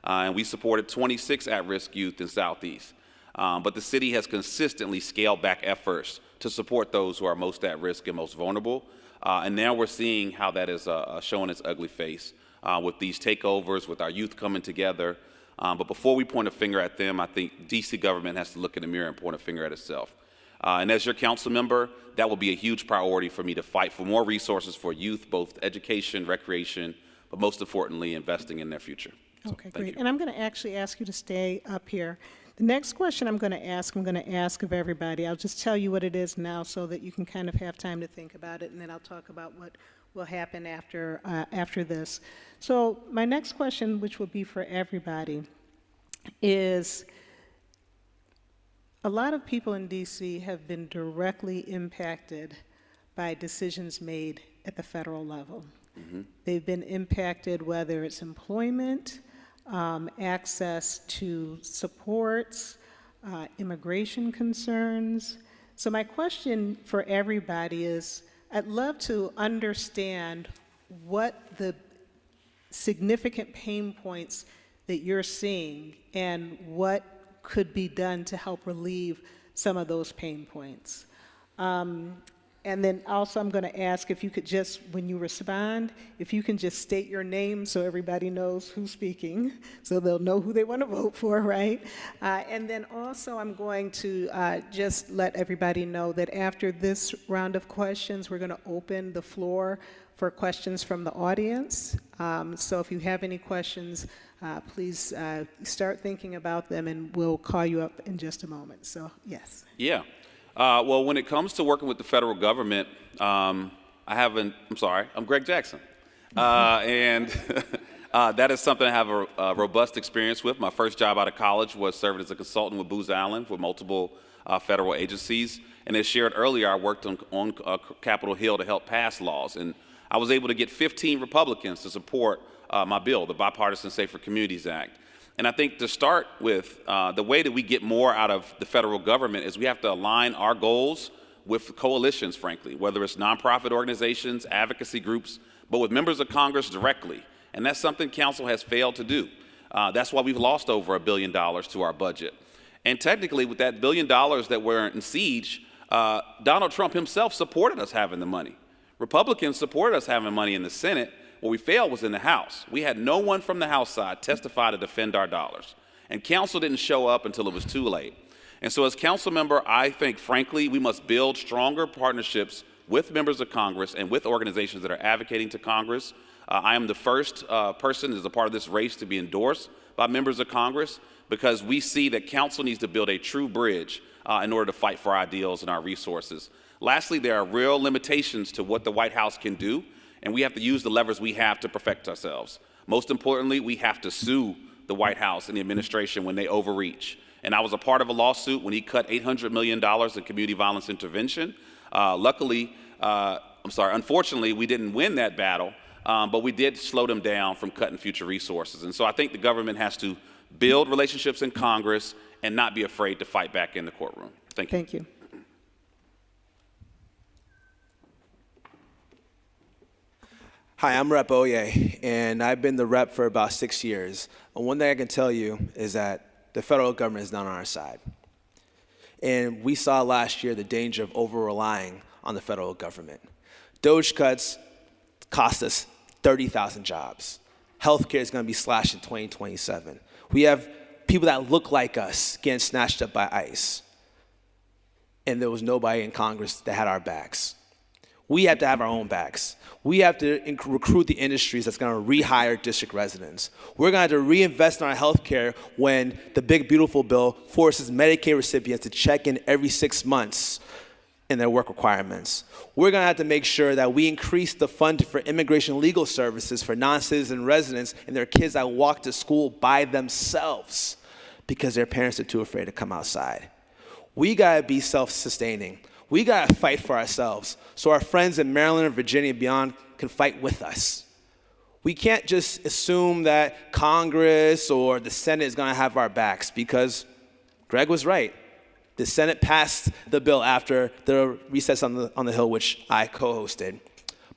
And we supported 26 at-risk youth in Southeast. But the city has consistently scaled back efforts to support those who are most at risk and most vulnerable. And now we're seeing how that is showing its ugly face with these takeovers, with our youth coming together. But before we point a finger at them, I think DC government has to look in the mirror and point a finger at itself. And as your council member, that will be a huge priority for me to fight for more resources for youth, both education, recreation, but most importantly, investing in their future. Okay, great. And I'm going to actually ask you to stay up here. The next question I'm going to ask of everybody. I'll just tell you what it is now so that you can kind of have time to think about it, and then I'll talk about what will happen after this. So my next question, which will be for everybody, is a lot of people in DC have been directly impacted by decisions made at the federal level. Mm-hmm. They've been impacted whether it's employment, access to supports, immigration concerns. So my question for everybody is, I'd love to understand what the significant pain points that you're seeing and what could be done to help relieve some of those pain points. And then also I'm going to ask if you could just, when you respond, if you can just state your name so everybody knows who's speaking, so they'll know who they want to vote for, right? And then also I'm going to just let everybody know that after this round of questions, we're going to open the floor for questions from the audience. So if you have any questions, please start thinking about them and we'll call you up in just a moment. So, yes. Yeah. Well, when it comes to working with the federal government, I'm Greg Jackson. And that is something I have a robust experience with. My first job out of college was serving as a consultant with Booz Allen for multiple federal agencies. And as shared earlier, I worked on Capitol Hill to help pass laws. And I was able to get 15 Republicans to support my bill, the Bipartisan Safer Communities Act. And I think to start with, the way that we get more out of the federal government is we have to align our goals with coalitions, frankly, whether it's nonprofit organizations, advocacy groups, but with members of Congress directly. And that's something council has failed to do. That's why we've lost over $1 billion to our budget. And technically, with that $1 billion that we're in siege, Donald Trump himself supported us having the money. Republicans supported us having money in the Senate. Where we failed was in the House. We had no one from the House side testify to defend our dollars. And council didn't show up until it was too late. And so as council member, I think, frankly, we must build stronger partnerships with members of Congress and with organizations that are advocating to Congress. I am the first person as a part of this race to be endorsed by members of Congress because we see that council needs to build a true bridge in order to fight for our ideals and our resources. Lastly, there are real limitations to what the White House can do, and we have to use the levers we have to perfect ourselves. Most importantly, we have to sue the White House and the administration when they overreach. And I was a part of a lawsuit when he cut $800 million in community violence intervention. Unfortunately, we didn't win that battle, but we did slow them down from cutting future resources. And so I think the government has to build relationships in Congress and not be afraid to fight back in the courtroom. Thank you. Thank you. Hi, I'm Rep. Oye, and I've been the rep for about 6 years. And one thing I can tell you is that the federal government is not on our side. And we saw last year the danger of over-relying on the federal government. DOGE cuts cost us 30,000 jobs. Healthcare is going to be slashed in 2027. We have people that look like us getting snatched up by ICE. And there was nobody in Congress that had our backs. We have to have our own backs. We have to recruit the industries that's going to rehire district residents. We're going to have to reinvest in our health care when the Big Beautiful Bill forces Medicaid recipients to check in every 6 months in their work requirements. We're going to have to make sure that we increase the fund for immigration legal services for non-citizen residents and their kids that walk to school by themselves because their parents are too afraid to come outside. We got to be self-sustaining. We got to fight for ourselves so our friends in Maryland and Virginia and beyond can fight with us. We can't just assume that Congress or the Senate is going to have our backs because Greg was right. The Senate passed the bill after the recess on the Hill, which I co-hosted.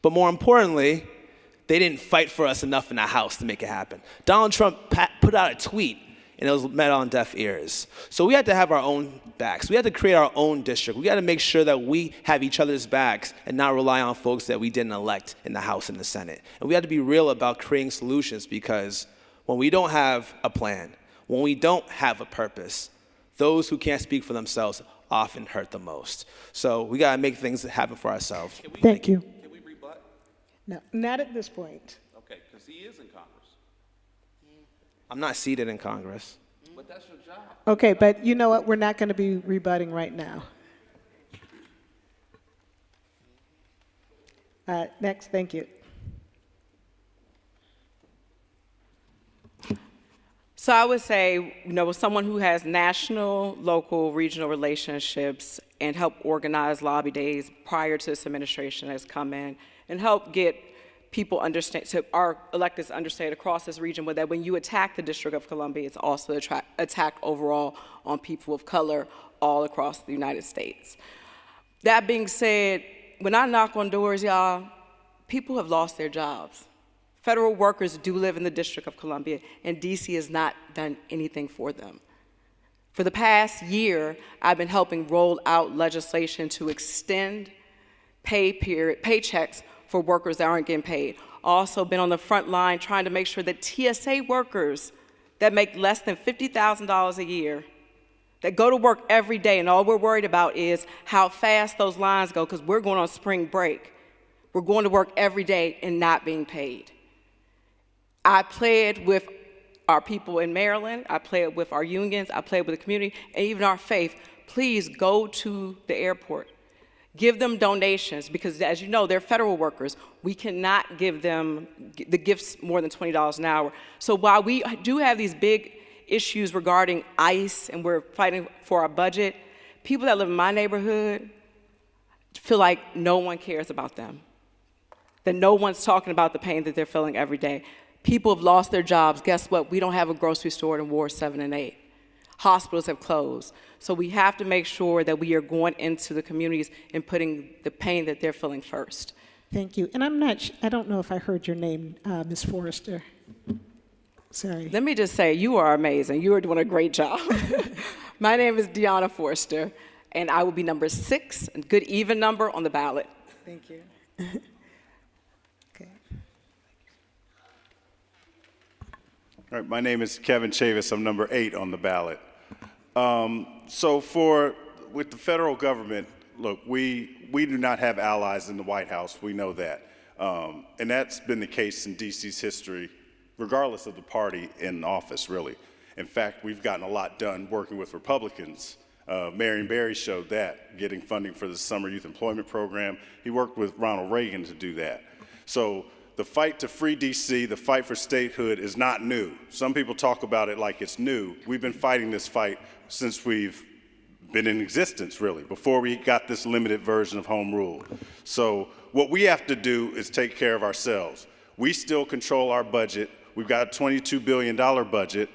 But more importantly, they didn't fight for us enough in the House to make it happen. Donald Trump put out a tweet, and it was met on deaf ears. So we had to have our own backs. We had to create our own district. We got to make sure that we have each other's backs and not rely on folks that we didn't elect in the House and the Senate. And we have to be real about creating solutions because when we don't have a plan, when we don't have a purpose, those who can't speak for themselves often hurt the most. So we got to make things happen for ourselves. Thank you. Can we rebut? No, not at this point. Okay, because he is in Congress. I'm not seated in Congress. But that's your job. Okay, but you know what? We're not going to be rebutting right now. Next, thank you. So I would say, with someone who has national, local, regional relationships and help organize lobby days prior to this administration has come in and help get people understand, so our electeds understand across this region, but that when you attack the District of Columbia, it's also attack overall on people of color all across the United States. That being said, when I knock on doors, y'all, people have lost their jobs. Federal workers do live in the District of Columbia, and DC has not done anything for them. For the past year, I've been helping roll out legislation to extend paychecks for workers that aren't getting paid. Also been on the front line trying to make sure that TSA workers that make less than $50,000 a year, that go to work every day, and all we're worried about is how fast those lines go because we're going on spring break. We're going to work every day and not being paid. I pled with our people in Maryland, I pled with our unions, I pled with the community, and even our faith. Please go to the airport. Give them donations, because as you know, they're federal workers. We cannot give them the gifts more than $20 an hour. So while we do have these big issues regarding ICE and we're fighting for our budget, people that live in my neighborhood feel like no one cares about them, that no one's talking about the pain that they're feeling every day. People have lost their jobs. Guess what? We don't have a grocery store in Ward 7 and 8. Hospitals have closed. So we have to make sure that we are going into the communities and putting the pain that they're feeling first. Thank you. And I don't know if I heard your name, Ms. Forrester. Sorry. Let me just say, you are amazing. You are doing a great job. My name is Deanna Forrester, and I will be number 6, a good even number on the ballot. Thank you. Okay. All right, my name is Kevin Chavis. I'm number 8 on the ballot. So with the federal government, look, we do not have allies in the White House. We know that. And that's been the case in DC's history, regardless of the party in office, really. In fact, we've gotten a lot done working with Republicans. Marion Barry showed that, getting funding for the Summer Youth Employment Program. He worked with Ronald Reagan to do that. So the fight to free DC, the fight for statehood is not new. Some people talk about it like it's new. We've been fighting this fight since we've been in existence, really, before we got this limited version of home rule. So what we have to do is take care of ourselves. We still control our budget. We've got a $22 billion budget.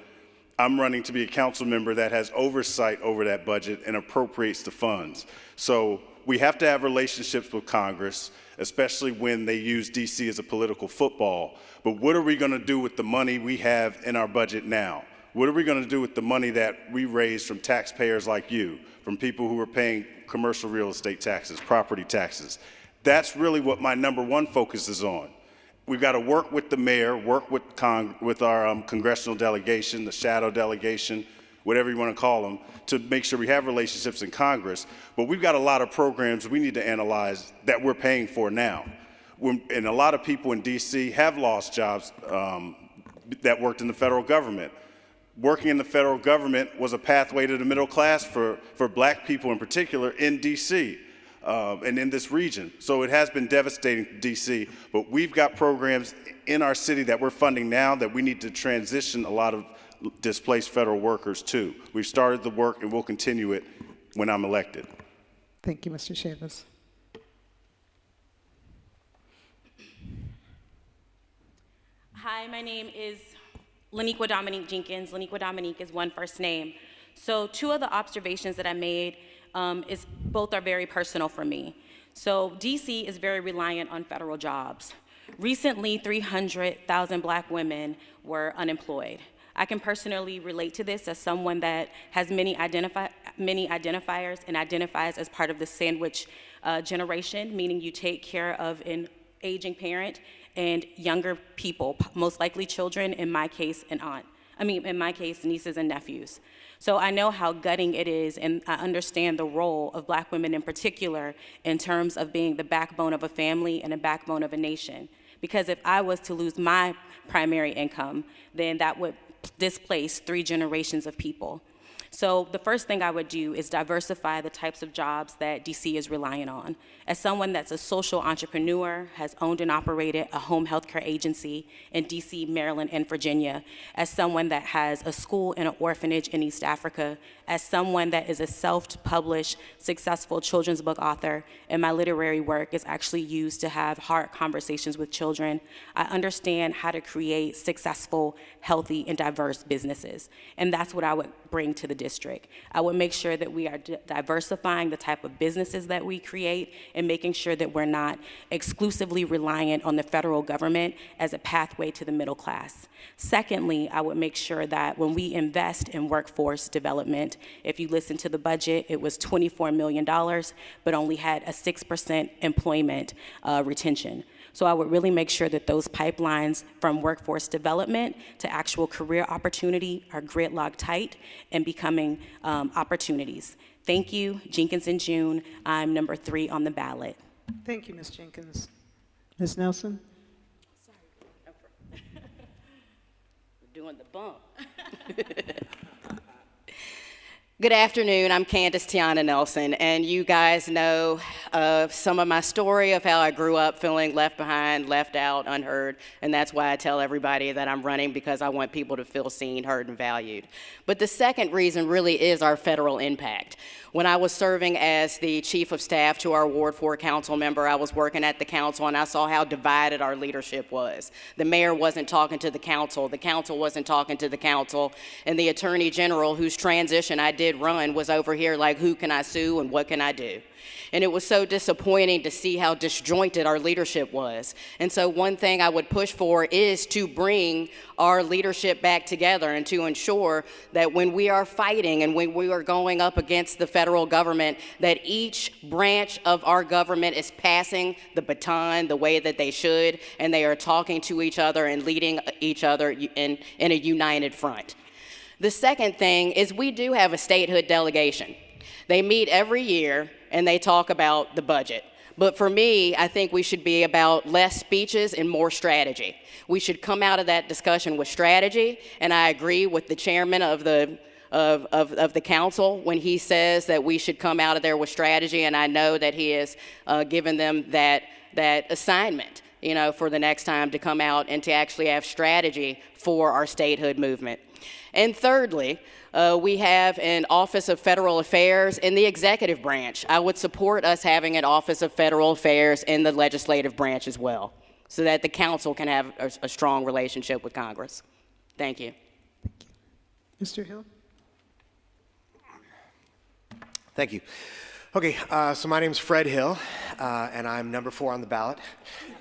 I'm running to be a council member that has oversight over that budget and appropriates the funds. So we have to have relationships with Congress, especially when they use DC as a political football. But what are we going to do with the money we have in our budget now? What are we going to do with the money that we raise from taxpayers like you, from people who are paying commercial real estate taxes, property taxes? That's really what my number 1 focus is on. We've got to work with the mayor, work with our congressional delegation, the shadow delegation, whatever you want to call them, to make sure we have relationships in Congress. But we've got a lot of programs we need to analyze that we're paying for now. And a lot of people in DC have lost jobs that worked in the federal government. Working in the federal government was a pathway to the middle class for black people in particular in DC. And in this region. So it has been devastating to DC, but we've got programs in our city that we're funding now that we need to transition a lot of displaced federal workers to. We've started the work and we'll continue it when I'm elected. Thank you, Mr. Chavis. Hi, my name is Laniqua Dominique Jenkins. Laniqua Dominique is one first name. So 2 of the observations that I made both are very personal for me. So DC is very reliant on federal jobs. Recently, 300,000 black women were unemployed. I can personally relate to this as someone that has many identifiers and identifies as part of the sandwich generation, meaning you take care of an aging parent and younger people, most likely children, in my case, nieces and nephews. So I know how gutting it is, and I understand the role of black women in particular in terms of being the backbone of a family and a backbone of a nation. Because if I was to lose my primary income, then that would displace 3 generations of people. So the first thing I would do is diversify the types of jobs that DC is relying on. As someone that's a social entrepreneur, has owned and operated a home healthcare agency in DC, Maryland, and Virginia, as someone that has a school and an orphanage in East Africa, as someone that is a self-published, successful children's book author, and my literary work is actually used to have hard conversations with children, I understand how to create successful, healthy, and diverse businesses. And that's what I would bring to the district. I would make sure that we are diversifying the type of businesses that we create and making sure that we're not exclusively reliant on the federal government as a pathway to the middle class. Secondly, I would make sure that when we invest in workforce development, if you listen to the budget, it was $24 million, but only had a 6% employment retention. So I would really make sure that those pipelines from workforce development to actual career opportunity are gridlocked tight and becoming opportunities. Thank you, Jenkins in June. I'm number 3 on the ballot. Thank you, Ms. Jenkins. Ms. Nelson? Doing the bump. Good afternoon. I'm Candace Tiana Nelson, and you guys know some of my story of how I grew up feeling left behind, left out, unheard, and that's why I tell everybody that I'm running, because I want people to feel seen, heard, and valued. But the second reason really is our federal impact. When I was serving as the chief of staff to our Ward 4 council member, I was working at the council, and I saw how divided our leadership was. The mayor wasn't talking to the council wasn't talking to the council, and the attorney general, whose transition I did run, was over here like, who can I sue and what can I do? And it was so disappointing to see how disjointed our leadership was. And so one thing I would push for is to bring our leadership back together and to ensure that when we are fighting and when we are going up against the federal government, that each branch of our government is passing the baton the way that they should, and they are talking to each other and leading each other in a united front. The second thing is we do have a statehood delegation. They meet every year and they talk about the budget. But for me, I think we should be about less speeches and more strategy. We should come out of that discussion with strategy, and I agree with the chairman of the council when he says that we should come out of there with strategy, and I know that he has given them that assignment, for the next time to come out and to actually have strategy for our statehood movement. And thirdly, we have an Office of Federal Affairs in the executive branch. I would support us having an Office of Federal Affairs in the legislative branch as well, so that the council can have a strong relationship with Congress. Thank you. Mr. Hill? Thank you. Okay, so my name is Fred Hill, and I'm number 4 on the ballot.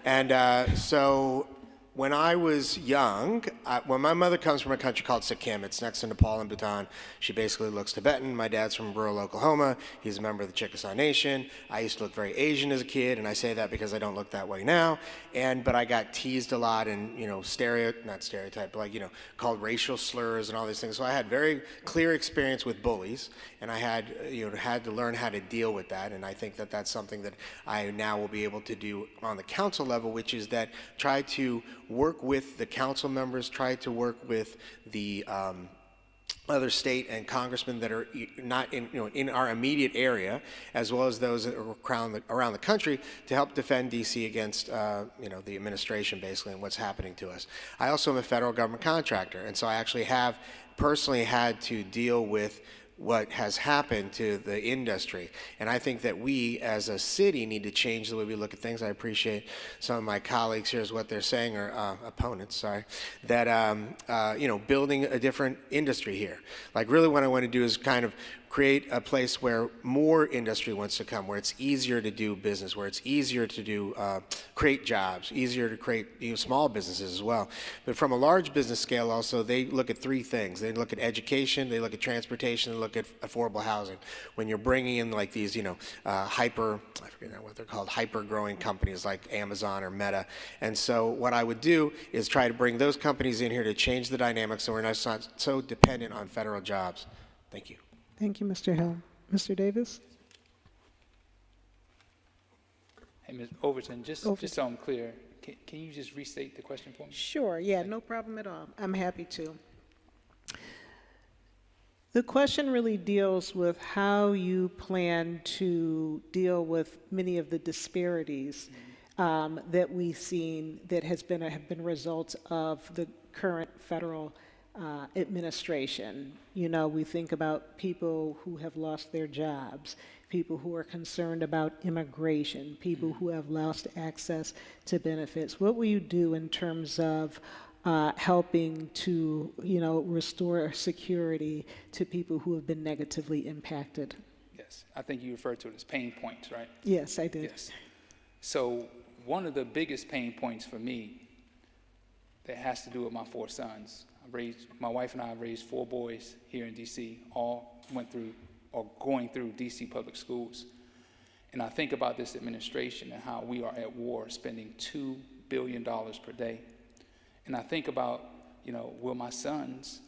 And so when I was young, when my mother comes from a country called Sikkim, it's next to Nepal and Bhutan. She basically looks Tibetan. My dad's from rural Oklahoma. He's a member of the Chickasaw Nation. I used to look very Asian as a kid, and I say that because I don't look that way now. But I got teased a lot and, not stereotype, but called racial slurs and all these things. So I had very clear experience with bullies, and I had, had to learn how to deal with that. And I think that that's something that I now will be able to do on the council level, which is that try to work with the council members, try to work with the other state and congressmen that are not in our immediate area, as well as those that are around the country, to help defend DC against the administration basically and what's happening to us. I also am a federal government contractor, and so I actually have personally had to deal with what has happened to the industry. And I think that we as a city need to change the way we look at things. I appreciate some of my colleagues here is what they're saying, or opponents, sorry, that building a different industry here. Like really what I want to do is kind of create a place where more industry wants to come, where it's easier to do business, where it's easier to do create jobs, easier to create small businesses as well. But from a large business scale also, they look at 3 things. They look at education, they look at transportation, they look at affordable housing. When you're bringing in like these, I forget what they're called, hyper-growing companies like Amazon or Meta. And so what I would do is try to bring those companies in here to change the dynamics so we're not so dependent on federal jobs. Thank you. Thank you, Mr. Hill. Mr. Davis? Hey, Ms. Overton, just so I'm clear, can you just restate the question for me? Sure, yeah, no problem at all. I'm happy to. The question really deals with how you plan to deal with many of the disparities that we've seen that have been results of the current federal administration. We think about people who have lost their jobs, people who are concerned about immigration, people who have lost access to benefits. What will you do in terms of helping to, restore security to people who have been negatively impacted? Yes, I think you referred to it as pain points, right? Yes, I did. Yes. So one of the biggest pain points for me that has to do with my 4 sons. My wife and I raised 4 boys here in DC, all went through or going through DC public schools. And I think about this administration and how we are at war, spending $2 billion per day. And I think about, will my sons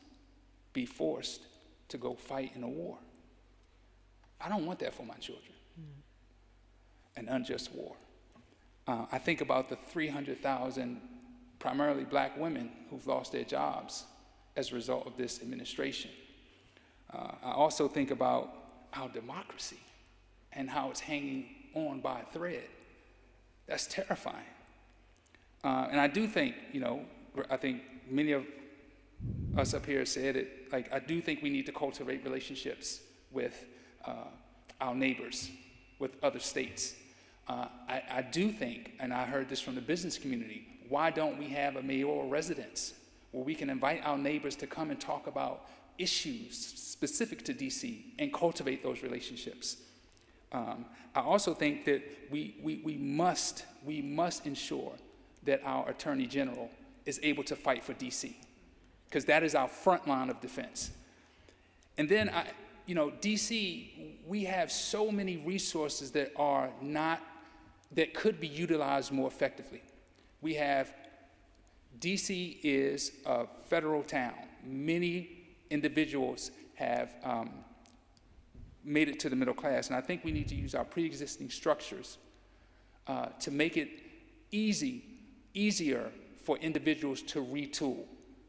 be forced to go fight in a war? I don't want that for my children. An unjust war. I think about the 300,000 primarily black women who've lost their jobs as a result of this administration. I also think about our democracy and how it's hanging on by a thread. That's terrifying. And I do think, I think many of us up here said it, like, I do think we need to cultivate relationships with our neighbors, with other states. I do think, and I heard this from the business community, why don't we have a mayoral residence where we can invite our neighbors to come and talk about issues specific to DC and cultivate those relationships? I also think that we must ensure that our Attorney General is able to fight for DC, because that is our front line of defense. And then, DC, we have so many resources that could be utilized more effectively. We have, DC is a federal town. Many individuals have made it to the middle class, and I think we need to use our pre-existing structures to make it easier for individuals to retool.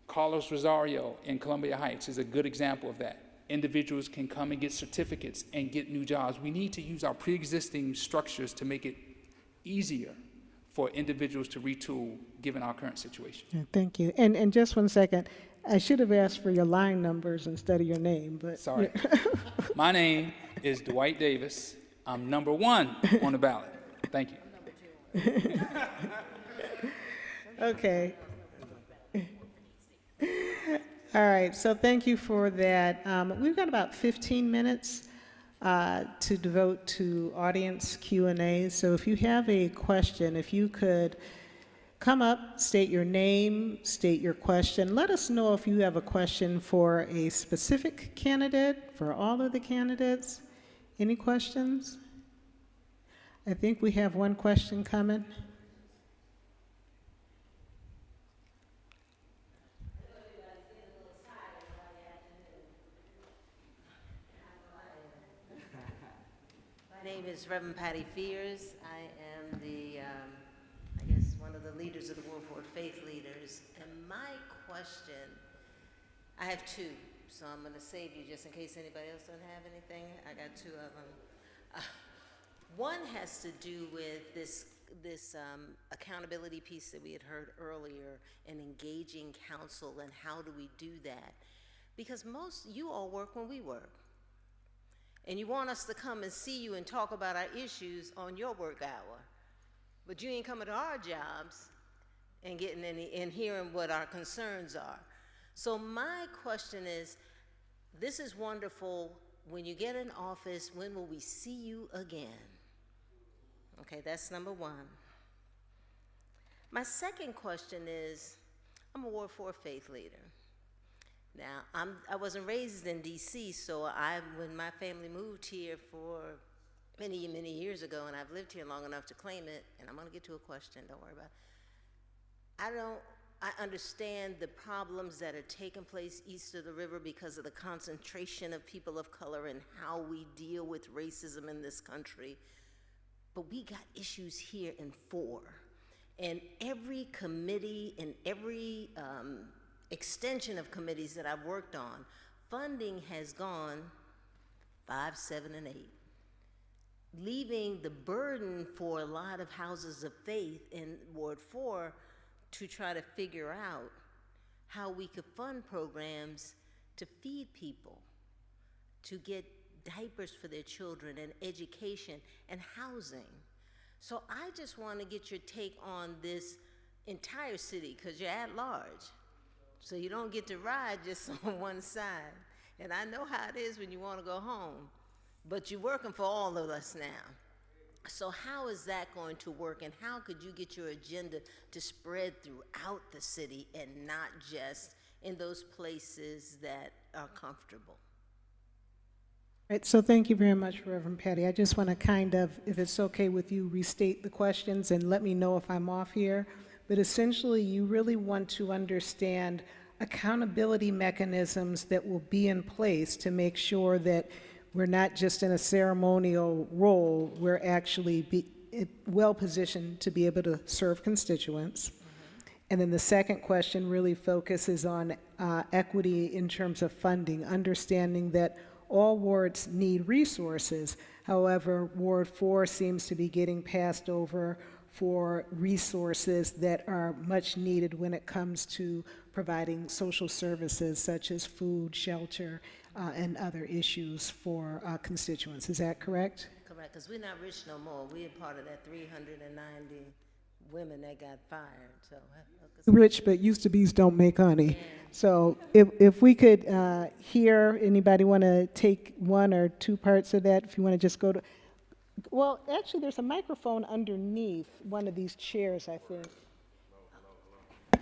Carlos Rosario in Columbia Heights is a good example of that. Individuals can come and get certificates and get new jobs. We need to use our pre-existing structures to make it easier for individuals to retool given our current situation. Yeah, thank you. And just 1 second, I should have asked for your line numbers instead of your name, but. Sorry. My name is Dwight Davis. I'm number 1 on the ballot. Thank you. Okay. All right, so thank you for that. We've got about 15 minutes to devote to audience Q&A. So if you have a question, if you could come up, state your name, state your question. Let us know if you have a question for a specific candidate, for all of the candidates. Any questions? I think we have one question coming. My name is Reverend Patty Fears. I am I guess, one of the leaders of the Ward 4 Faith Leaders. And my question, I have 2, so I'm going to save you just in case anybody else doesn't have anything. I got 2 of them. One has to do with this accountability piece that we had heard earlier, and engaging council, and how do we do that? Because you all work when we work. And you want us to come and see you and talk about our issues on your work hour. But you ain't coming to our jobs and getting and hearing what our concerns are. So my question is, this is wonderful. When you get in office, when will we see you again? Okay, that's number 1. My second question is, I'm a Ward 4 faith leader. Now, I wasn't raised in DC, so when my family moved here for many, many years ago, and I've lived here long enough to claim it, and I'm gonna get to a question, don't worry about it. I understand the problems that are taking place east of the river because of the concentration of people of color and how we deal with racism in this country. But we got issues here in 4. And every committee and every extension of committees that I've worked on, funding has gone 5, 7, and 8, leaving the burden for a lot of houses of faith in Ward 4 to try to figure out how we could fund programs to feed people, to get diapers for their children, and education and housing. So I just want to get your take on this entire city, because you're at large. So you don't get to ride just on one side. And I know how it is when you want to go home, but you're working for all of us now. So how is that going to work, and how could you get your agenda to spread throughout the city and not just in those places that are comfortable? Right, so thank you very much, Reverend Patty. I just want to kind of, if it's okay with you, restate the questions and let me know if I'm off here. But essentially, you really want to understand accountability mechanisms that will be in place to make sure that we're not just in a ceremonial role, we're actually well positioned to be able to serve constituents. And then the second question really focuses on equity in terms of funding, understanding that all wards need resources. However, Ward 4 seems to be getting passed over for resources that are much needed when it comes to providing social services such as food, shelter, and other issues for constituents. Is that correct? Correct, because we're not rich no more. We're part of that 390 women that got fired, so. Rich, but used to be's don't make honey. Yeah. So if we could hear, anybody want to take one or two parts of that? If you want to just go to, well, actually, there's a microphone underneath one of these chairs, I think.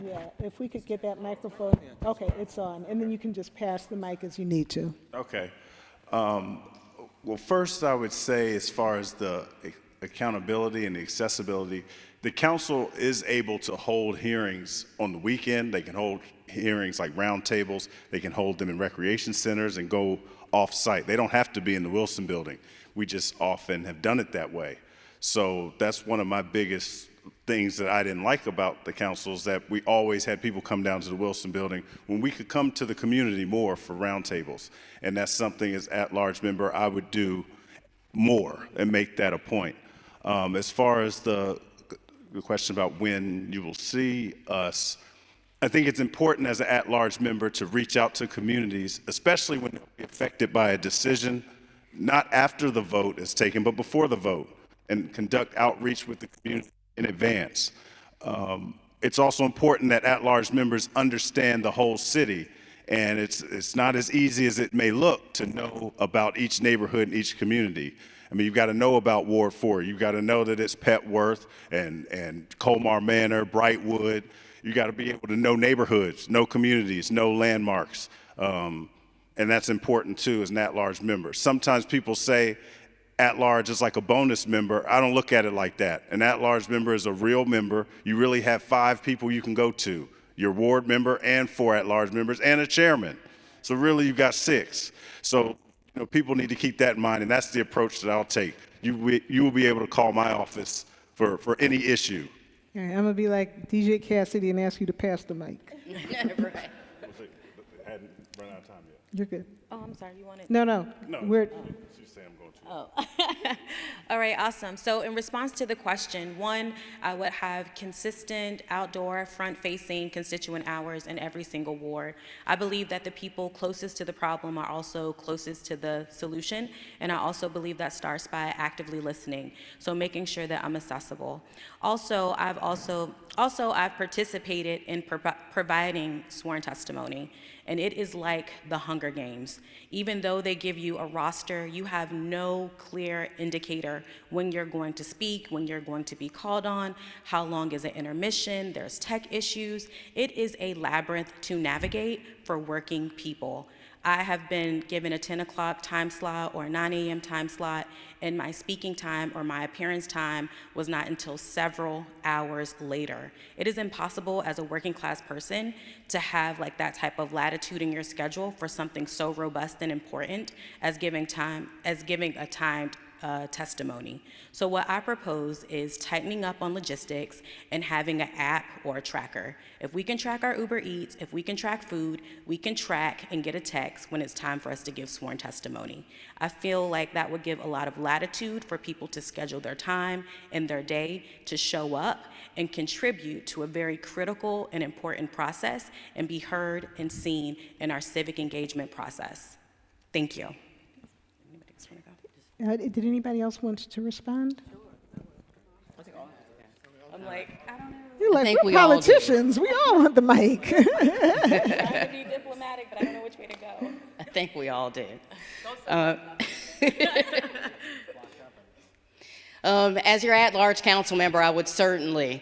Yeah, if we could get that microphone. Okay, it's on. And then you can just pass the mic as you need to. Okay. Well, first I would say, as far as the accountability and the accessibility, the council is able to hold hearings on the weekend. They can hold hearings like roundtables. They can hold them in recreation centers and go off-site. They don't have to be in the Wilson building. We just often have done it that way. So that's one of my biggest things that I didn't like about the council, is that we always had people come down to the Wilson building when we could come to the community more for roundtables. And that's something, as at-large member, I would do more and make that a point. As far as the question about when you will see us, I think it's important as an at-large member to reach out to communities, especially when they're affected by a decision, not after the vote is taken, but before the vote, and conduct outreach with the community in advance. It's also important that at-large members understand the whole city, and it's not as easy as it may look to know about each neighborhood and each community. I mean, you've got to know about Ward 4. You've got to know that it's Petworth and Colmar Manor, Brightwood. You got to be able to know neighborhoods, know communities, know landmarks. And that's important too as an at-large member. Sometimes people say at-large is like a bonus member. I don't look at it like that. An at-large member is a real member. You really have 5 people you can go to, your ward member and 4 at-large members and a chairman. So really you've got 6. So people need to keep that in mind, and that's the approach that I'll take. You will be able to call my office for any issue. All right, I'm going to be like DJ Cassidy and ask you to pass the mic. Right. I hadn't run out of time yet. You're good. Oh, I'm sorry, you wanted? No. We're, She's saying I'm going to. Oh. All right, awesome. So in response to the question, one, I would have consistent outdoor, front-facing constituent hours in every single ward. I believe that the people closest to the problem are also closest to the solution, and I also believe that starts by actively listening, so making sure that I'm accessible. Also, I've participated in providing sworn testimony, and it is like the Hunger Games. Even though they give you a roster, you have no clear indicator when you're going to speak, when you're going to be called on, how long is an intermission, there's tech issues. It is a labyrinth to navigate for working people. I have been given a 10 o'clock time slot or a 9 a.m. time slot, and my speaking time or my appearance time was not until several hours later. It is impossible as a working class person to have like that type of latitude in your schedule for something so robust and important as giving a timed testimony. So what I propose is tightening up on logistics and having an app or a tracker. If we can track our Uber Eats, if we can track food, we can track and get a text when it's time for us to give sworn testimony. I feel like that would give a lot of latitude for people to schedule their time and their day to show up and contribute to a very critical and important process and be heard and seen in our civic engagement process. Thank you. did anybody else want to respond? I'm like, I don't know. You're like, we're politicians. We all want the mic. I'm trying to be diplomatic, but I don't know which way to go. I think we all did. As your at-large council member, I would certainly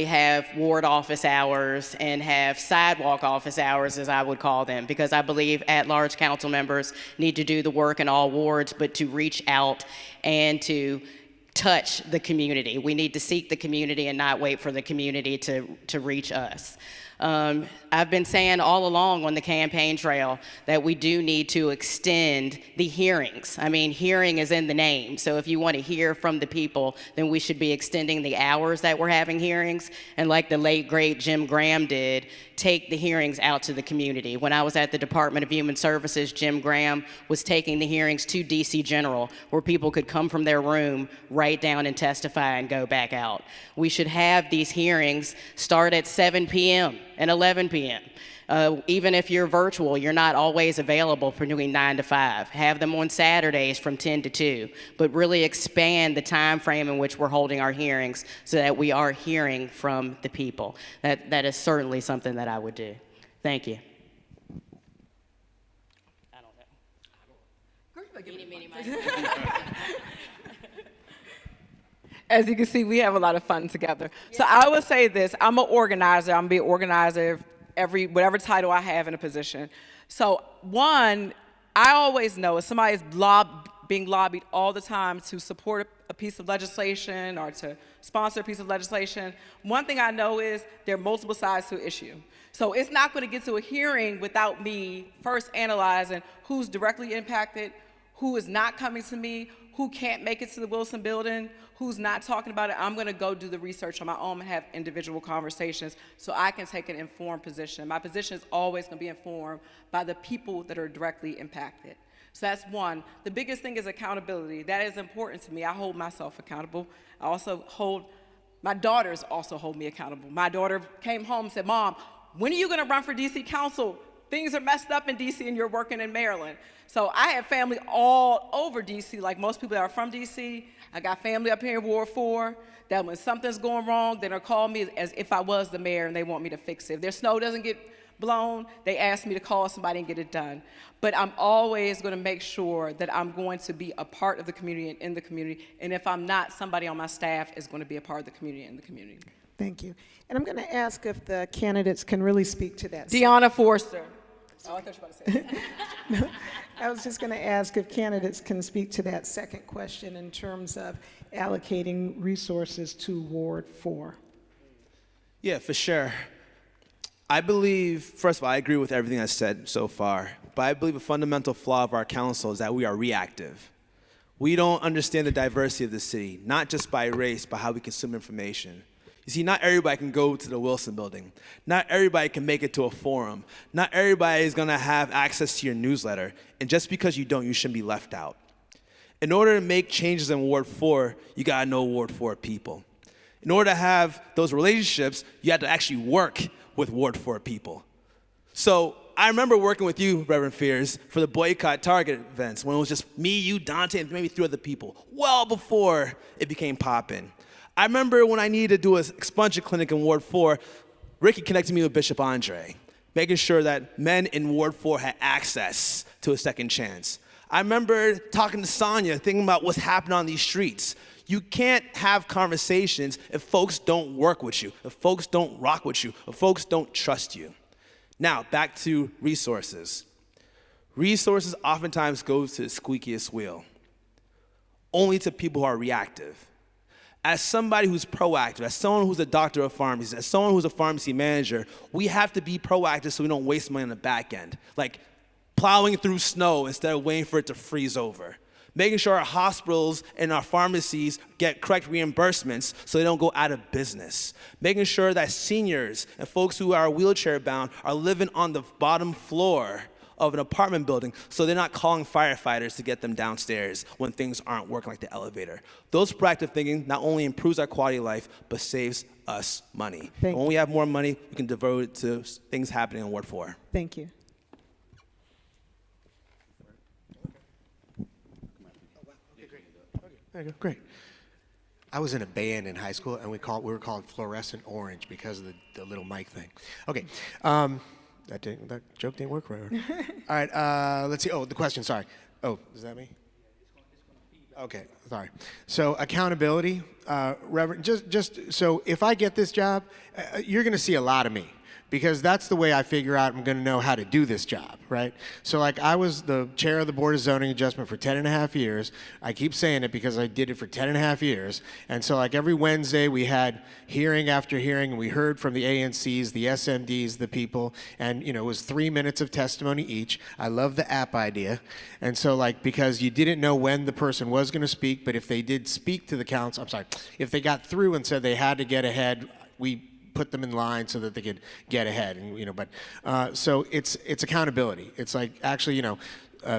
have ward office hours and have sidewalk office hours, as I would call them, because I believe at-large council members need to do the work in all wards, but to reach out and to touch the community. We need to seek the community and not wait for the community to reach us. I've been saying all along on the campaign trail that we do need to extend the hearings. I mean, hearing is in the name, so if you want to hear from the people, then we should be extending the hours that we're having hearings, and like the late, great Jim Graham did, take the hearings out to the community. When I was at the Department of Human Services, Jim Graham was taking the hearings to DC General, where people could come from their room, write down and testify and go back out. We should have these hearings start at 7 p.m. and 11 p.m. Even if you're virtual, you're not always available for doing 9 to 5. Have them on Saturdays from 10 to 2, but really expand the time frame in which we're holding our hearings so that we are hearing from the people. That is certainly something that I would do. Thank you. As you can see, we have a lot of fun together. So I would say this, I'm an organizer. I'm gonna be an organizer whatever title I have in a position. So one, I always know if somebody is being lobbied all the time to support a piece of legislation or to sponsor a piece of legislation, one thing I know is there are multiple sides to an issue. So it's not gonna get to a hearing without me first analyzing who's directly impacted, who is not coming to me, who can't make it to the Wilson building, who's not talking about it. I'm gonna go do the research on my own and have individual conversations so I can take an informed position. My position is always gonna be informed by the people that are directly impacted. So that's one. The biggest thing is accountability. That is important to me. I hold myself accountable. I also my daughters also hold me accountable. My daughter came home and said, "Mom, when are you gonna run for DC Council? Things are messed up in DC and you're working in Maryland." So I have family all over DC, like most people that are from DC. I got family up here in Ward 4 that when something's going wrong, they're gonna call me as if I was the mayor and they want me to fix it. If their snow doesn't get blown, they ask me to call somebody and get it done. But I'm always gonna make sure that I'm going to be a part of the community and in the community. And if I'm not, somebody on my staff is gonna be a part of the community and in the community. Thank you. And I'm going to ask if the candidates can really speak to that. Deanna Forster. Oh, I thought you were about to say that. No, I was just going to ask if candidates can speak to that second question in terms of allocating resources to Ward 4. Yeah, for sure. I believe, first of all, I agree with everything I said so far, but I believe a fundamental flaw of our council is that we are reactive. We don't understand the diversity of the city, not just by race, but how we consume information. You see, not everybody can go to the Wilson building. Not everybody can make it to a forum. Not everybody is gonna have access to your newsletter. And just because you don't, you shouldn't be left out. In order to make changes in Ward 4, you gotta know Ward 4 people. In order to have those relationships, you have to actually work with Ward 4 people. So I remember working with you, Reverend Fears, for the Boycott Target events when it was just me, you, Dante, and maybe 3 other people, well before it became poppin'. I remember when I needed to do an expunge clinic in Ward 4, Ricky connected me with Bishop Andre, making sure that men in Ward 4 had access to a second chance. I remember talking to Sonia, thinking about what's happening on these streets. You can't have conversations if folks don't work with you, if folks don't rock with you, if folks don't trust you. Now, back to resources. Resources oftentimes go to the squeakiest wheel, only to people who are reactive. As somebody who's proactive, as someone who's a doctor of pharmacy, as someone who's a pharmacy manager, we have to be proactive so we don't waste money on the back end. Like plowing through snow instead of waiting for it to freeze over. Making sure our hospitals and our pharmacies get correct reimbursements so they don't go out of business. Making sure that seniors and folks who are wheelchair bound are living on the bottom floor of an apartment building so they're not calling firefighters to get them downstairs when things aren't working like the elevator. Those proactive thinking not only improves our quality of life, but saves us money. When we have more money, we can devote it to things happening in Ward 4. Thank you. There you go. Great. I was in a band in high school, and we were called Fluorescent Orange because of the little mic thing. Okay. That joke didn't work forever. All right, let's see. Oh, the question, sorry. Oh, is that me? Okay, sorry. So accountability, Reverend, just so if I get this job, you're gonna see a lot of me because that's the way I figure out I'm going to know how to do this job, right? So like I was the chair of the Board of Zoning Adjustment for 10 and a half years. I keep saying it because I did it for 10 and a half years. And so like every Wednesday we had hearing after hearing, and we heard from the ANCs, the SMDs, the people, and it was 3 minutes of testimony each. I love the app idea. And so like, because you didn't know when the person was going to speak, but if they did speak to the council, if they got through and said they had to get ahead, we put them in line so that they could get ahead, and so it's accountability. It's like actually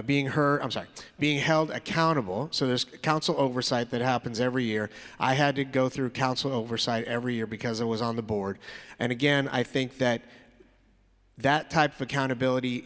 being held accountable. So there's council oversight that happens every year. I had to go through council oversight every year because I was on the board, and again, I think that type of accountability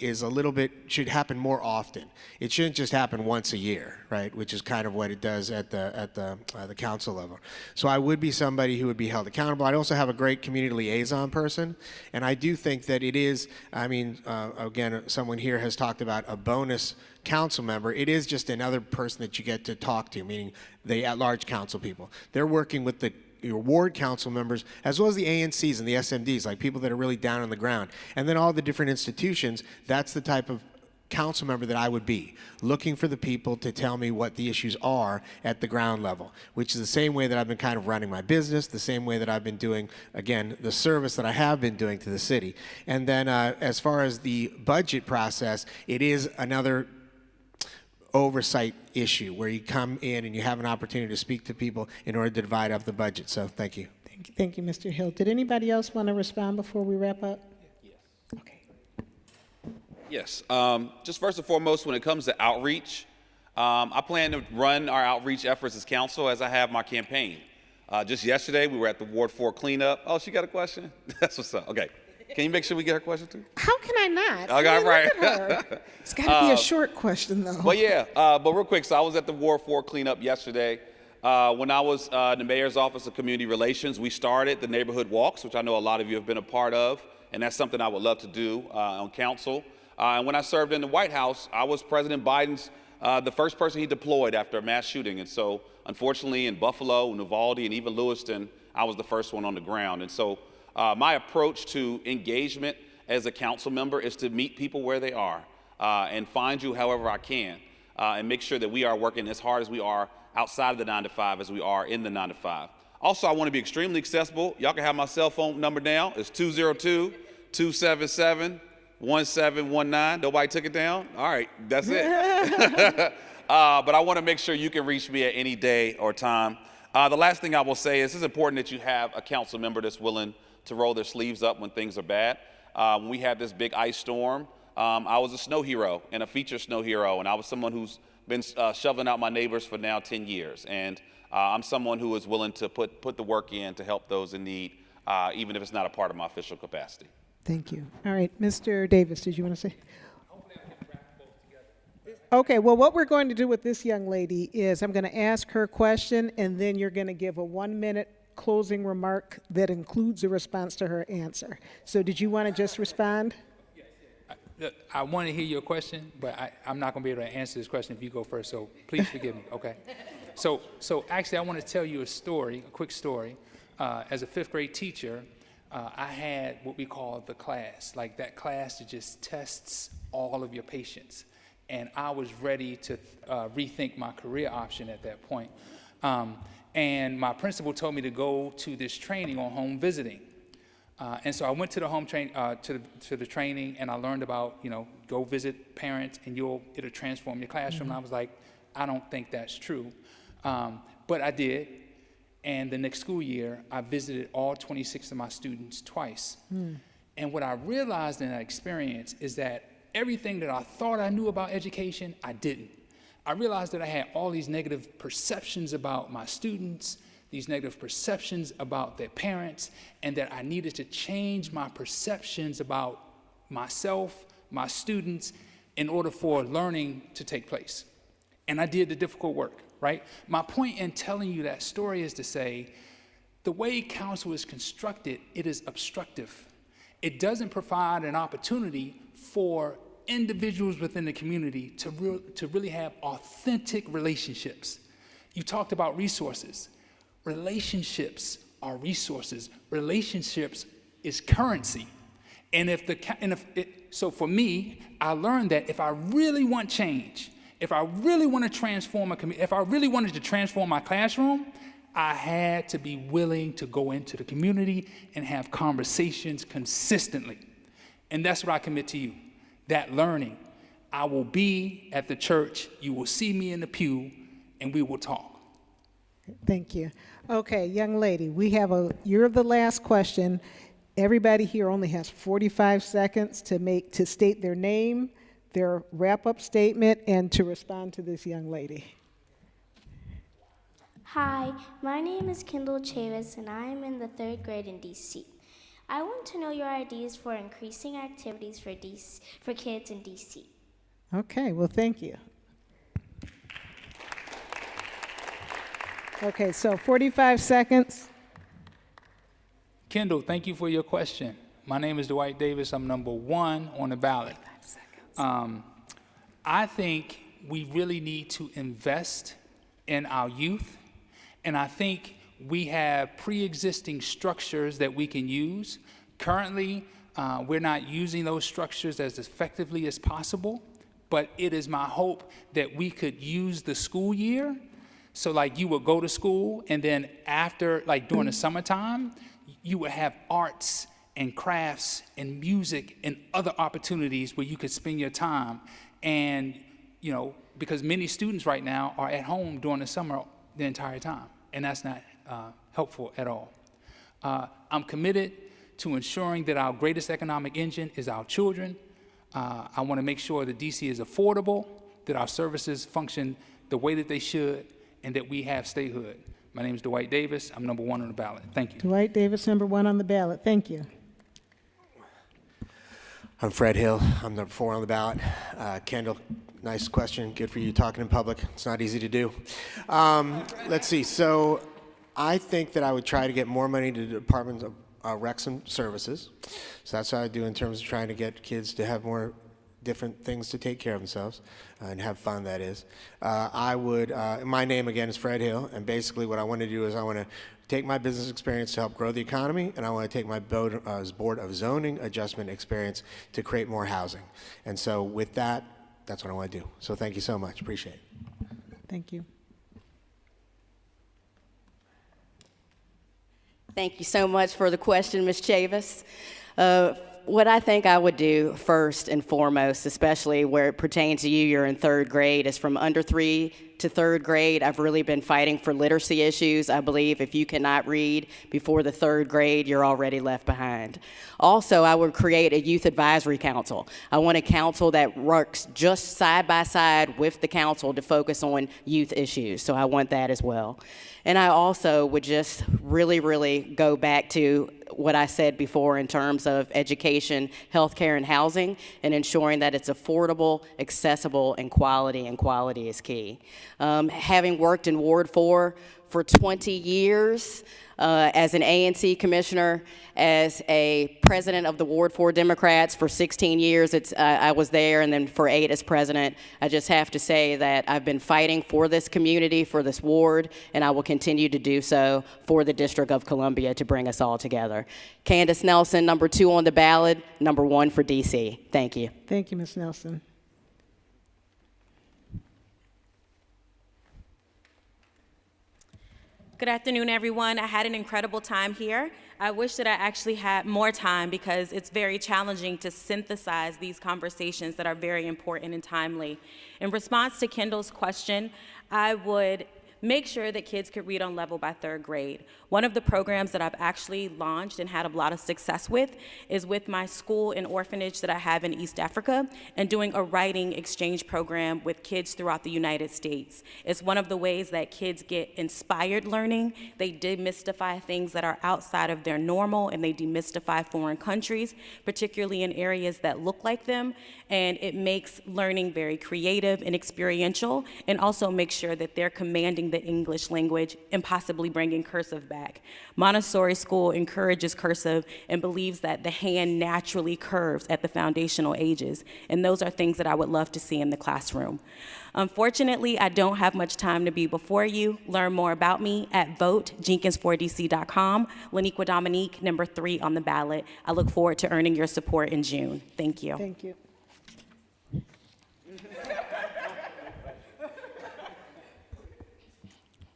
should happen more often. It shouldn't just happen once a year, right? Which is kind of what it does at the council level. So I would be somebody who would be held accountable. I'd also have a great community liaison person, and I do think that it is. Again, someone here has talked about a bonus council member. It is just another person that you get to talk to, meaning the at-large council people. They're working with your ward council members, as well as the ANCs and the SMDs, like people that are really down on the ground. And then all the different institutions, that's the type of council member that I would be, looking for the people to tell me what the issues are at the ground level, which is the same way that I've been kind of running my business, the same way that I've been doing, again, the service that I have been doing to the city. And then as far as the budget process, it is another oversight issue where you come in and you have an opportunity to speak to people in order to divide up the budget. So thank you. Thank you, Mr. Hill. Did anybody else want to respond before we wrap up? Yes. Just first and foremost, when it comes to outreach, I plan to run our outreach efforts as council as I have my campaign. Just yesterday, we were at the Ward 4 cleanup. Oh, she got a question? That's what's up. Okay. Can you make sure we get her question too? How can I not? Okay, right. Look at her. It's got to be a short question, though. But yeah, but real quick, so I was at the Ward 4 cleanup yesterday. When I was in the Mayor's Office of Community Relations, we started the neighborhood walks, which I know a lot of you have been a part of, and that's something I would love to do on council. And when I served in the White House, I was President Biden's the first person he deployed after a mass shooting. And so, unfortunately, in Buffalo, Uvalde, and even Lewiston, I was the first one on the ground. And so, my approach to engagement as a council member is to meet people where they are and find you however I can and make sure that we are working as hard as we are outside of the 9 to 5 as we are in the 9 to 5. Also, I want to be extremely accessible. Y'all can have my cell phone number down. It's 202-277-1719. Nobody took it down? All right, that's it. But I want to make sure you can reach me at any day or time. The last thing I will say is it's important that you have a council member that's willing to roll their sleeves up when things are bad. When we had this big ice storm, I was a snow hero and a featured snow hero, and I was someone who's been shoveling out my neighbors for now 10 years. And I'm someone who is willing to put the work in to help those in need, even if it's not a part of my official capacity. Thank you. All right, Mr. Davis, did you want to say? Okay, well, what we're going to do with this young lady is I'm going to ask her a question, and then you're going to give a 1-minute closing remark that includes a response to her answer. So did you want to just respond? I want to hear your question, but I'm not going to be able to answer this question if you go first, so please forgive me, okay? So actually, I want to tell you a quick story. As a 5th grade teacher, I had what we call the class, like that class that just tests all of your patience. And I was ready to rethink my career option at that point. And my principal told me to go to this training on home visiting. And so I went to the to the training, and I learned about, go visit parents and it'll transform your classroom. And I was like, I don't think that's true. But I did. And the next school year, I visited all 26 of my students twice. And what I realized in that experience is that everything that I thought I knew about education, I didn't. I realized that I had all these negative perceptions about my students, these negative perceptions about their parents, and that I needed to change my perceptions about myself, my students, in order for learning to take place. And I did the difficult work, right? My point in telling you that story is to say, the way council is constructed, it is obstructive. It doesn't provide an opportunity for individuals within the community to really have authentic relationships. You talked about resources. Relationships are resources. Relationships is currency. And so for me, I learned that if I really want change, if I really want to transform a community, if I really wanted to transform my classroom, I had to be willing to go into the community and have conversations consistently. And that's what I commit to you, that learning. I will be at the church, you will see me in the pew, and we will talk. Thank you. Okay, young lady, you're the last question. Everybody here only has 45 seconds to state their name, their wrap-up statement, and to respond to this young lady. Hi, my name is Kendall Chavis, and I am in the 3rd grade in DC. I want to know your ideas for increasing activities for kids in DC. Okay, well, thank you. Okay, so 45 seconds. Kendall, thank you for your question. My name is Dwight Davis. I'm number 1 on the ballot. I think we really need to invest in our youth, and I think we have pre-existing structures that we can use. Currently, we're not using those structures as effectively as possible, but it is my hope that we could use the school year. So like you would go to school, and then after, like during the summertime, you would have arts and crafts and music and other opportunities where you could spend your time. And, you know, because many students right now are at home during the summer the entire time, and that's not helpful at all. I'm committed to ensuring that our greatest economic engine is our children. I want to make sure that DC is affordable, that our services function the way that they should, and that we have statehood. My name is Dwight Davis. I'm number 1 on the ballot. Thank you. Dwight Davis, number 1 on the ballot. Thank you. I'm Fred Hill. I'm number 4 on the ballot. Kendall, nice question. Good for you talking in public. It's not easy to do. Let's see. So I think that I would try to get more money to the Department of Recs and Services. So that's what I do in terms of trying to get kids to have more different things to take care of themselves and have fun, that is. My name again is Fred Hill, and basically what I want to do is I want to take my business experience to help grow the economy, and I want to take my Board of Zoning adjustment experience to create more housing. And so with that, that's what I want to do. So thank you so much. Appreciate it. Thank you. Thank you so much for the question, Ms. Chavis. What I think I would do first and foremost, especially where it pertains to you, you're in 3rd grade, is from under 3 to 3rd grade, I've really been fighting for literacy issues. I believe if you cannot read before the 3rd grade, you're already left behind. Also, I would create a youth advisory council. I want a council that works just side by side with the council to focus on youth issues. So I want that as well. And I also would just really, really go back to what I said before in terms of education, healthcare, and housing, and ensuring that it's affordable, accessible, and quality is key. Having worked in Ward 4 for 20 years, as an ANC commissioner, as a president of the Ward 4 Democrats for 16 years. I was there, and then for 8 as president. I just have to say that I've been fighting for this community, for this ward, and I will continue to do so for the District of Columbia to bring us all together. Candace Nelson, number 2 on the ballot, number 1 for DC. Thank you. Thank you, Ms. Nelson. Good afternoon, everyone. I had an incredible time here. I wish that I actually had more time because it's very challenging to synthesize these conversations that are very important and timely. In response to Kendall's question, I would make sure that kids could read on level by 3rd grade. One of the programs that I've actually launched and had a lot of success with is with my school and orphanage that I have in East Africa and doing a writing exchange program with kids throughout the United States. It's one of the ways that kids get inspired learning. They demystify things that are outside of their normal, and they demystify foreign countries, particularly in areas that look like them. And it makes learning very creative and experiential, and also makes sure that they're commanding the English language and possibly bringing cursive back. Montessori school encourages cursive and believes that the hand naturally curves at the foundational ages, and those are things that I would love to see in the classroom. Unfortunately, I don't have much time to be before you. Learn more about me at votejenkins4dc.com. Laniqua Dominique, number 3 on the ballot. I look forward to earning your support in June. Thank you. Thank you.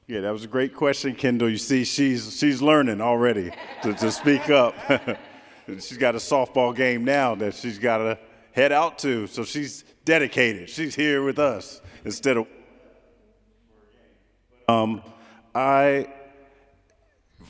Yeah, that was a great question, Kendall. You see, she's learning already to speak up. She's got a softball game now that she's got to head out to, so she's dedicated. She's here with us instead of.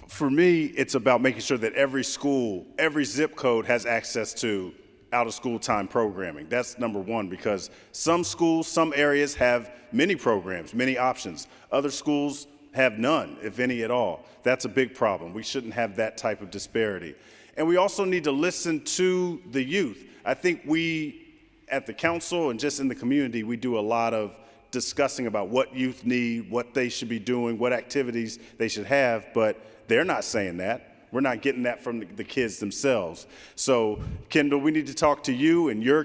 For me, it's about making sure that every school, every zip code has access to out-of-school time programming. That's number one, because some schools, some areas have many programs, many options. Other schools have none, if any at all. That's a big problem. We shouldn't have that type of disparity. And we also need to listen to the youth. I think we, at the council and just in the community, we do a lot of discussing about what youth need, what they should be doing, what activities they should have, but they're not saying that. We're not getting that from the kids themselves. So, Kendall, we need to talk to you and your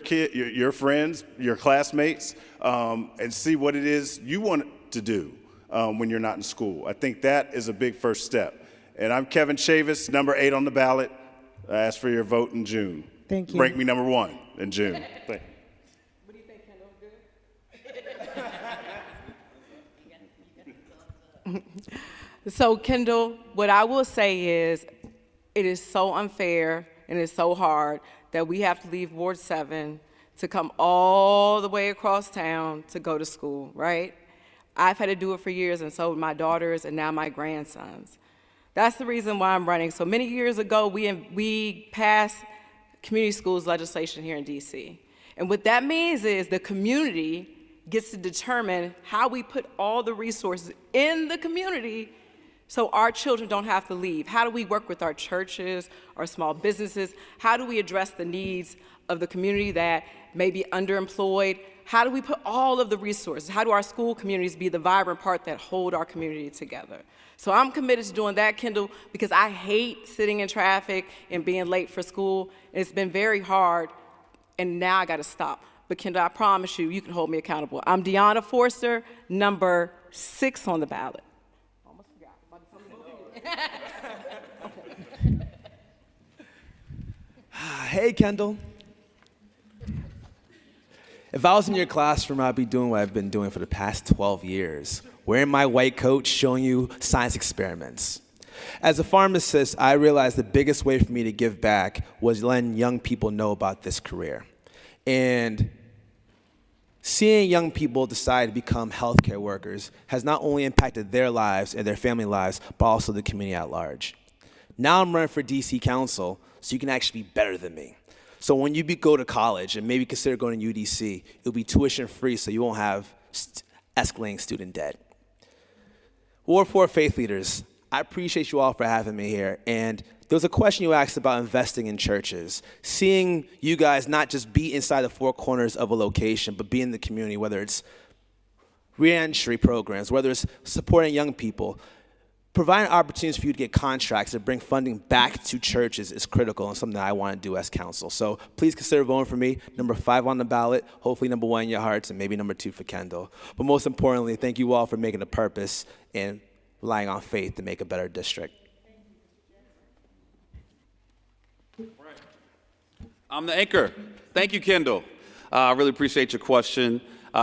friends, your classmates, and see what it is you want to do when you're not in school. I think that is a big first step. And I'm Kevin Chavis, number 8 on the ballot. I ask for your vote in June. Thank you. Rank me number 1 in June. Thank you. What do you think, Kendall? Good? So, Kendall, what I will say is it is so unfair and it's so hard that we have to leave Ward 7 to come all the way across town to go to school, right? I've had to do it for years, and so my daughters and now my grandsons. That's the reason why I'm running. So many years ago, we passed community schools legislation here in DC. And what that means is the community gets to determine how we put all the resources in the community so our children don't have to leave. How do we work with our churches, our small businesses? How do we address the needs of the community that may be underemployed? How do we put all of the resources? How do our school communities be the vibrant part that hold our community together? So I'm committed to doing that, Kendall, because I hate sitting in traffic and being late for school. It's been very hard, and now I got to stop. But Kendall, I promise you, you can hold me accountable. I'm Deanna Forster, number 6 on the ballot. Almost forgot. Hey, Kendall. If I was in your classroom, I'd be doing what I've been doing for the past 12 years, wearing my white coat, showing you science experiments. As a pharmacist, I realized the biggest way for me to give back was letting young people know about this career. And seeing young people decide to become healthcare workers has not only impacted their lives and their family lives, but also the community at large. Now I'm running for DC Council, so you can actually be better than me. So when you go to college and maybe consider going to UDC, it'll be tuition free so you won't have escalating student debt. Ward 4 faith leaders, I appreciate you all for having me here. And there was a question you asked about investing in churches. Seeing you guys not just be inside the 4 corners of a location, but be in the community, whether it's re-entry programs, whether it's supporting young people. Providing opportunities for you to get contracts to bring funding back to churches is critical and something that I want to do as council. So please consider voting for me, number 5 on the ballot, hopefully number 1 in your hearts, and maybe number 2 for Kendall. But most importantly, thank you all for making a purpose and relying on faith to make a better district. I'm the anchor. Thank you, Kendall. I really appreciate your question.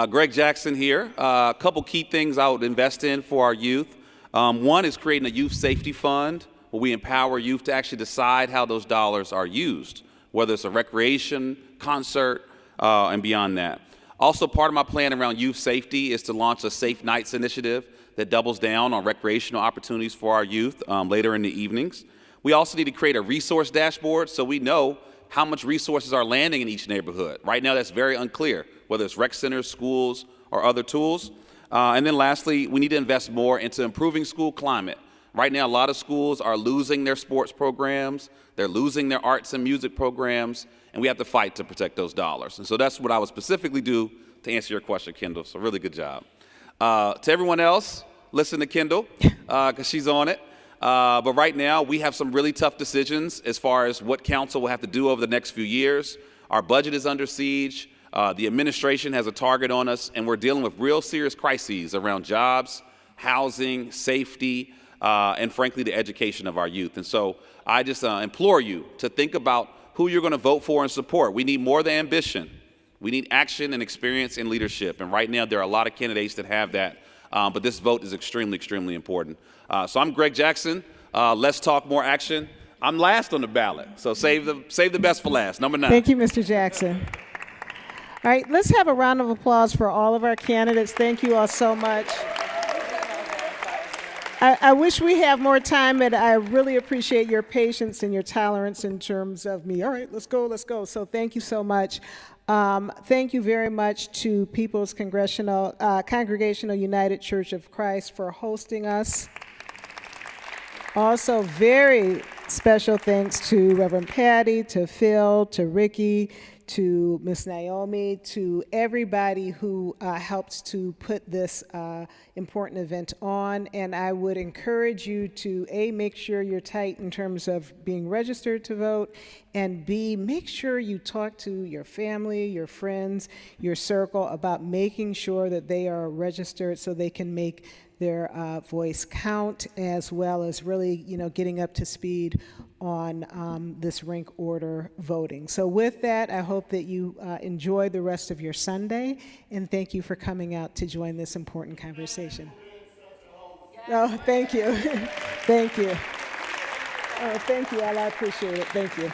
Greg Jackson here. A couple key things I would invest in for our youth. One is creating a youth safety fund where we empower youth to actually decide how those dollars are used, whether it's a recreation, concert, and beyond that. Also, part of my plan around youth safety is to launch a Safe Nights initiative that doubles down on recreational opportunities for our youth later in the evenings. We also need to create a resource dashboard so we know how much resources are landing in each neighborhood. Right now, that's very unclear, whether it's rec centers, schools, or other tools. And then lastly, we need to invest more into improving school climate. Right now, a lot of schools are losing their sports programs, they're losing their arts and music programs, and we have to fight to protect those dollars. And so that's what I would specifically do to answer your question, Kendall, so really good job. To everyone else, listen to Kendall because she's on it. But right now, we have some really tough decisions as far as what council will have to do over the next few years. Our budget is under siege. The administration has a target on us, and we're dealing with real serious crises around jobs, housing, safety, and frankly, the education of our youth. And so I just implore you to think about who you're going to vote for and support. We need more than ambition. We need action and experience and leadership. And right now, there are a lot of candidates that have that. But this vote is extremely, extremely important. So I'm Greg Jackson. Let's talk more action. I'm last on the ballot, so save the best for last, number 9. Thank you, Mr. Jackson. All right, let's have a round of applause for all of our candidates. Thank you all so much. I wish we have more time, but I really appreciate your patience and your tolerance in terms of me. All right, let's go, let's go. So thank you so much. Thank you very much to People's Congregational United Church of Christ for hosting us. Also, very special thanks to Reverend Patty, to Phil, to Ricky, to Miss Naomi, to everybody who helped to put this important event on. And I would encourage you to, A, make sure you're tight in terms of being registered to vote, and B, make sure you talk to your family, your friends, your circle about making sure that they are registered so they can make their voice count, as well as really, getting up to speed on this rank order voting. So with that, I hope that you enjoy the rest of your Sunday, and thank you for coming out to join this important conversation. Oh, thank you. Thank you. Oh, thank you, I appreciate it. Thank you.